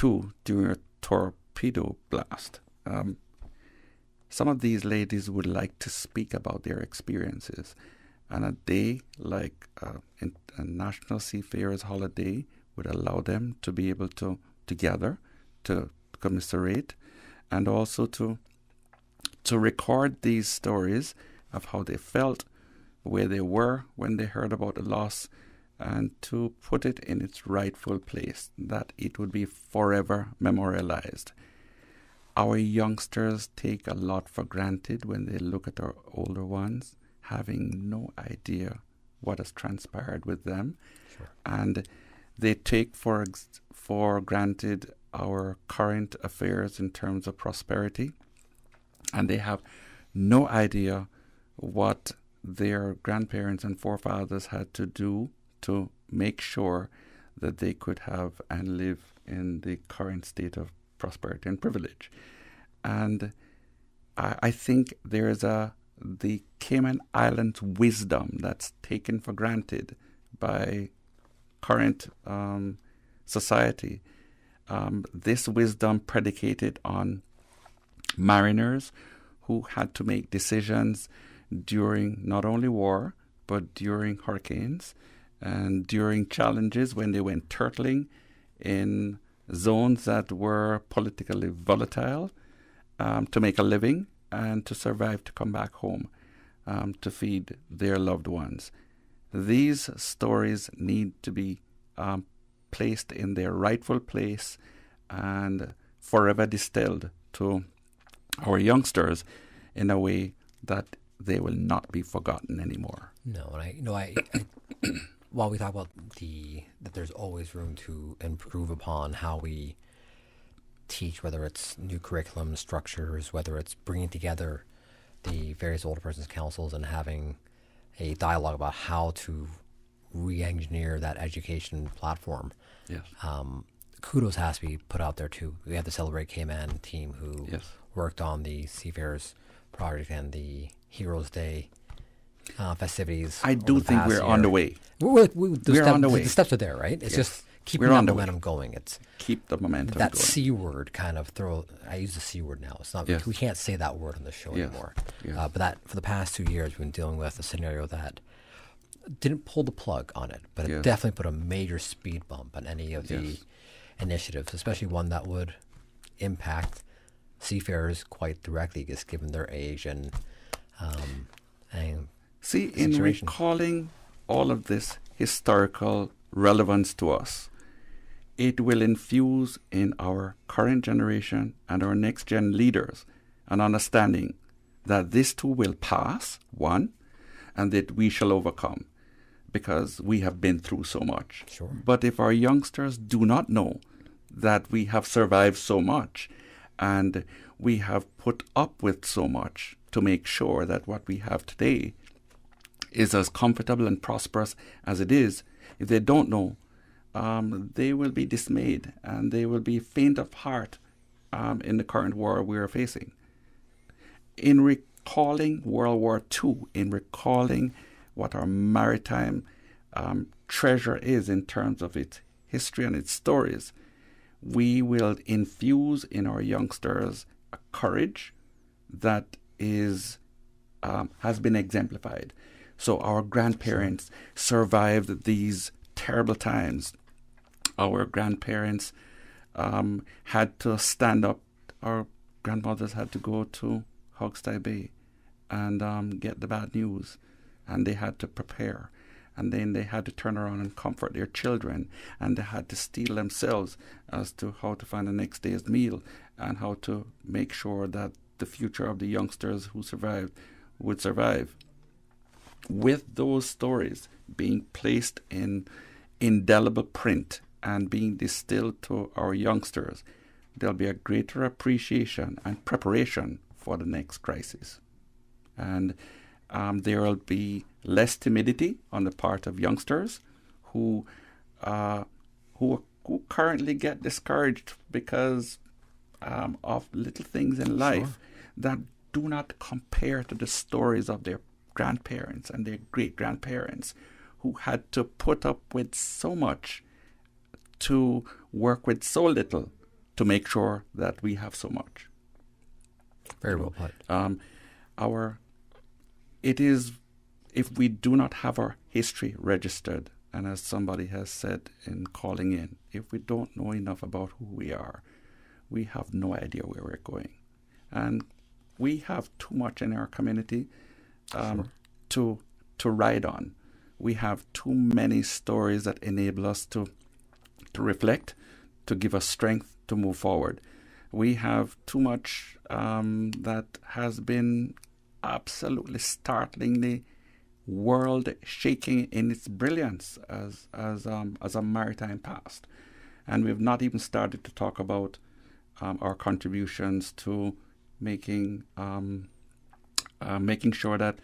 II during a torpedo blast. Some of these ladies would like to speak about their experiences, and a day like a National Seafarers Holiday would allow them to be able to gather, to commiserate, and also to record these stories of how they felt, where they were when they heard about the loss, and to put it in its rightful place, that it would be forever memorialized. Our youngsters take a lot for granted when they look at our older ones, having no idea what has transpired with them. Sure. And they take for granted our current affairs in terms of prosperity, and they have no idea what their grandparents and forefathers had to do to make sure that they could have and live in the current state of prosperity and privilege. And I think there is the Cayman Islands wisdom that's taken for granted by current society. This wisdom predicated on mariners who had to make decisions during not only war, but during hurricanes and during challenges when they went turtling in zones that were politically volatile, to make a living and to survive, to come back home, to feed their loved ones. These stories need to be placed in their rightful place and forever distilled to our youngsters in a way that they will not be forgotten anymore. No, and I while we talk about that there's always room to improve upon how we teach, whether it's new curriculum structures, whether it's bringing together the various older persons councils and having a dialogue about how to re-engineer that education platform. Yes. Kudos has to be put out there too. We have the Celebrate Cayman team who worked on the Seafarers project and the Heroes Day festivities. I do think we're on the way. We're on the way. The steps are there, right? It's just keeping we're that on the momentum way. going. It's keep the momentum that going. C word kind of I use the C word now. It's not. Yes. We can't say that word on the show anymore. Yes. But that for the past 2 years, we've been dealing with a scenario that didn't pull the plug on it, but it definitely put a major speed bump on any of the initiatives, especially one that would impact seafarers quite directly, just given their age and see, in recalling all of this historical relevance to us, it will infuse in our current generation and our next gen leaders an understanding that this too will pass, one, and that we shall overcome, because we have been through so much. Sure. But if our youngsters do not know that we have survived so much and we have put up with so much to make sure that what we have today is as comfortable and prosperous as it is, if they don't know, they will be dismayed and they will be faint of heart in the current war we are facing. In recalling World War II, in recalling what our maritime treasure is in terms of its history and its stories, we will infuse in our youngsters a courage that has been exemplified. So our grandparents survived these terrible times. Our grandparents had to stand up. Our grandmothers had to go to Hogstye Bay and get the bad news, and they had to prepare. And then they had to turn around and comfort their children, and they had to steel themselves as to how to find the next day's meal and how to make sure that the future of the youngsters who survived would survive. With those stories being placed in indelible print and being distilled to our youngsters, there'll be a greater appreciation and preparation for the next crisis. And there will be less timidity on the part of youngsters who currently get discouraged because of little things in life that do not compare to the stories of their grandparents and their great-grandparents who had to put up with so much to work with so little to make sure that we have so much. Very well put. It is, if we do not have our history registered, and as somebody has said in calling in, if we don't know enough about who we are, we have no idea where we're going. And we have too much in our community to ride on. We have too many stories that enable us to reflect, to give us strength to move forward. We have too much that has been absolutely startlingly world-shaking in its brilliance as a maritime past. And we've not even started to talk about our contributions to making sure that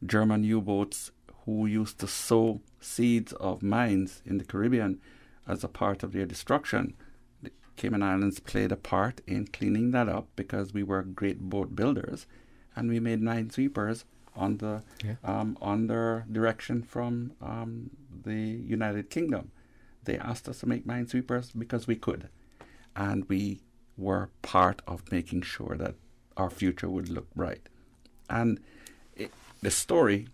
German U-boats who used to sow seeds of mines in the Caribbean as a part of their destruction, the Cayman Islands played a part in cleaning that up because we were great boat builders, and we made minesweepers under direction from the United Kingdom. They asked us to make minesweepers because we could, and we were part of making sure that our future would look bright. And the story,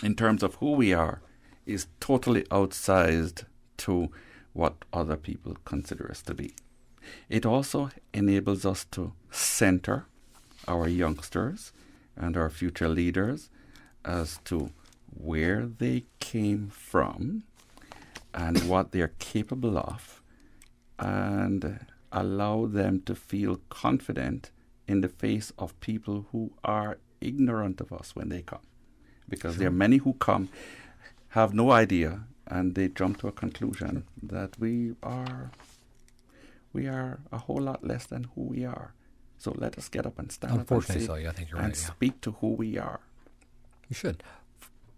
in terms of who we are, is totally outsized to what other people consider us to be. It also enables us to center our youngsters and our future leaders as to where they came from and what they're capable of, and allow them to feel confident in the face of people who are ignorant of us when they come. Because there are many who come, have no idea, and they jump to a conclusion that we are a whole lot less than who we are. So let us get up and stand up and, I think you're right, speak to who we are. You should.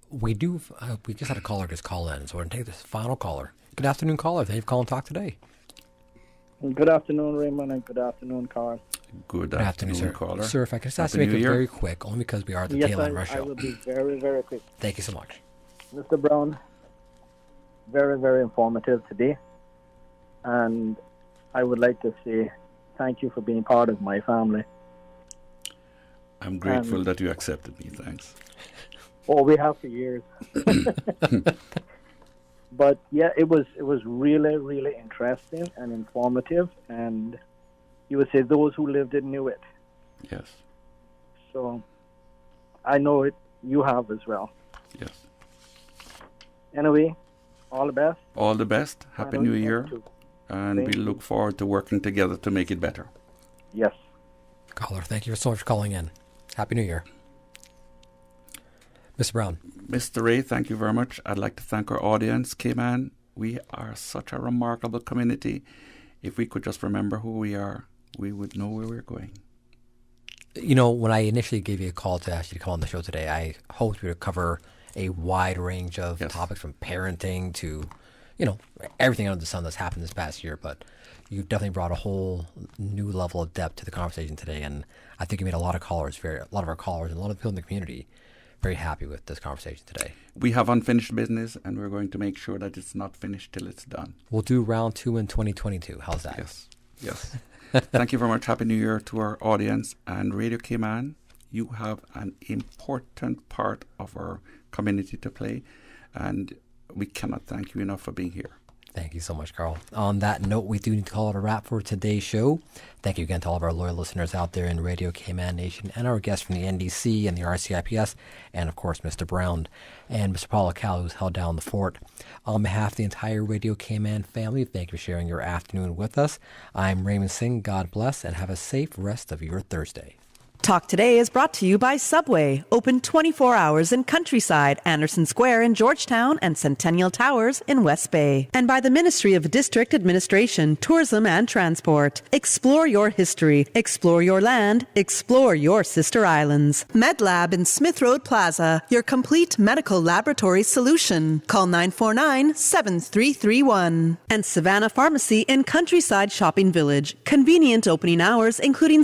We just had a caller just call in, so we're going to take this final caller. Good afternoon, caller. Thank you for calling Talk Today. Good afternoon, Raymond, and good afternoon, Carl. Good afternoon, sir. Caller. Sir, if I could just ask you to make it very quick, only because we are at the tail end rush hour. I will be very, very quick. Thank you so much. Mr. Brown, very, very informative today. And I would like to say thank you for being part of my family. I'm grateful that you accepted me. Thanks. Oh, we have for years. But yeah, it was really, really interesting and informative, and you would say those who lived it knew it. Yes. So I know it. You have as well. Yes. Anyway, all the best. All the best. Happy New Year. And we look forward to working together to make it better. Yes. Caller, thank you so much for calling in. Happy New Year. Mr. Brown. Mr. Ray, thank you very much. I'd like to thank our audience. Cayman, we are such a remarkable community. If we could just remember who we are, we would know where we're going. You know, when I initially gave you a call to ask you to come on the show today, I hoped we would cover a wide range of topics, from parenting to, everything under the sun that's happened this past year. But you've definitely brought a whole new level of depth to the conversation today. And I think you made a lot of our callers and a lot of people in the community very happy with this conversation today. We have unfinished business, and we're going to make sure that it's not finished till it's done. We'll do round 2 in 2022. How's that? Yes. Thank you very much. Happy New Year to our audience. And Radio Cayman, you have an important part of our community to play, and we cannot thank you enough for being here. Thank you so much, Carl. On that note, we do need to call it a wrap for today's show. Thank you again to all of our loyal listeners out there in Radio Cayman Nation, and our guests from the NDC and the RCIPS, and of course Mr. Brown and Mr. Paul Cal, who's held down the fort. On behalf of the entire Radio Cayman family, thank you for sharing your afternoon with us. I'm Raymond Singh. God bless, and have a safe rest of your Thursday. Talk Today is brought to you by Subway, open 24 hours in Countryside, Anderson Square in Georgetown, and Centennial Towers in West Bay. And by the Ministry of District Administration, Tourism and Transport. Explore your history, explore your land, explore your sister islands. MedLab in Smith Road Plaza, your complete medical laboratory solution. Call 949-7331. And Savannah Pharmacy in Countryside Shopping Village, convenient opening hours including